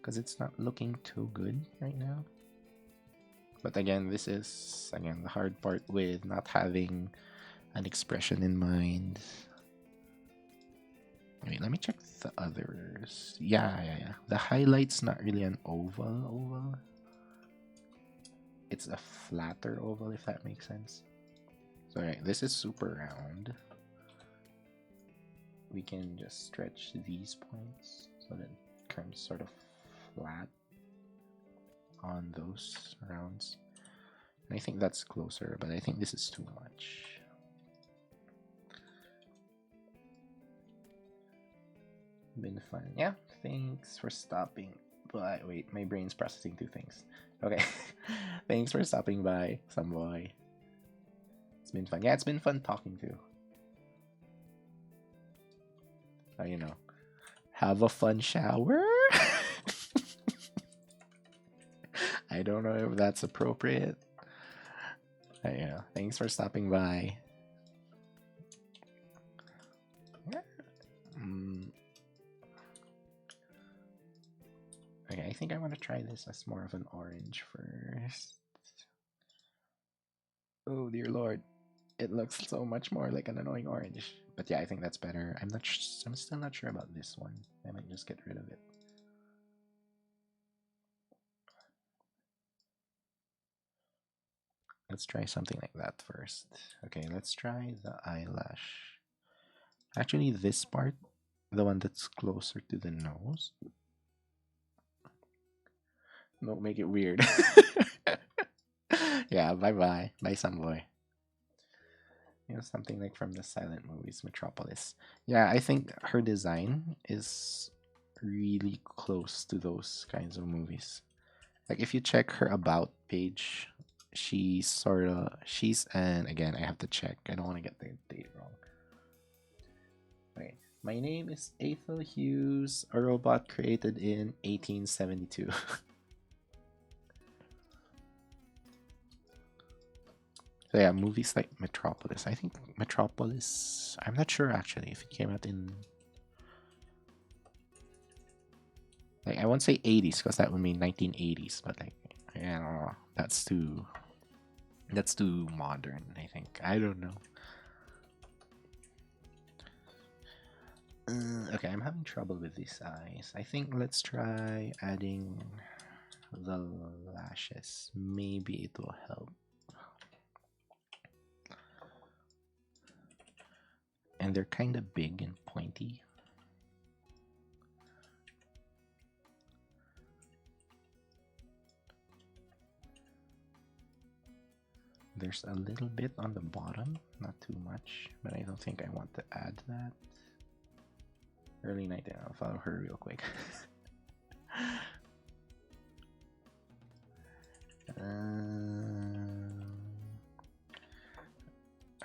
because it's not looking too good right now. But again, this is the hard part with not having an expression in mind. Wait, let me check the others. Yeah. The highlight's not really an oval. It's a flatter oval, if that makes sense. So right, this is super round. We can just stretch these points so that it comes sort of flat on those rounds. And I think that's closer, but I think this is too much. Been fun. Yeah, thanks for stopping by. Wait, my brain's processing two things. Okay. Thanks for stopping by, some boy. It's been fun. Yeah, it's been fun talking to. You know, have a fun shower. I don't know if that's appropriate. Yeah, thanks for stopping by. Okay, I think I want to try this as more of an orange first. Oh dear lord, it looks so much more like an annoying orange. But yeah, I think that's better. I'm still not sure about this one. I might just get rid of it. Let's try something like that first. Okay, let's try the eyelash. Actually, this part, the one that's closer to the nose. No, make it weird. Yeah, bye-bye. Bye, some boy. You know, something like from the silent movies, Metropolis. Yeah, I think her design is really close to those kinds of movies. Like if you check her about page, she's and again I have to check. I don't want to get the date wrong. Okay. My name is Ethel Hughes, a robot created in 1872. So yeah, movies like Metropolis. I think Metropolis, I'm not sure actually if it came out in, like, I won't say 80s because that would mean 1980s, but like, I don't know. That's too modern, I think. I don't know. Okay, I'm having trouble with these eyes. I think let's try adding the lashes. Maybe it will help. And they're kind of big and pointy. There's a little bit on the bottom, not too much, but I don't think I want to add that. Early night, I'll follow her real quick.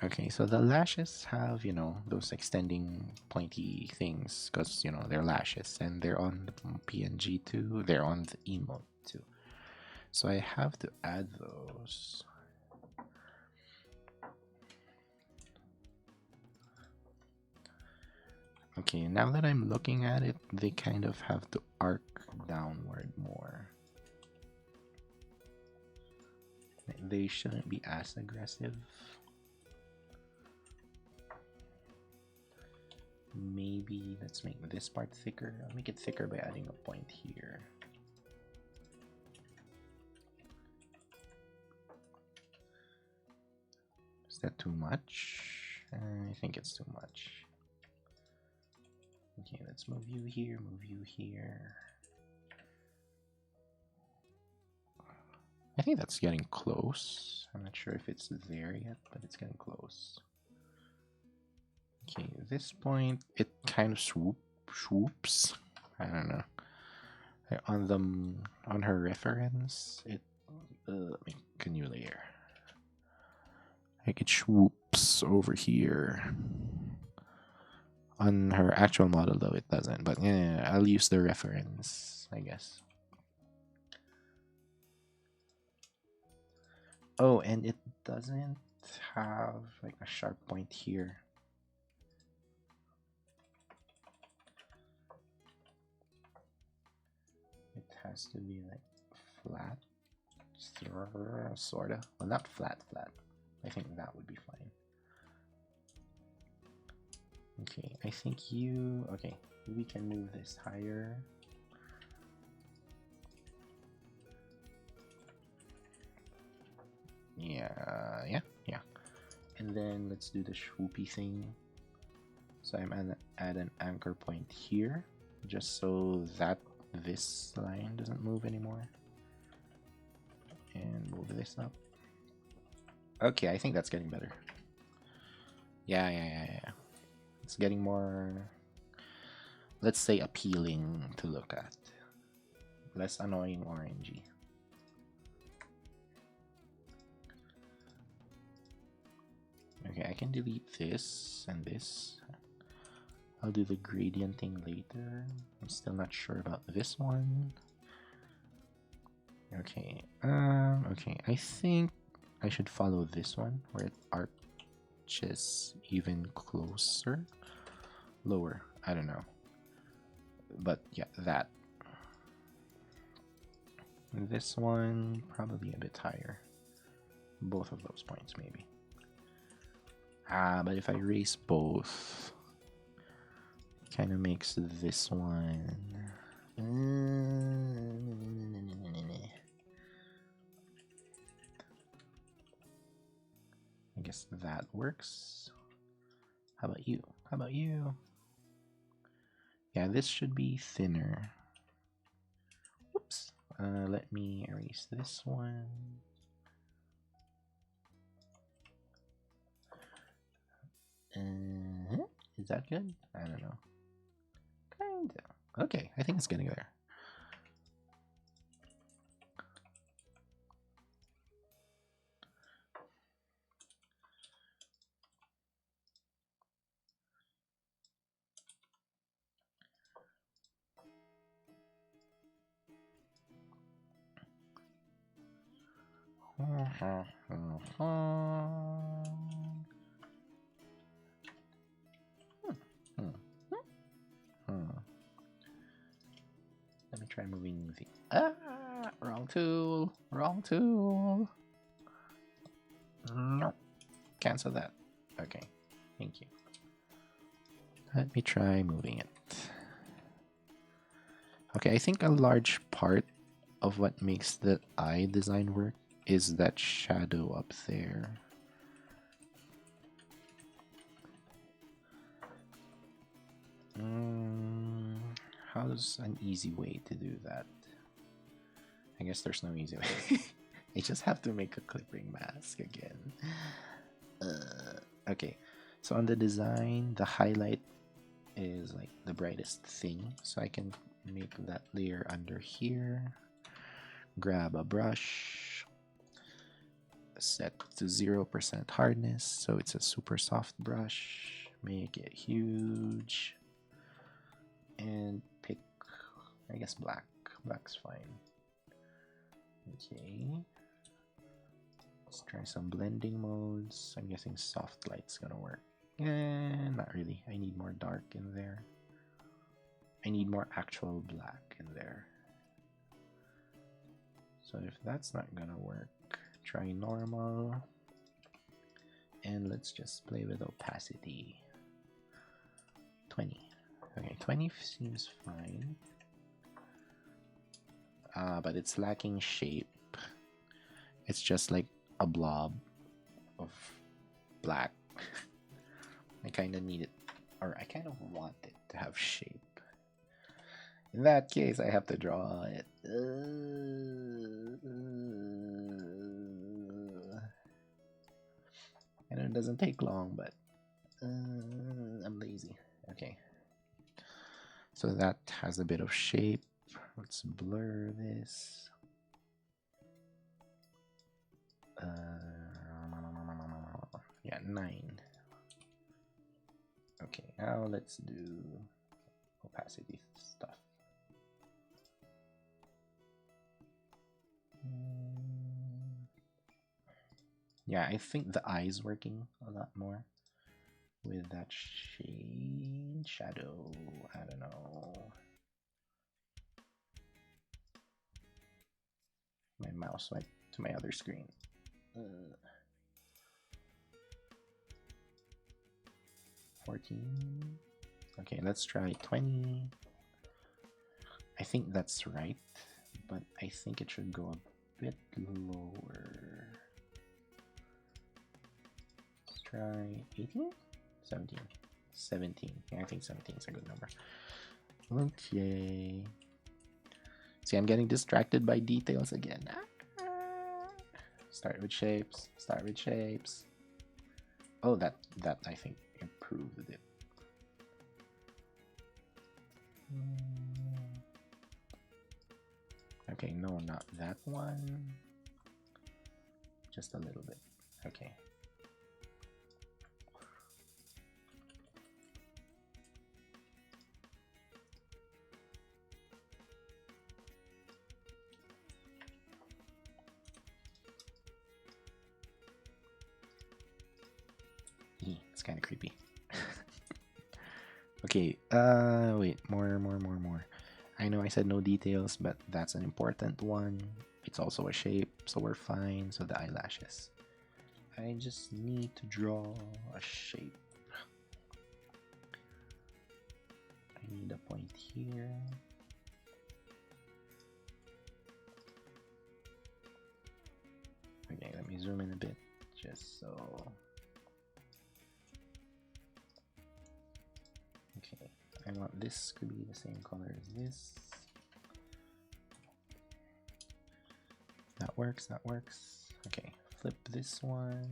Okay, so the lashes have, you know, those extending pointy things because, you know, they're lashes and they're on the PNG too. They're on the emote too. So I have to add those. Okay, now that I'm looking at it, they kind of have to arc downward more. They shouldn't be as aggressive. Maybe let's make this part thicker. I'll make it thicker by adding a point here. Is that too much? I think it's too much. Okay, let's move you here, move you here. I think that's getting close. I'm not sure if it's there yet, but it's getting close. Okay, at this point, it kind of swoops. I don't know. On her reference, it let me make a new layer. Like it swoops over here. On her actual model, though, it doesn't. But yeah, I'll use the reference, I guess. Oh, and it doesn't have like a sharp point here. It has to be like flat, sorta. Well, not flat. I think that would be fine. Okay, I think you. Okay, we can move this higher. Yeah. And then let's do the swoopy thing. So I'm at an anchor point here, just so that this line doesn't move anymore. And move this up. Okay, I think that's getting better. Yeah. It's getting more, let's say, appealing to look at. Less annoying orangey. Okay, I can delete this and this. I'll do the gradient thing later. I'm still not sure about this one. Okay, okay, I think I should follow this one where it arches even closer. Lower, I don't know. But yeah, that. And this one, probably a bit higher. Both of those points, maybe. But if I erase both, kind of makes this one. I guess that works. How about you? Yeah, this should be thinner. Whoops. Let me erase this one. Is that good? I don't know. Kinda. Okay, I think it's getting there. Let me try moving the... wrong tool. No. Cancel that. Okay, thank you. Let me try moving it. Okay, I think a large part of what makes the eye design work is that shadow up there. How's an easy way to do that? I guess there's no easy way. I just have to make a clipping mask again. Okay, so on the design, the highlight is like the brightest thing, so I can make that layer under here. Grab a brush, set to 0% hardness, so it's a super soft brush. Make it huge, and pick, I guess, black. Black's fine. Okay. Let's try some blending modes. I'm guessing soft light's gonna work. Not really. I need more dark in there. I need more actual black in there. So if that's not gonna work, try normal. And let's just play with opacity. 20. Okay, 20 seems fine. But it's lacking shape. It's just like a blob of black. I kind of need it, or I kind of want it to have shape. In that case, I have to draw it. And it doesn't take long, but I'm lazy. Okay. So that has a bit of shape. Let's blur this. Yeah, 9. Okay, now let's do opacity stuff. Yeah, I think the eye's working a lot more with that shade shadow. I don't know. My mouse went to my other screen. 14. Okay, let's try 20. I think that's right, but I think it should go a bit lower. Let's try 18? 17. 17. Yeah, I think 17 is a good number. Okay. See, I'm getting distracted by details again. Start with shapes. Start with shapes. Oh, that I think improved it. Okay, no, not that one. Just a little bit. Okay. It's kind of creepy. Okay, wait, more. I know I said no details, but that's an important one. It's also a shape, so we're fine. So the eyelashes. I just need to draw a shape. I need a point here. Okay, let me zoom in a bit, just so. Okay, I want this to be the same color as this. That works, that works. Okay, flip this one.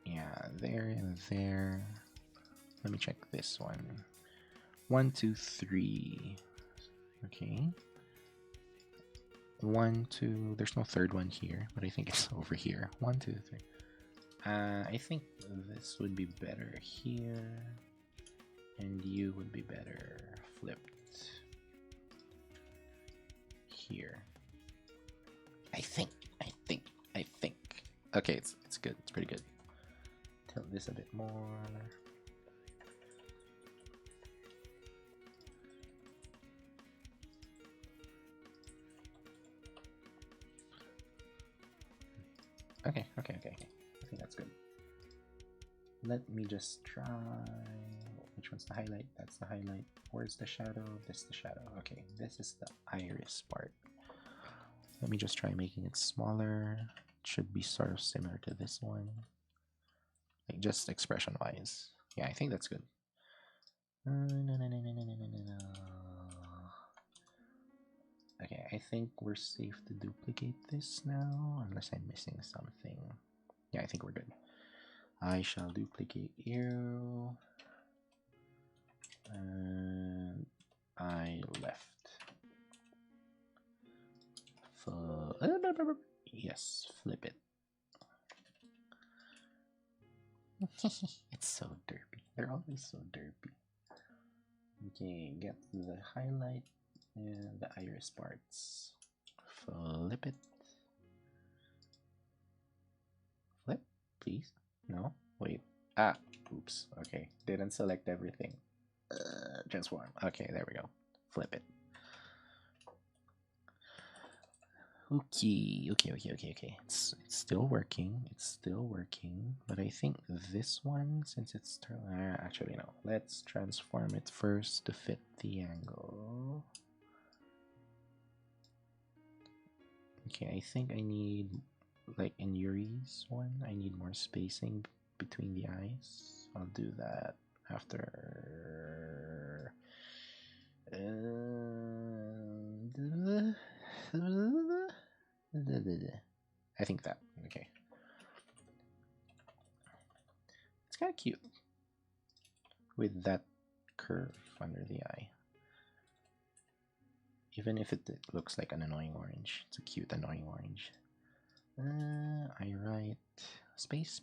Yeah, there and there. Let me check this one. 1, 2, 3. Okay. 1, 2. There's no third one here, but I think it's over here. 1, 2, 3. I think this would be better here, and you would be better flipped here. I think. Okay, it's good. It's pretty good. Tilt this a bit more. Okay. I think that's good. Let me just try. Which one's the highlight? That's the highlight. Where's the shadow? This is the shadow. Okay, this is the iris part. Let me just try making it smaller. It should be sort of similar to this one. Like just expression wise. Yeah, I think that's good. No. Okay, I think we're safe to duplicate this now, unless I'm missing something. Yeah, I think we're good. I shall duplicate you. And I left. Yes, flip it. It's so derpy. They're always so derpy. Okay, get the highlight and the iris parts. Flip it. Flip, please. No, wait. Ah, oops. Okay, didn't select everything. Transform. Okay, there we go. Flip it. Okay. It's still working. But I think this one, since it's actually no. Let's transform it first to fit the angle. Okay, I think I need, like in Yuri's one, I need more spacing between the eyes. I'll do that after. I think that. Okay. It's kind of cute with that curve under the eye. Even if it looks like an annoying orange, it's a cute annoying orange. I write space.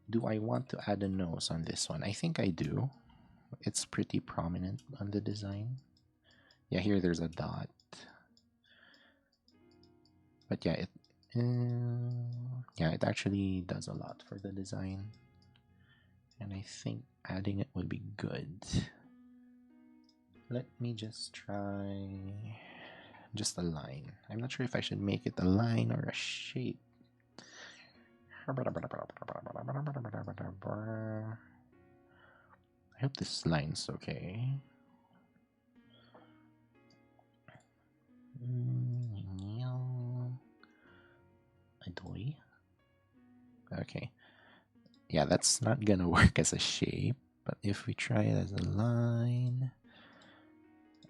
Do I want to add a nose on this one? I think I do. It's pretty prominent on the design. Yeah, here there's a dot. But yeah, it actually does a lot for the design, and I think adding it would be good. Let me just try just a line. I'm not sure if I should make it a line or a shape. I hope this line's okay. Adoy. Okay. Yeah, that's not gonna work as a shape, but if we try it as a line,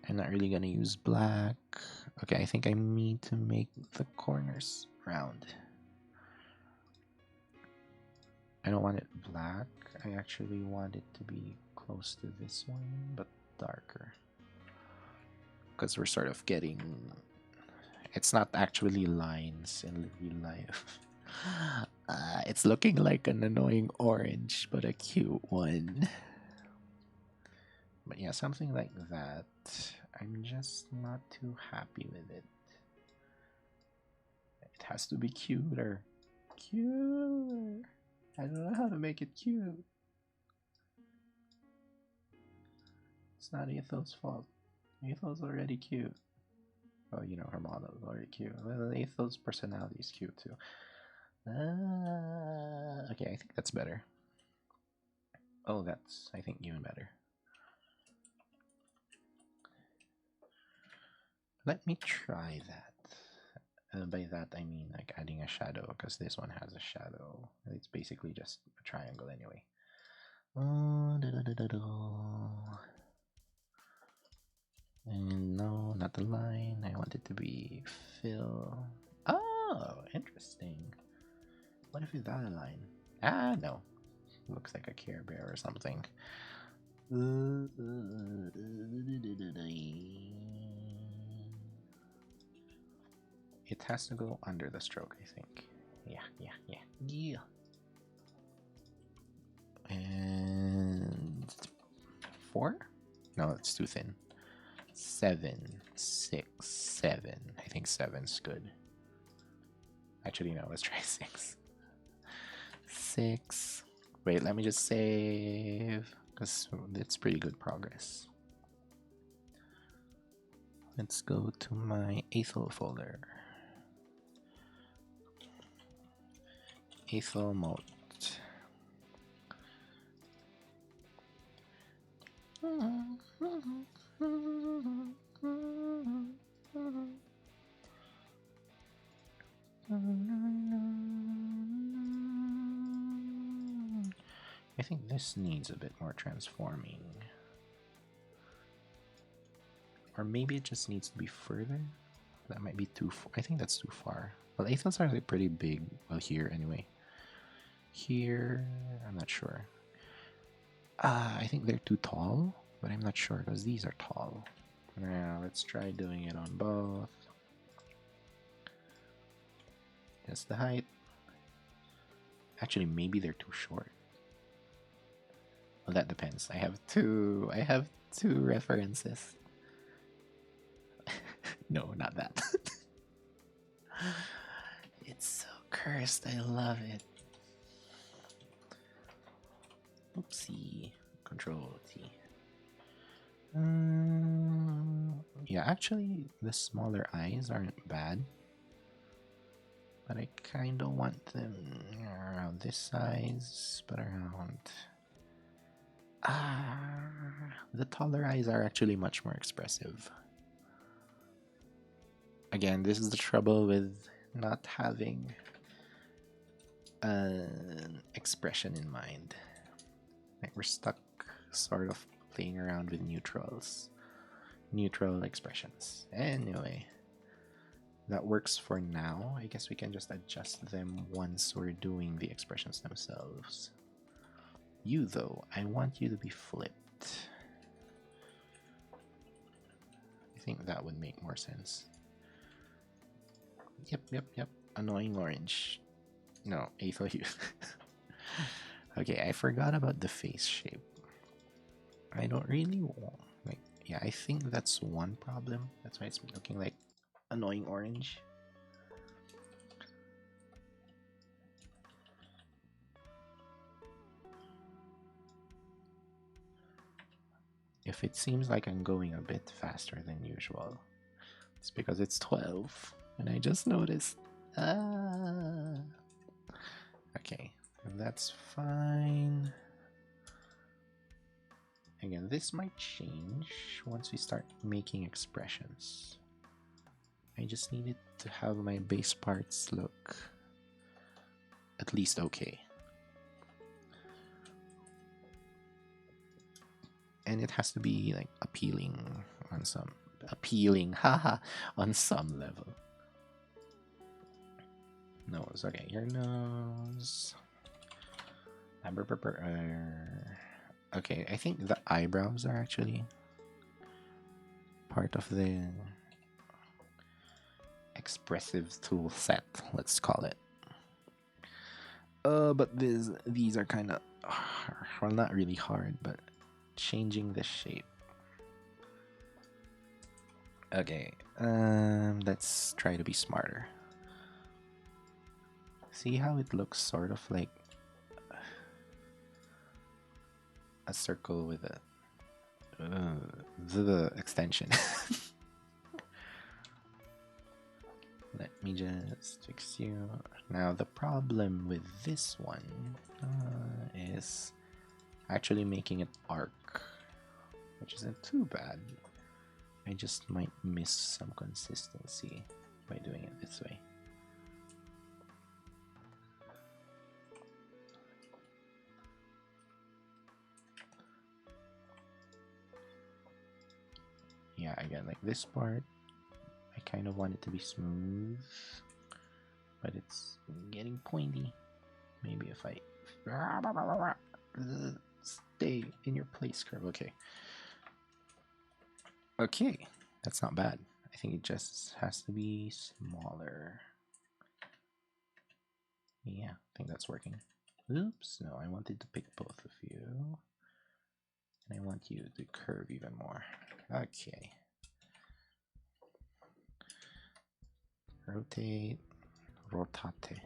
I'm not really gonna use black. Okay, I think I need to make the corners round. I don't want it black. I actually want it to be close to this one, but darker. Because we're sort of getting... It's not actually lines in real life. It's looking like an annoying orange, but a cute one. But yeah, something like that. I'm just not too happy with it. It has to be cuter. Cuter. I don't know how to make it cute. It's not Ethel's fault. Ethel's already cute. Oh, you know, her model is already cute. Well, Ethel's personality is cute too. Okay, I think that's better. Oh, that's, I think, even better. Let me try that. By that, I mean like adding a shadow, because this one has a shadow. It's basically just a triangle anyway. And no, not the line. I want it to be fill. Oh, interesting. What if it's that a line? Ah, no. Looks like a Care Bear or something. It has to go under the stroke, I think. Yeah. And 4? No, it's too thin. 7, 6, 7. I think 7's good. Actually, no, let's try 6. 6. Wait, let me just save, because it's pretty good progress. Let's go to my Ethel folder. Ethel Emote. I think this needs a bit more transforming. Or maybe it just needs to be further? That might be too far. I think that's too far. Well, Aethels are like pretty big. Well, here anyway. Here, I'm not sure. I think they're too tall, but I'm not sure because these are tall. Now, let's try doing it on both. That's the height. Actually, maybe they're too short. Well, that depends. I have two references. No, not that. It's so cursed. I love it. Oopsie. Control T. Yeah, actually, the smaller eyes aren't bad. But I kind of want them around this size, but around... the taller eyes are actually much more expressive. Again, this is the trouble with not having an expression in mind. Like, we're stuck sort of playing around with neutral expressions. Anyway, that works for now. I guess we can just adjust them once we're doing the expressions themselves. You, though, I want you to be flipped. I think that would make more sense. Yep. Annoying orange. No, Aethel hue. Okay, I forgot about the face shape. I don't really want... Like, yeah, I think that's one problem. That's why it's looking like annoying orange. If it seems like I'm going a bit faster than usual, it's because it's 12 and I just noticed. Ah. Okay, and that's fine. Again, this might change once we start making expressions. I just need it to have my base parts look at least okay. And it has to be like appealing on some haha, on some level. Nose, okay, your nose. Okay, I think the eyebrows are actually part of the expressive tool set, let's call it. But these are kind of, well, not really hard, but changing the shape. Okay, let's try to be smarter. See how it looks sort of like a circle with the extension. Let me just fix you. Now the problem with this one is actually making it arc, which isn't too bad. I just might miss some consistency by doing it this way. Yeah, again, like this part, I kind of want it to be smooth, but it's getting pointy. Maybe if I stay in your place, curve. Okay. Okay, that's not bad. I think it just has to be smaller. Yeah, I think that's working. Oops, no, I wanted to pick both of you. And I want you to curve even more. Okay. Rotate, rotate.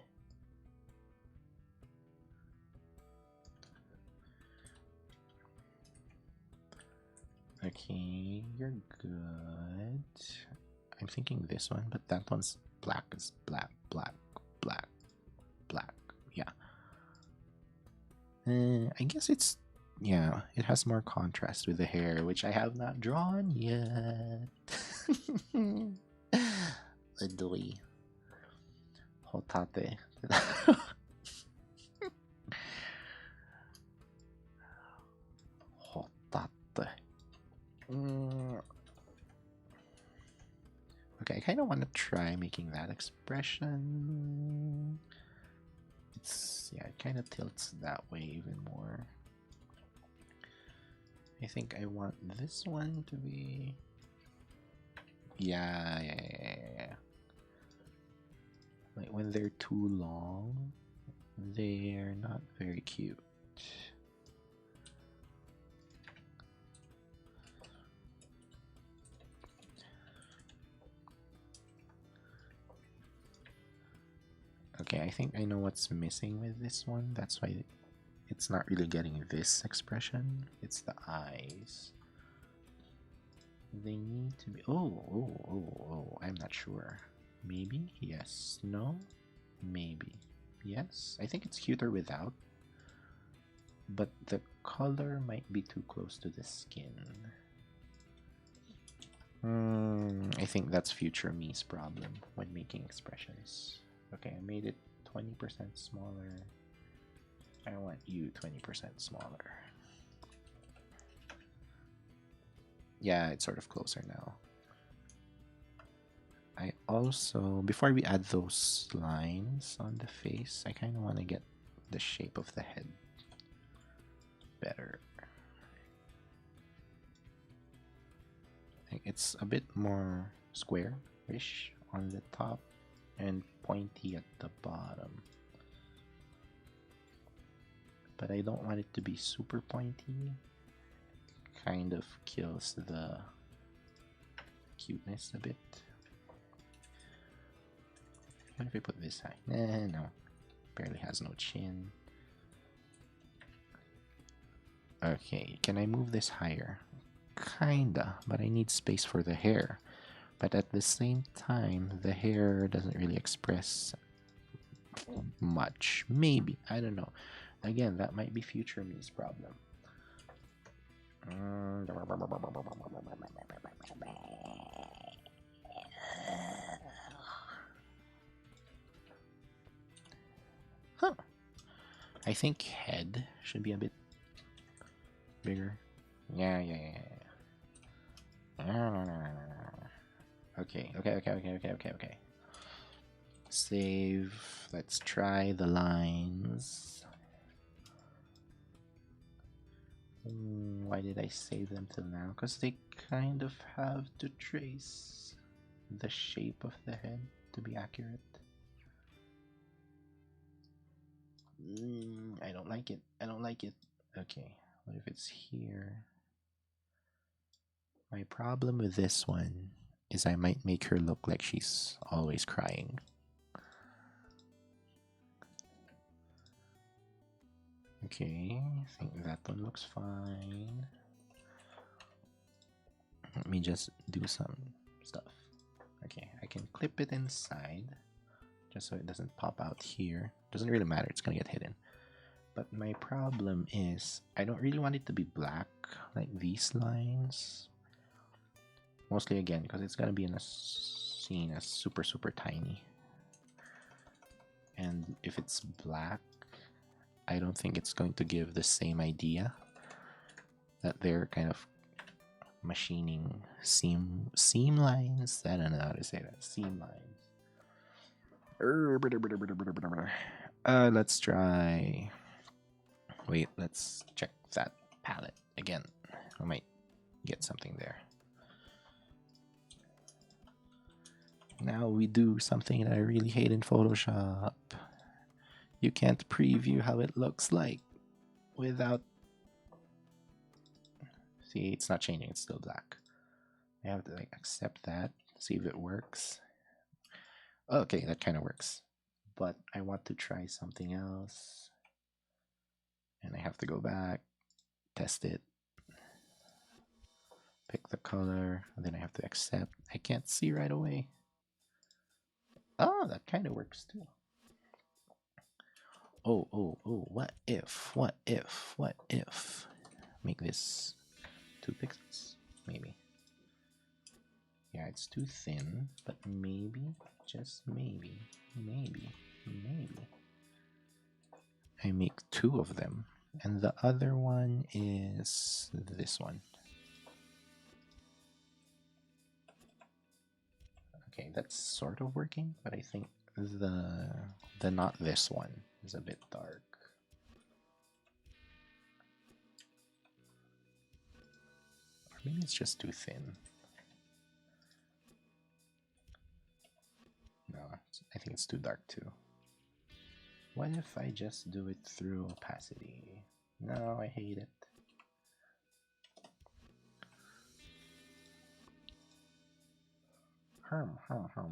Okay, you're good. I'm thinking this one, but that one's black is black, black, black, black. Yeah. I guess it's, yeah, it has more contrast with the hair, which I have not drawn yet. Adoy. Hotate. Hotate. Okay, I kind of want to try making that expression. It's, yeah, it kind of tilts that way even more. I think I want this one to be, yeah. Like when they're too long, they're not very cute. Okay, I think I know what's missing with this one. That's why it's not really getting this expression. It's the eyes. They need to be, oh, I'm not sure. Maybe, yes, no, maybe, yes. I think it's cuter without, but the color might be too close to the skin. I think that's future me's problem when making expressions. Okay, I made it 20% smaller. I want you 20% smaller. Yeah, it's sort of closer now. I also, before we add those lines on the face, I kind of want to get the shape of the head better. It's a bit more square-ish on the top and pointy at the bottom. But I don't want it to be super pointy. Kind of kills the cuteness a bit. What if I put this high? No. Barely has no chin. Okay, can I move this higher? kinda, but I need space for the hair. But at the same time, the hair doesn't really express much. Maybe, I don't know. Again, that might be future me's problem. Huh. I think head should be a bit bigger. Yeah. Okay. Save. Let's try the lines. Why did I save them till now? Because they kind of have to trace the shape of the head to be accurate. I don't like it. Okay, what if it's here? My problem with this one is I might make her look like she's always crying. Okay, I think that one looks fine. Let me just do some stuff. Okay, I can clip it inside just so it doesn't pop out here. Doesn't really matter, it's gonna get hidden. But my problem is I don't really want it to be black like these lines. Mostly again because it's gonna be in a scene as super tiny. And if it's black, I don't think it's going to give the same idea that they're kind of machining seam lines. I don't know how to say that. Seam lines. Let's try. Wait, let's check that palette again. I might get something there. Now we do something that I really hate in Photoshop. You can't preview how it looks like without... See, it's not changing, it's still black. I have to like accept that, see if it works. Okay, that kind of works. But I want to try something else. And I have to go back, test it, pick the color, and then I have to accept. I can't see right away. Oh, that kind of works too. Oh, what if? Make this 2 pixels? Maybe. Yeah, it's too thin, but maybe, just maybe, I make 2 of them. And the other one is this one. Okay, that's sort of working, but I think the not this one is a bit dark. Or maybe it's just too thin. No, I think it's too dark too. What if I just do it through opacity? No, I hate it.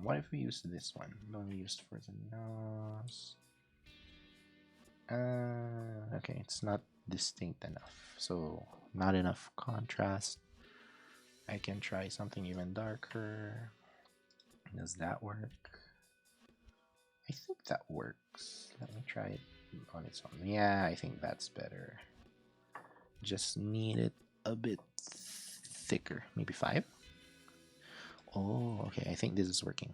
What if we use this one? No, we used for the nose. Okay, it's not distinct enough, so not enough contrast. I can try something even darker. Does that work? I think that works. Let me try it on its own. Yeah, I think that's better. Just need it a bit thicker. Maybe 5? Oh, okay. I think this is working.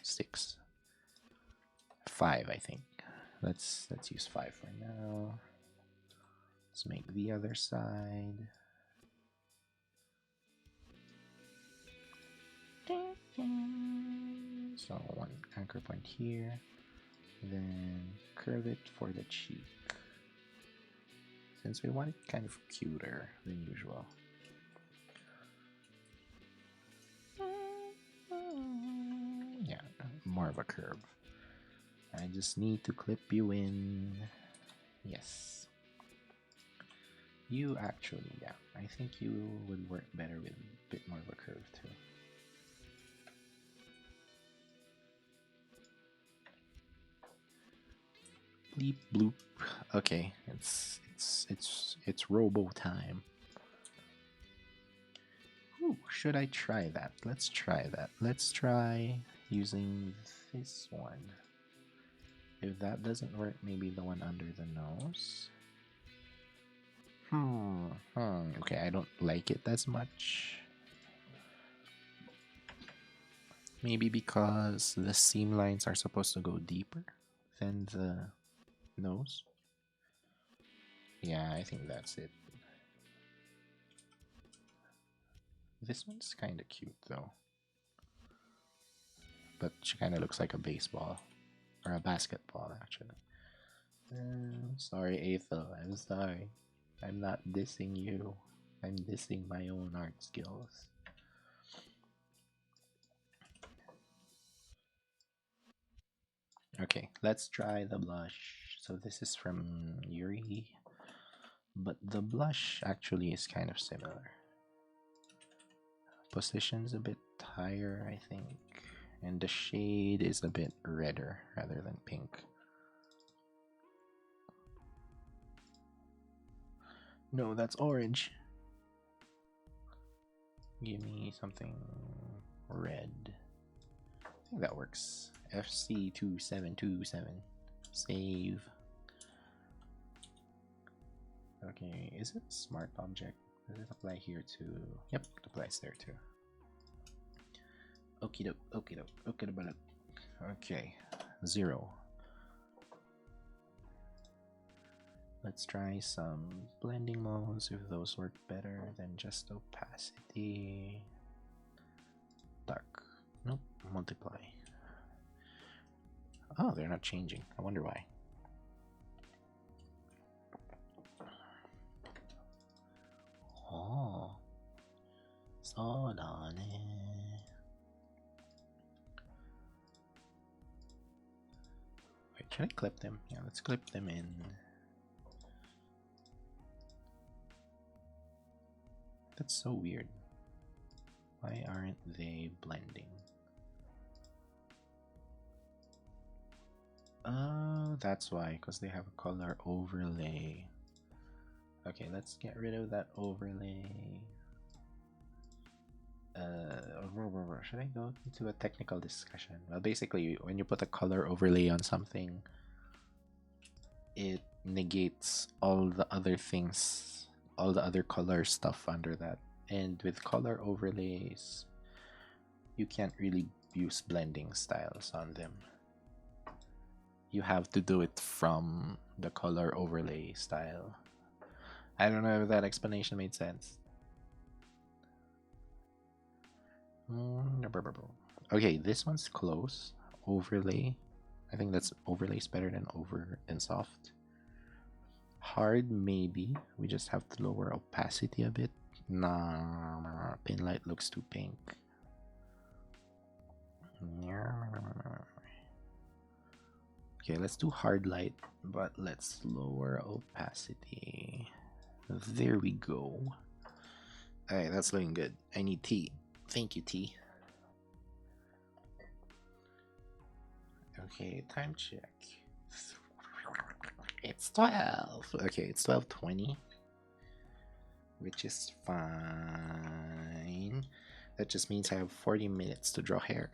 6. 5, I think. Let's use 5 for now. Let's make the other side. So 1 anchor point here, then curve it for the cheek, since we want it kind of cuter than usual. Yeah, more of a curve. I just need to clip you in. Yes. You actually, yeah, I think you would work better with a bit more of a curve too. Bleep bloop. Okay, it's robo time. Ooh, should I try that? Let's try that. Let's try using this one. If that doesn't work, maybe the one under the nose. Okay, I don't like it as much. Maybe because the seam lines are supposed to go deeper than the nose. Yeah, I think that's it. This one's kind of cute though. But she kind of looks like a baseball. Or a basketball, actually. Sorry, Ethel. I'm sorry. I'm not dissing you. I'm dissing my own art skills. Okay, let's try the blush. So this is from Yuri. But the blush actually is kind of similar. Position's a bit higher, I think. And the shade is a bit redder rather than pink. No, that's orange. Give me something red. I think that works. FC2727. Save. Okay, is it a smart object? Does it apply here too? Yep, it applies there too. Okie doke, okie doke, okie doke. Okay, 0. Let's try some blending modes if those work better than just opacity. Dark. Nope, multiply. Oh, they're not changing. I wonder why. Oh, so done. Wait, should I clip them? Yeah, let's clip them in. That's so weird. Why aren't they blending? Oh, that's why, because they have a color overlay. Okay, let's get rid of that overlay. Should I go into a technical discussion? Well, basically, when you put a color overlay on something, it negates all the other things, all the other color stuff under that. And with color overlays, you can't really use blending styles on them. You have to do it from the color overlay style. I don't know if that explanation made sense. Okay, this one's close. Overlay. I think that's overlay's better than over and soft. Hard, maybe. We just have to lower opacity a bit. Nah, pin light looks too pink. Okay, let's do hard light, but let's lower opacity. There we go. Alright, that's looking good. I need tea. Thank you, tea. Okay, time check. It's 12. Okay, it's 12:20, which is fine. That just means I have 40 minutes to draw hair.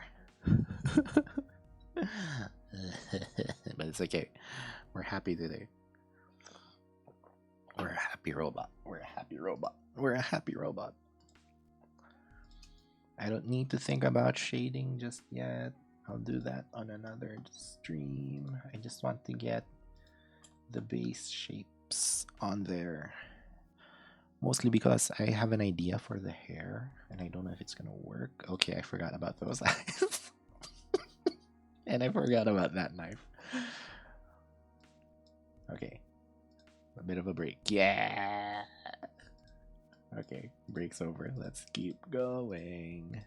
But it's okay. We're happy today. We're a happy robot. We're a happy robot. We're a happy robot. I don't need to think about shading just yet. I'll do that on another stream. I just want to get the base shapes on there. Mostly because I have an idea for the hair and I don't know if it's gonna work. Okay, I forgot about those eyes. And I forgot about that knife. Okay. A bit of a break. Yeah. Okay, break's over. Let's keep going.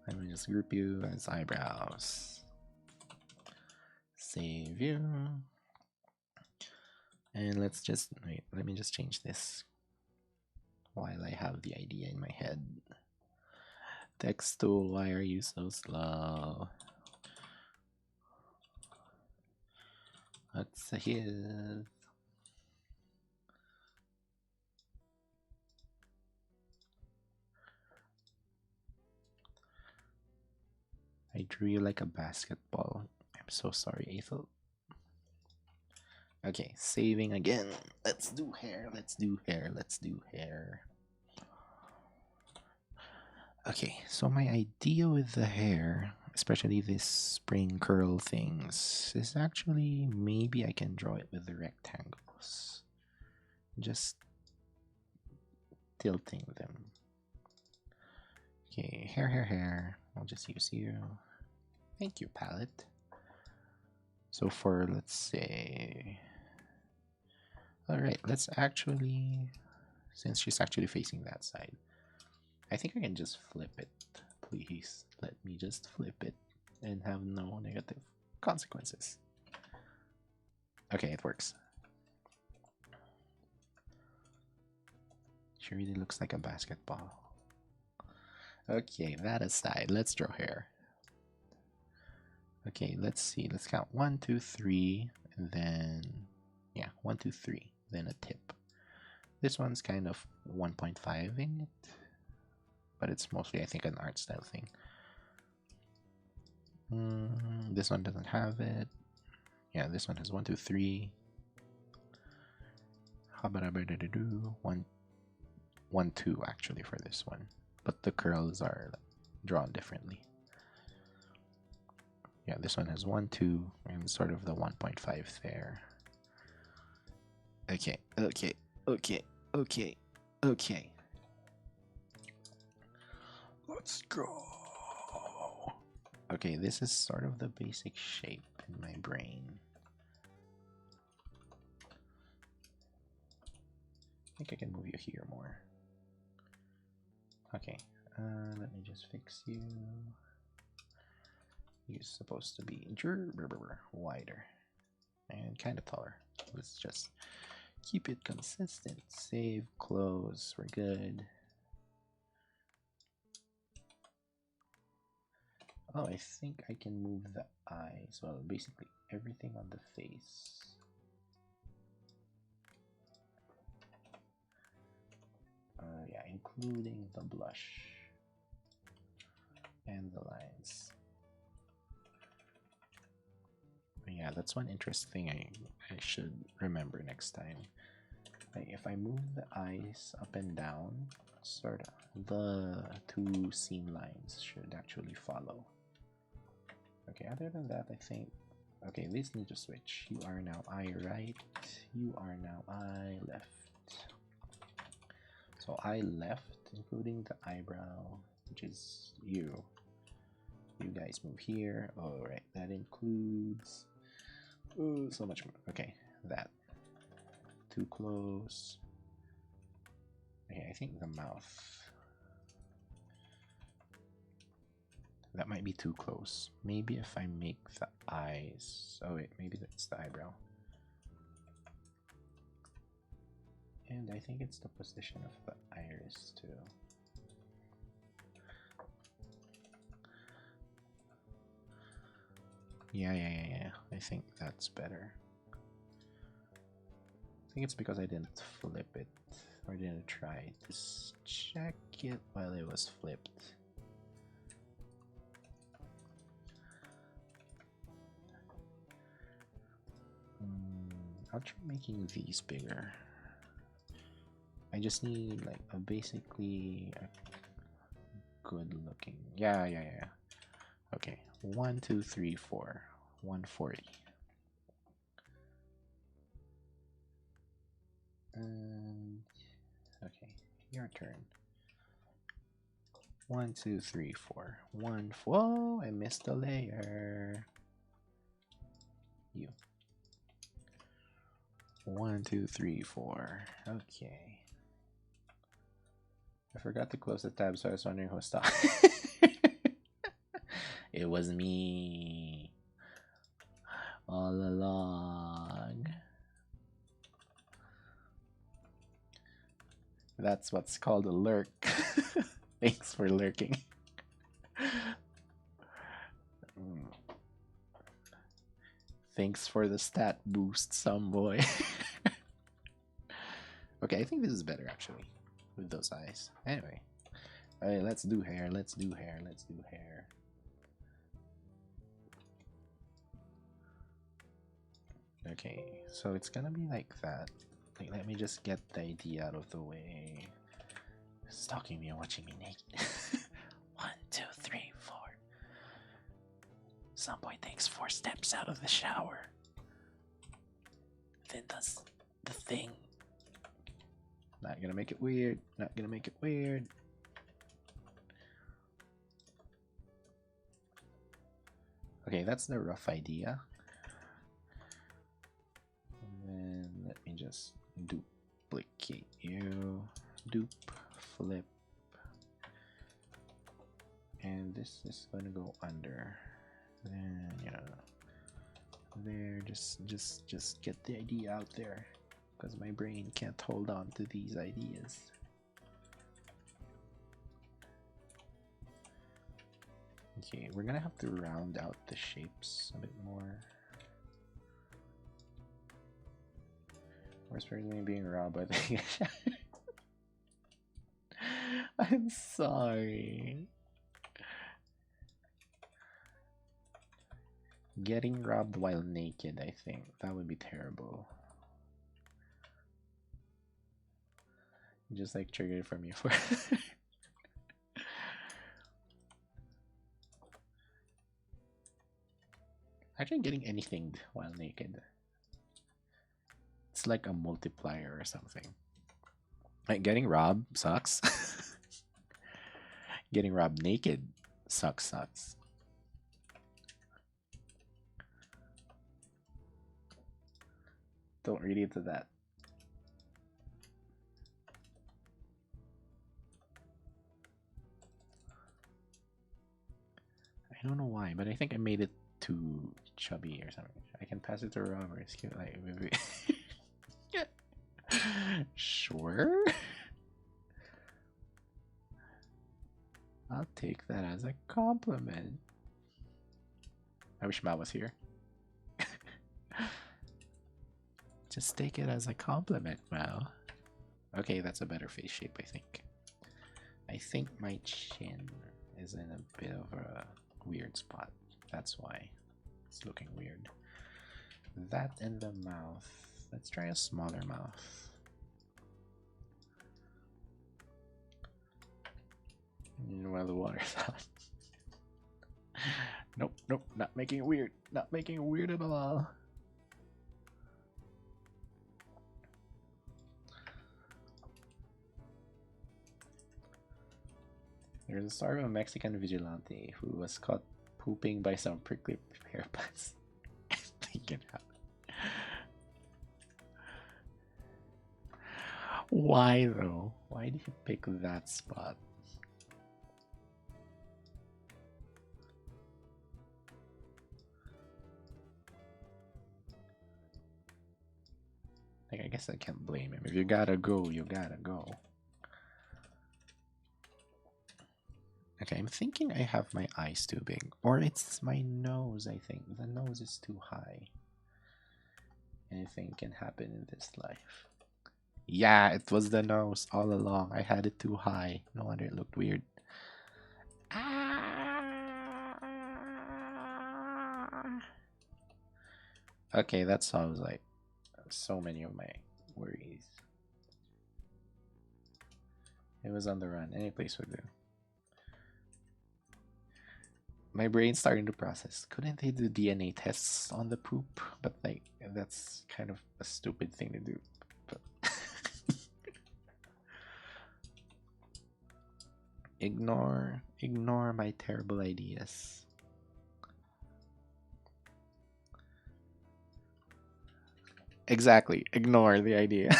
Let me just group you as eyebrows. Save you. And let's just wait. Let me just change this while I have the idea in my head. Text tool, why are you so slow? What's his? I drew you like a basketball. I'm so sorry, Ethel. Okay, saving again. Let's do hair. Let's do hair. Let's do hair. Okay, so my idea with the hair, especially this spring curl things, is actually maybe I can draw it with the rectangles. Just tilting them. Okay, hair. I'll just use you. Thank you, palette. So for, let's say... Alright, let's actually... Since she's actually facing that side, I think I can just flip it. Please, let me just flip it and have no negative consequences. Okay, it works. She really looks like a basketball. Okay, that aside, let's draw hair. Okay, let's see. Let's count 1, 2, 3, and then... Yeah, 1, 2, 3, then a tip. This one's kind of 1.5 in it, but it's mostly, I think, an art style thing. This one doesn't have it. Yeah, this one has 1, 2, 3. How about I do 1, 1, 2 actually for this one, but the curls are drawn differently. Yeah, this one has 1, 2, and sort of the 1.5 there. Okay. Let's go. Okay, this is sort of the basic shape in my brain. I think I can move you here more. Okay, let me just fix you. You're supposed to be wider and kind of taller. Let's just keep it consistent. Save, close, we're good. Oh, I think I can move the eyes. Well, basically everything on the face. Yeah, including the blush and the lines. Yeah, that's one interesting thing I should remember next time. Like if I move the eyes up and down, sort of, the two seam lines should actually follow. Okay, other than that, I think... Okay, these need to switch. You are now eye right, you are now eye left. So eye left, including the eyebrow, which is you. You guys move here. Alright, that includes... Ooh, so much more. Okay, that. Too close. Okay, I think the mouth. That might be too close. Maybe if I make the eyes... Oh wait, maybe that's the eyebrow. And I think it's the position of the iris too. Yeah. I think that's better. I think it's because I didn't flip it, or didn't try to check it while it was flipped. I'll try making these bigger. I just need like a basically a good looking. Yeah. Okay, 1, 2, 3, 4, 140. And okay, your turn. 1, 2, 3, 4. 1. Whoa! I missed a layer. You. 1, 2, 3, 4. Okay. I forgot to close the tab, so I was wondering who stopped. It was me all along. That's what's called a lurk. Thanks for lurking. Thanks for the stat boost, some boy. Okay, I think this is better actually with those eyes. Anyway, alright, let's do hair. Okay, so it's gonna be like that. Like, let me just get the idea out of the way. Stalking me and watching me naked. 1, 2, 3, 4. Some boy takes 4 steps out of the shower. Then does the thing. Not gonna make it weird. Not gonna make it weird. Okay, that's the rough idea. And then let me just duplicate you. Dupe, flip. And this is gonna go under. Then, you know, there, just get the idea out there. Because my brain can't hold on to these ideas. Okay, we're gonna have to round out the shapes a bit more. Worst person being robbed by the I'm sorry. Getting robbed while naked, I think. That would be terrible. Just like triggered from you for actually getting anything while naked. It's like a multiplier or something. Like getting robbed sucks. Getting robbed naked sucks. Don't read into that. I don't know why, but I think I made it too chubby or something. I can pass it to Rob or cute, like maybe. Sure. I'll take that as a compliment. I wish Mal was here. Just take it as a compliment, Mal. Okay, that's a better face shape, I think. I think my chin is in a bit of a weird spot. That's why it's looking weird. That and the mouth. Let's try a smaller mouth. While the water's out. Nope, not making it weird. Not making it weird at all. There's a story of a Mexican vigilante who was caught pooping by some prickly pear plants. Thinking how. Why though? Why did you pick that spot? Like, I guess I can't blame him. If you gotta go, you gotta go. Okay, I'm thinking I have my eyes too big. Or it's my nose, I think. The nose is too high. Anything can happen in this life. Yeah, it was the nose all along. I had it too high. No wonder it looked weird. Okay, that solves like so many of my worries. It was on the run. Any place would do. My brain's starting to process. Couldn't they do DNA tests on the poop? But like, that's kind of a stupid thing to do. But ignore my terrible ideas. Exactly. Ignore the idea.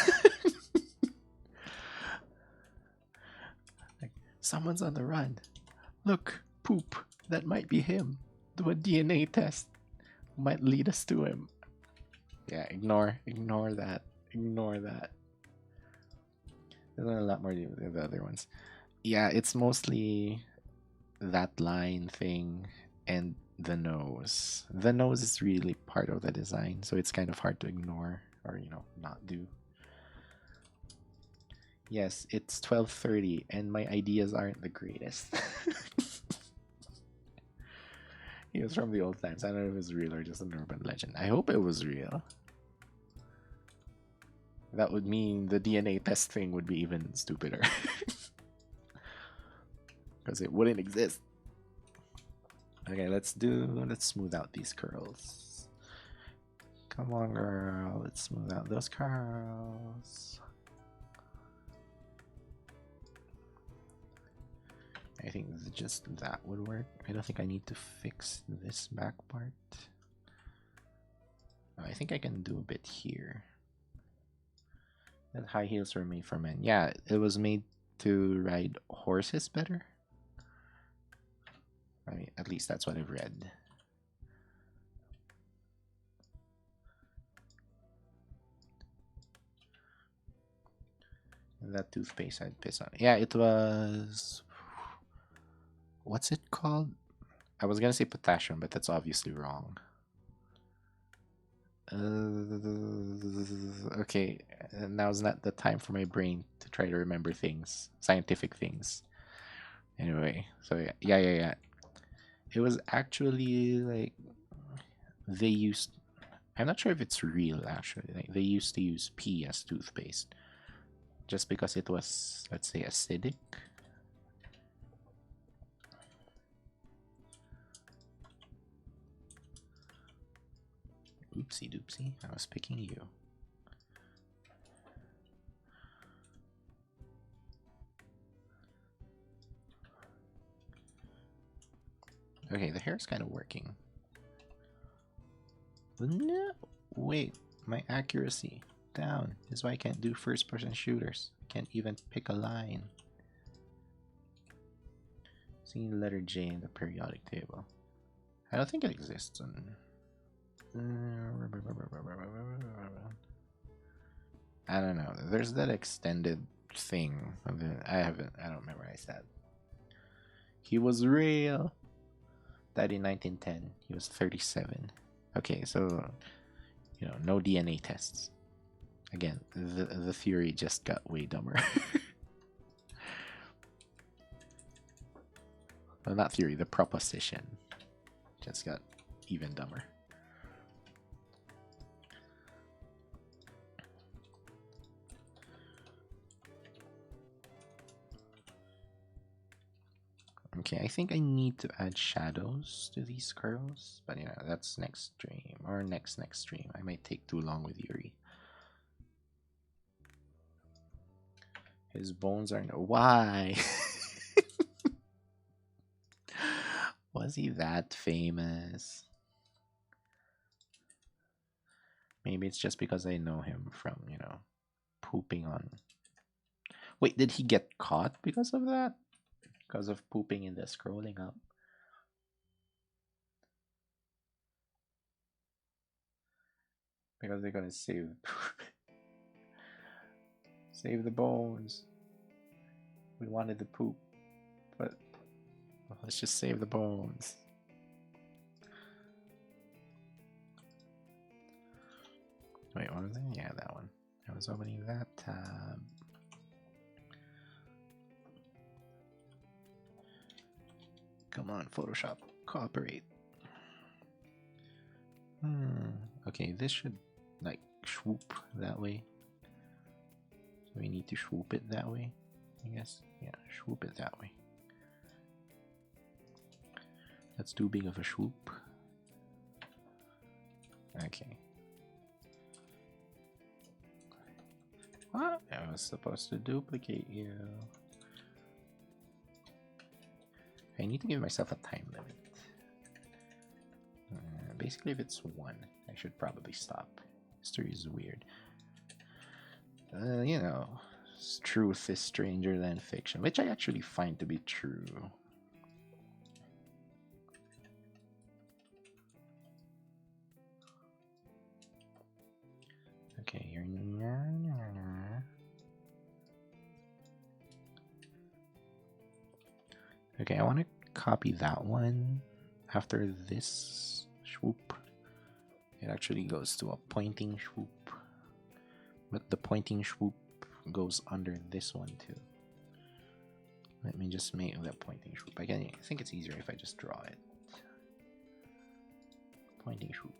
Like, someone's on the run. Look, poop. That might be him. Do a DNA test. Might lead us to him. Yeah, ignore that. Ignore that. There's a lot more to do with the other ones. Yeah, it's mostly that line thing and the nose. The nose is really part of the design, so it's kind of hard to ignore or, you know, not do. Yes, it's 12:30 and my ideas aren't the greatest. He was from the old times. I don't know if it was real or just an urban legend. I hope it was real. That would mean the DNA test thing would be even stupider. Because it wouldn't exist. Okay, let's smooth out these curls. Come on, girl. Let's smooth out those curls. I think just that would work. I don't think I need to fix this back part. I think I can do a bit here. That high heels were made for men. Yeah, it was made to ride horses better. I mean, at least that's what I've read. And that toothpaste I'd piss on. Yeah, it was... What's it called? I was gonna say potassium, but that's obviously wrong. Okay, now's not the time for my brain to try to remember things, scientific things. Anyway, so yeah. It was actually like they used. I'm not sure if it's real actually. Like they used to use pee as toothpaste, just because it was, let's say, acidic. Oopsie doopsie, I was picking you. Okay, the hair's kind of working. No, wait, my accuracy down. This is why I can't do first-person shooters. Can't even pick a line. Seeing the letter J in the periodic table. I don't think it exists on... I don't know. There's that extended thing. I don't remember what I said. He was real. Died in 1910. He was 37. Okay, so, you know, no DNA tests. Again, the theory just got way dumber. Well, not theory, the proposition just got even dumber. Okay, I think I need to add shadows to these curls, but yeah, that's next stream, or next stream. I might take too long with Yuri. His bones are no... Why? Was he that famous? Maybe it's just because I know him from, you know, pooping on... Wait, did he get caught because of that? Because of pooping in the scrolling up? Because they're gonna save... save the bones. We wanted the poop, but let's just save the bones. Wait, what was it? Yeah, that one. I was opening that tab. Come on, Photoshop, cooperate. Okay, this should like swoop that way. So we need to swoop it that way, I guess. Yeah, swoop it that way. That's too big of a swoop. Okay. What? I was supposed to duplicate you. I need to give myself a time limit. Basically, if it's 1, I should probably stop. History is weird. You know, truth is stranger than fiction, which I actually find to be true. Okay, you're... Okay, I want to copy that one. After this swoop, it actually goes to a pointing swoop. But the pointing swoop goes under this one too. Let me just make that pointing swoop. I think it's easier if I just draw it. Pointing swoop.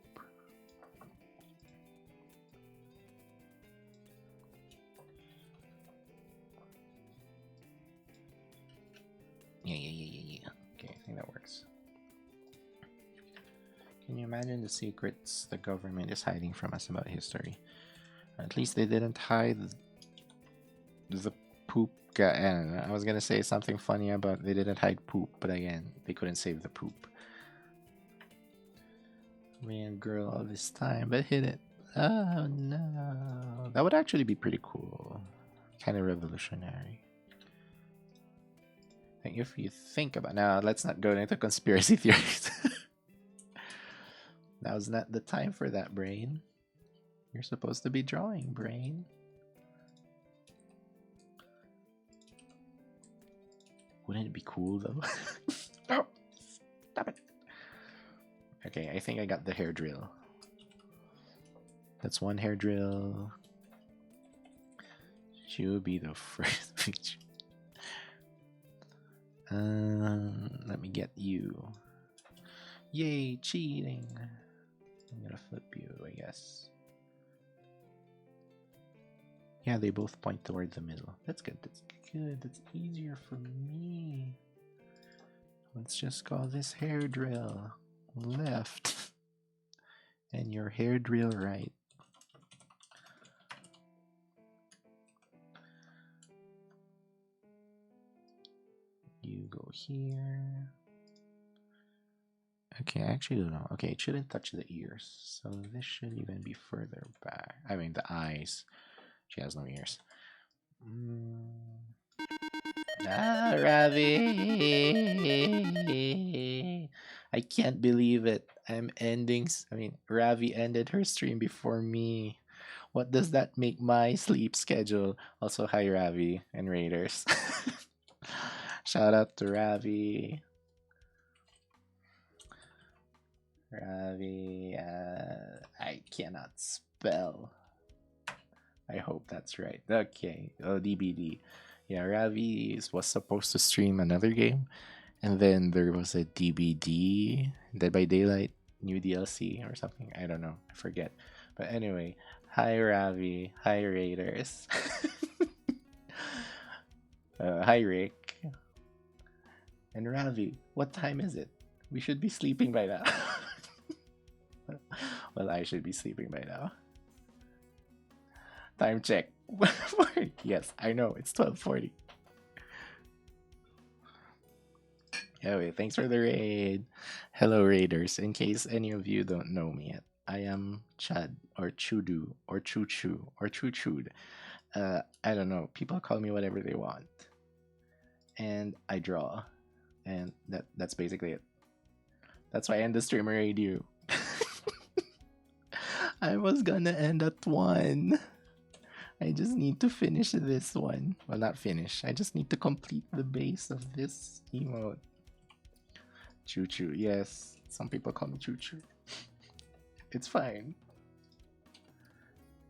Can you imagine the secrets the government is hiding from us about history? At least they didn't hide the poop guy. I don't know. I was gonna say something funny about they didn't hide poop, but again, they couldn't save the poop. Man, girl, all this time, but hit it. Oh no. That would actually be pretty cool. Kind of revolutionary. Like if you think about now, let's not go into conspiracy theories. Now's not the time for that, brain. You're supposed to be drawing, brain. Wouldn't it be cool though? Oh, stop it. Okay, I think I got the hair drill. That's one hair drill. She will be the first feature. Let me get you. Yay, cheating. I'm gonna flip you, I guess. Yeah, they both point toward the middle. That's good, that's good. That's easier for me. Let's just call this hair drill left. And your hair drill right. You go here. Okay, I actually don't know. Okay, it shouldn't touch the ears. So this should even be further back. I mean, the eyes. She has no ears. Ah, Ravi! I can't believe it. I'm ending. I mean, Ravi ended her stream before me. What does that make my sleep schedule? Also, hi, Ravi and Raiders. Shout out to Ravi. Ravi, I cannot spell. I hope that's right. Okay, DBD. Yeah, Ravi was supposed to stream another game, and then there was a DBD, Dead by Daylight, new DLC or something. I don't know. I forget. But anyway, hi Ravi. Hi Raiders. Hi Rick. And Ravi, what time is it? We should be sleeping by now. Well, I should be sleeping by now. Time check. Yes, I know. It's 12:40. Anyway, thanks for the raid. Hello, Raiders. In case any of you don't know me yet, I am Chad, or Chudu, or Chuchu, or Chuchud. I don't know. People call me whatever they want. And I draw. And that's basically it. That's why I end the streamer radio. I was gonna end at 1. I just need to finish this one. Well, not finish. I just need to complete the base of this emote. Choo choo. Yes, some people call me choo choo. It's fine.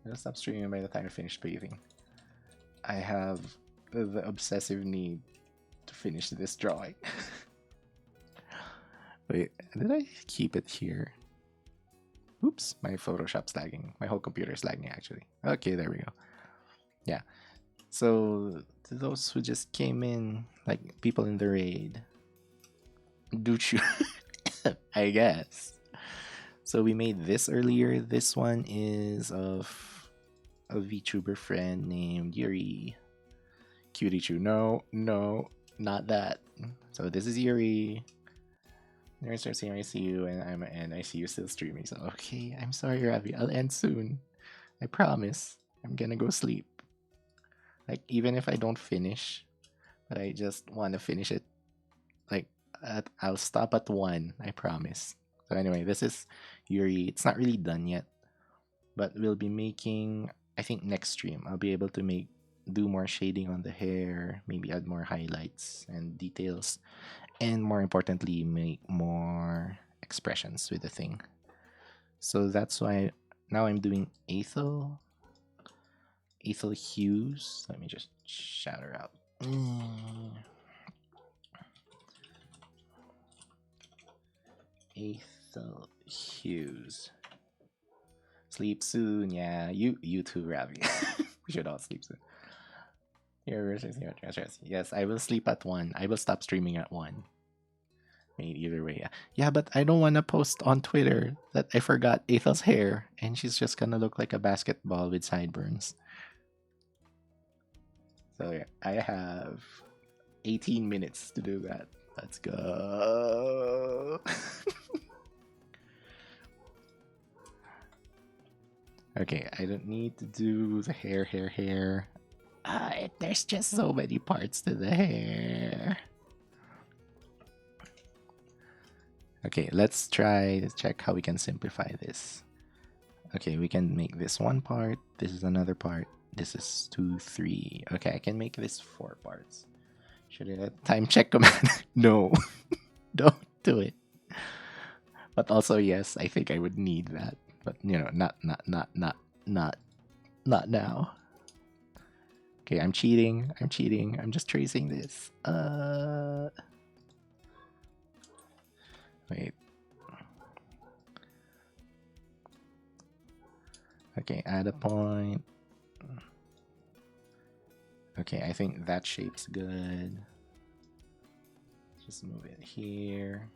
I'll stop streaming by the time I finish bathing. I have the obsessive need to finish this drawing. Wait, did I keep it here? Oops, my Photoshop's lagging. My whole computer is lagging actually. Okay, there we go. Yeah. So to those who just came in, like people in the raid, do you? I guess. So we made this earlier. This one is of a VTuber friend named Yuri. Cutie Chew. No, not that. So this is Yuri. Nurse are saying I see you and I see you still streaming. So okay, I'm sorry, Ravi. I'll end soon. I promise. I'm gonna go sleep. Like even if I don't finish, but I just want to finish it. Like I'll stop at 1. I promise. So anyway, this is Yuri. It's not really done yet, but we'll be making. I think next stream I'll be able to do more shading on the hair, maybe add more highlights and details, and more importantly, make more expressions with the thing. So that's why now I'm doing Ethel Hughes. Let me just shout her out. Ethel Hughes. Sleep soon, yeah. You too, Ravi. We should all sleep soon. Yes, I will sleep at 1. I will stop streaming at 1. Wait, either way, yeah. Yeah, but I don't want to post on Twitter that I forgot Ethel's hair and she's just gonna look like a basketball with sideburns. So yeah, I have 18 minutes to do that. Let's go. Okay, I don't need to do the hair. There's just so many parts to the hair. Okay, let's try to check how we can simplify this. Okay, we can make this one part. This is another part. This is 2, 3. Okay, I can make this 4 parts. Should I let time check command? No, don't do it. But also, yes, I think I would need that. But you know, not now. Okay, I'm cheating. I'm just tracing this. Wait. Okay, add a point. Okay, I think that shape's good. Just move it here.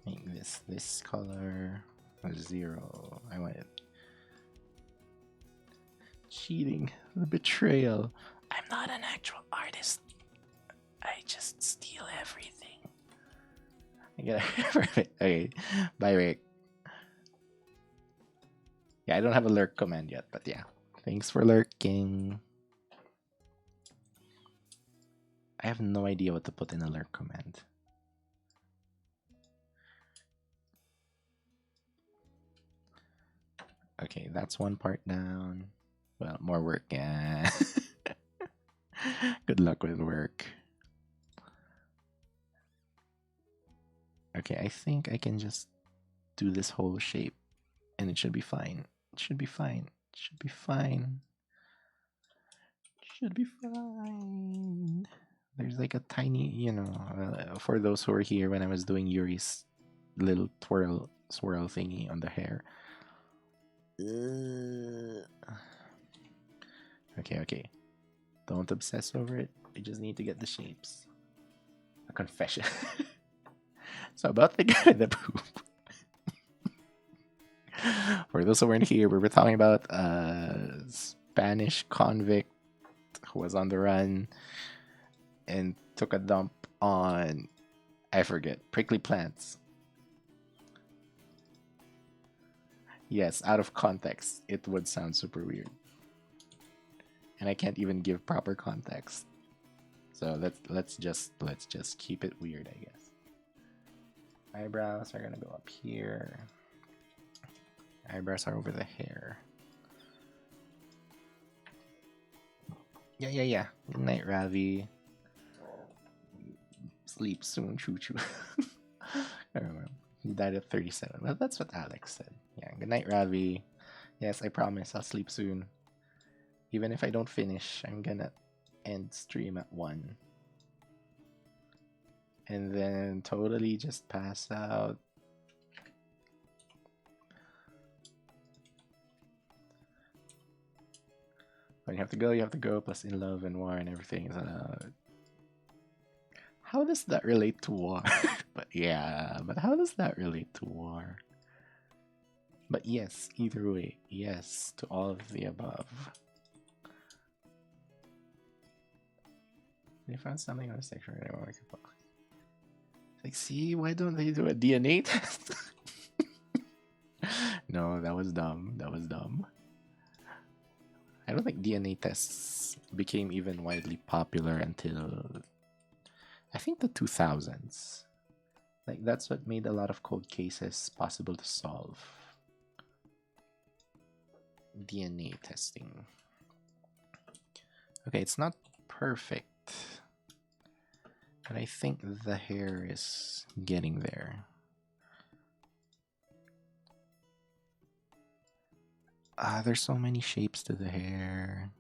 Make this color 0. I want it. Cheating. The betrayal. I'm not an actual artist. I just steal everything. I get it. Perfect. Okay. Bye, Rick. Yeah, I don't have a lurk command yet, but yeah. Thanks for lurking. I have no idea what to put in a lurk command. Okay, that's one part down. Well, more work, yeah. Good luck with work. Okay, I think I can just do this whole shape and it should be fine. It should be fine. It should be fine. It should be fine. There's like a tiny, you know, for those who are here when I was doing Yuri's little swirl thingy on the hair. Okay. Don't obsess over it. We just need to get the shapes. A confession. So about the guy in the poop. For those who weren't here, we were talking about a Spanish convict who was on the run and took a dump on, I forget, prickly plants. Yes, out of context, it would sound super weird. And I can't even give proper context. So let's just keep it weird, I guess. Eyebrows are gonna go up here. Eyebrows are over the hair. Yeah. Good night, Ravi. Sleep soon, choo choo. I remember. He died at 37. Well, that's what Alex said. Yeah, good night, Ravi. Yes, I promise I'll sleep soon. Even if I don't finish, I'm gonna end stream at 1. And then totally just pass out. When you have to go, plus in love and war and everything. How does that relate to war? But how does that relate to war? But yes, either way, yes to all of the above. They found something on the section where they were working. Like, see, why don't they do a DNA test? No, that was dumb. I don't think DNA tests became even widely popular until I think the 2000s. Like, that's what made a lot of cold cases possible to solve. DNA testing. Okay, it's not perfect, but I think the hair is getting there. There's so many shapes to the hair.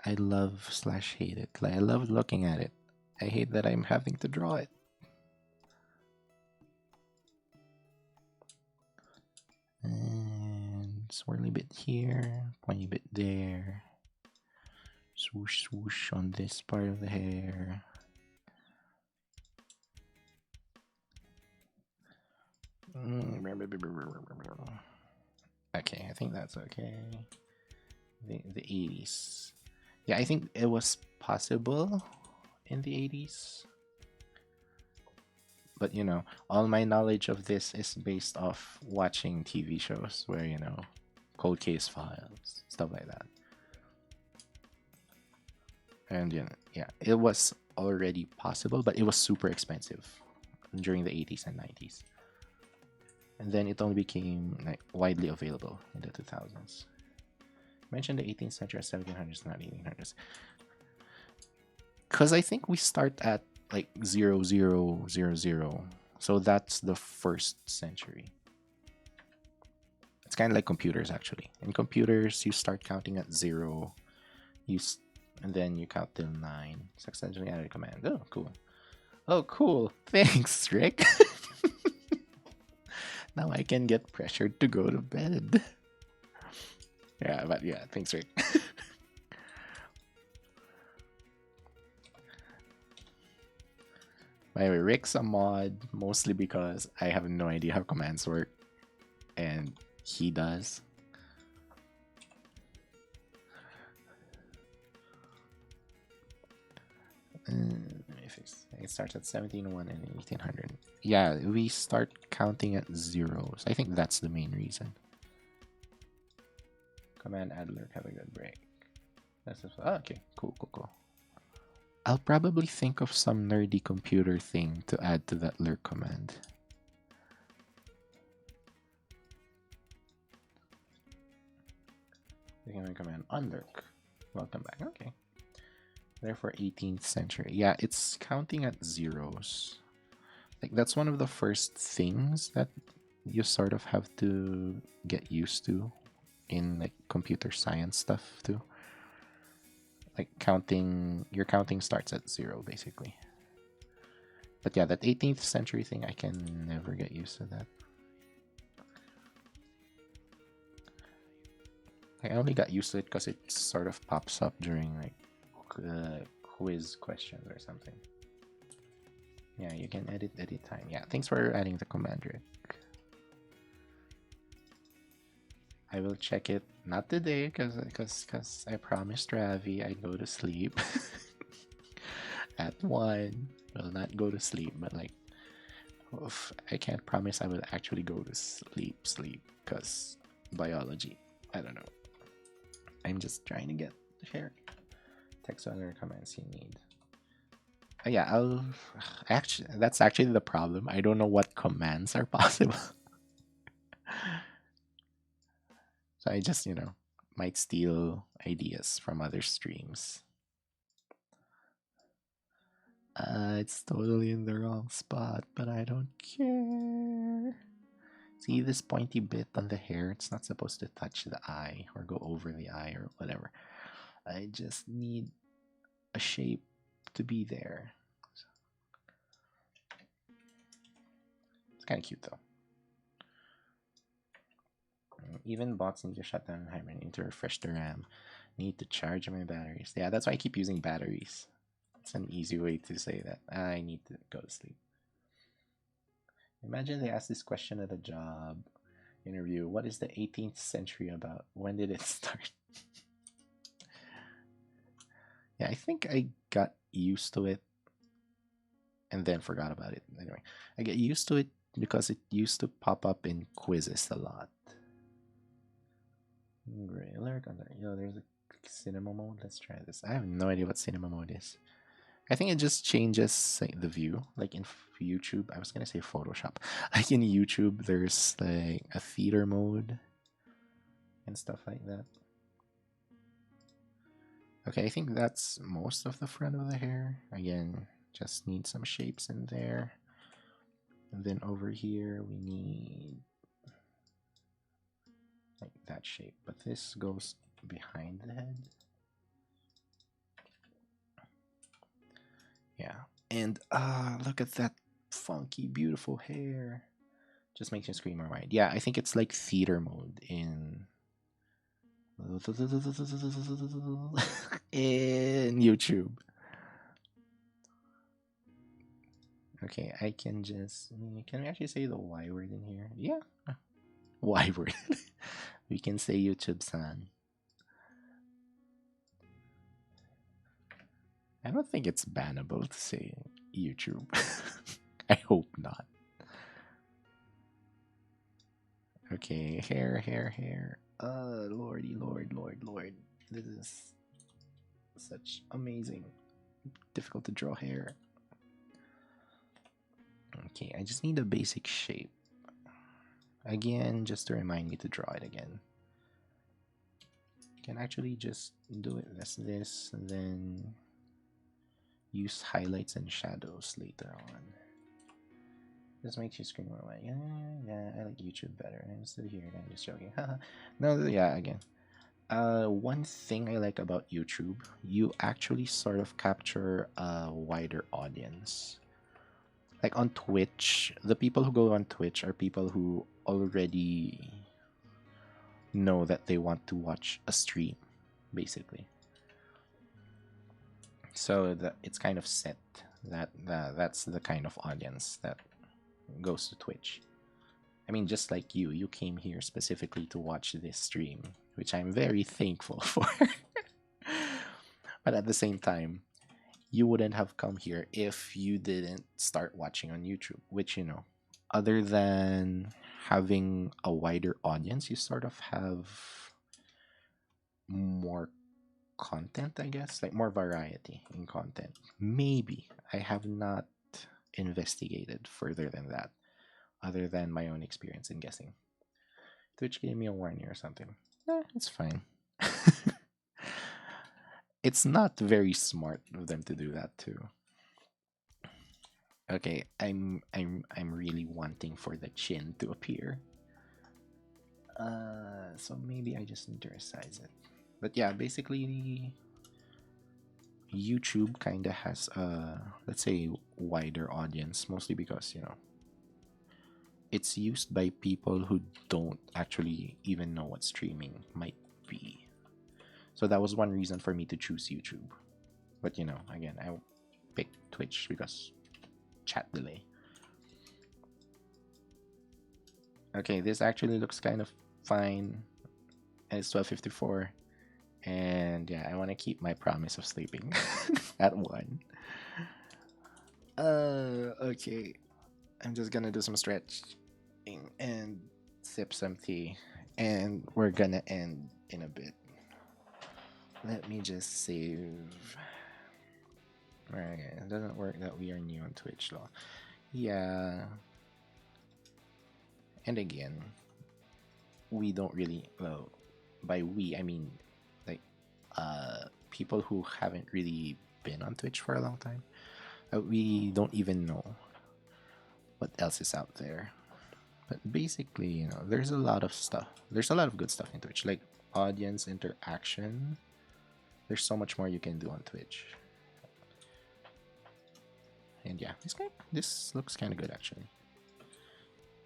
I love / hate it. Like, I love looking at it. I hate that I'm having to draw it. And swirly bit here, pointy bit there. Swoosh swoosh on this part of the hair. Okay, I think that's okay. The 80s. Yeah, I think it was possible in the 80s. But all my knowledge of this is based off watching TV shows where, cold case files, stuff like that. And yeah, it was already possible, but it was super expensive during the 80s and 90s. And then it only became like widely available in the 2000s. Mention the 18th century or 1700s, not 1800s. Because I think we start at like 0000. So that's the first century. It's kind of like computers, actually. In computers, you start counting at 0. And then you count till 9. Successfully added a command. Oh, cool. Oh, cool. Thanks, Rick. Now I can get pressured to go to bed. Yeah, but yeah, thanks, Rick. By the way, Rick's a mod mostly because I have no idea how commands work, and he does. It starts at 1701 and 1800. Yeah, we start counting at zeros. I think that's the main reason. Command add lurk, have a good break. That's just, okay, cool. I'll probably think of some nerdy computer thing to add to that lurk command. Command unlurk. Welcome back. Okay. Therefore, 18th century. Yeah, it's counting at zeros. Like, that's one of the first things that you sort of have to get used to in like computer science stuff too. Like your counting starts at 0 basically. But yeah, that 18th century thing, I can never get used to that. I only got used to it because it sort of pops up during like quiz questions or something. Yeah, you can edit anytime. Yeah, thanks for adding the command, Rick. I will check it, not today, because I promised Ravi I'd go to sleep at 1. Will not go to sleep, but like, I can't promise I will actually go to sleep, because biology. I don't know. I'm just trying to get here. Text other commands you need. Yeah, that's actually the problem. I don't know what commands are possible. So I just, might steal ideas from other streams. It's totally in the wrong spot, but I don't care. See this pointy bit on the hair? It's not supposed to touch the eye or go over the eye or whatever. I just need a shape to be there. It's kind of cute though. Even bots need to shut down Hibernate, need to refresh the RAM, need to charge my batteries. Yeah, that's why I keep using batteries. It's an easy way to say that I need to go to sleep. Imagine they ask this question at a job interview. What is the 18th century about? When did it start? Yeah, I think I got used to it and then forgot about it. Anyway, I get used to it because it used to pop up in quizzes a lot. Great alert on there. There's a cinema mode. Let's try this. I have no idea what cinema mode is. I think it just changes the view. Like in YouTube, I was gonna say Photoshop. Like in YouTube, there's like a theater mode and stuff like that. Okay, I think that's most of the front of the hair. Again, just need some shapes in there. And then over here, we need like that shape. But this goes behind the head. Yeah, and look at that funky, beautiful hair. Just makes your screen more wide. Yeah, I think it's like theater mode in YouTube. Okay, I can just. Can we actually say the Y word in here? Yeah. Y word. We can say YouTube san. I don't think it's bannable to say YouTube. I hope not. Okay, hair. Lordy, lord. This is such amazing. Difficult to draw hair. Okay, I just need a basic shape. Again, just to remind me to draw it again. Can actually just do it as this, and then use highlights and shadows later on. This makes your screen more like, yeah, I like YouTube better. I'm still here, I'm just joking. No, yeah, again. One thing I like about YouTube, you actually sort of capture a wider audience. Like on Twitch, the people who go on Twitch are people who already know that they want to watch a stream, basically. So that it's kind of set that's the kind of audience that goes to Twitch. I mean, just like you came here specifically to watch this stream, which I'm very thankful for. But at the same time, you wouldn't have come here if you didn't start watching on YouTube, which, other than having a wider audience, you sort of have more content, I guess, like more variety in content. Maybe I have not investigated further than that, other than my own experience in guessing. Twitch gave me a warning or something. It's fine. It's not very smart of them to do that too. Okay, I'm really wanting for the chin to appear. So maybe I just need to resize it. But yeah, basically YouTube kind of has a, let's say, wider audience, mostly because it's used by people who don't actually even know what streaming might be. So that was one reason for me to choose YouTube. But again, I picked Twitch because chat delay. Okay, this actually looks kind of fine. And it's 12:54. And yeah, I want to keep my promise of sleeping at 1. Okay. I'm just gonna do some stretching and sip some tea. And we're gonna end in a bit. Let me just save. Okay, it doesn't work that we are new on Twitch though. Yeah. And again, we don't really, well, by we I mean like people who haven't really been on Twitch for a long time. We don't even know what else is out there. But basically, there's a lot of stuff. There's a lot of good stuff in Twitch, like audience interaction. There's so much more you can do on Twitch. And yeah, this looks kind of good actually.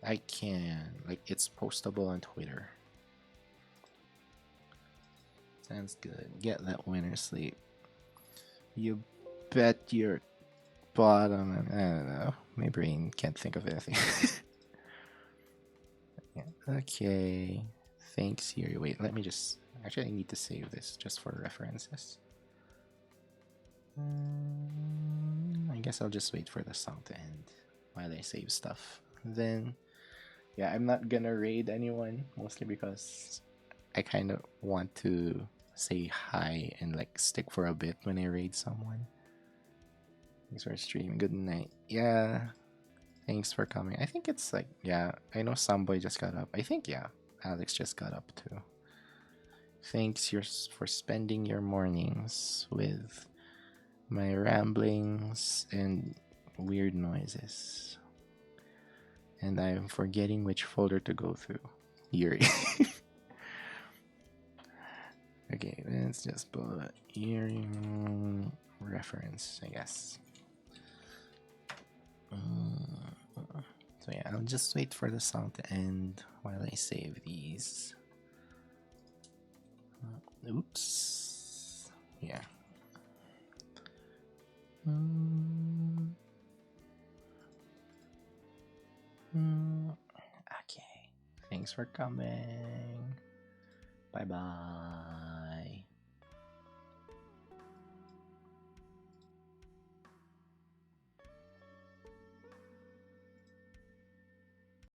I can, like, it's postable on Twitter. Sounds good. Get that winter sleep. You bet your bottom. I don't know. My brain can't think of anything. Yeah. Okay. Thanks, Siri. Wait, let me just. Actually, I need to save this just for references. I guess I'll just wait for the song to end while I save stuff. Then, yeah, I'm not gonna raid anyone, mostly because I kind of want to say hi and like stick for a bit when I raid someone. Thanks for streaming. Good night. Yeah, thanks for coming. I think it's like, yeah, I know Samboy just got up. I think, yeah, Alex just got up too. Thanks for spending your mornings with my ramblings and weird noises. And I'm forgetting which folder to go through. Yuri. Okay, let's just put Yuri reference, I guess. So yeah, I'll just wait for the song to end while I save these. Oops. Yeah. Thanks for coming. Bye bye.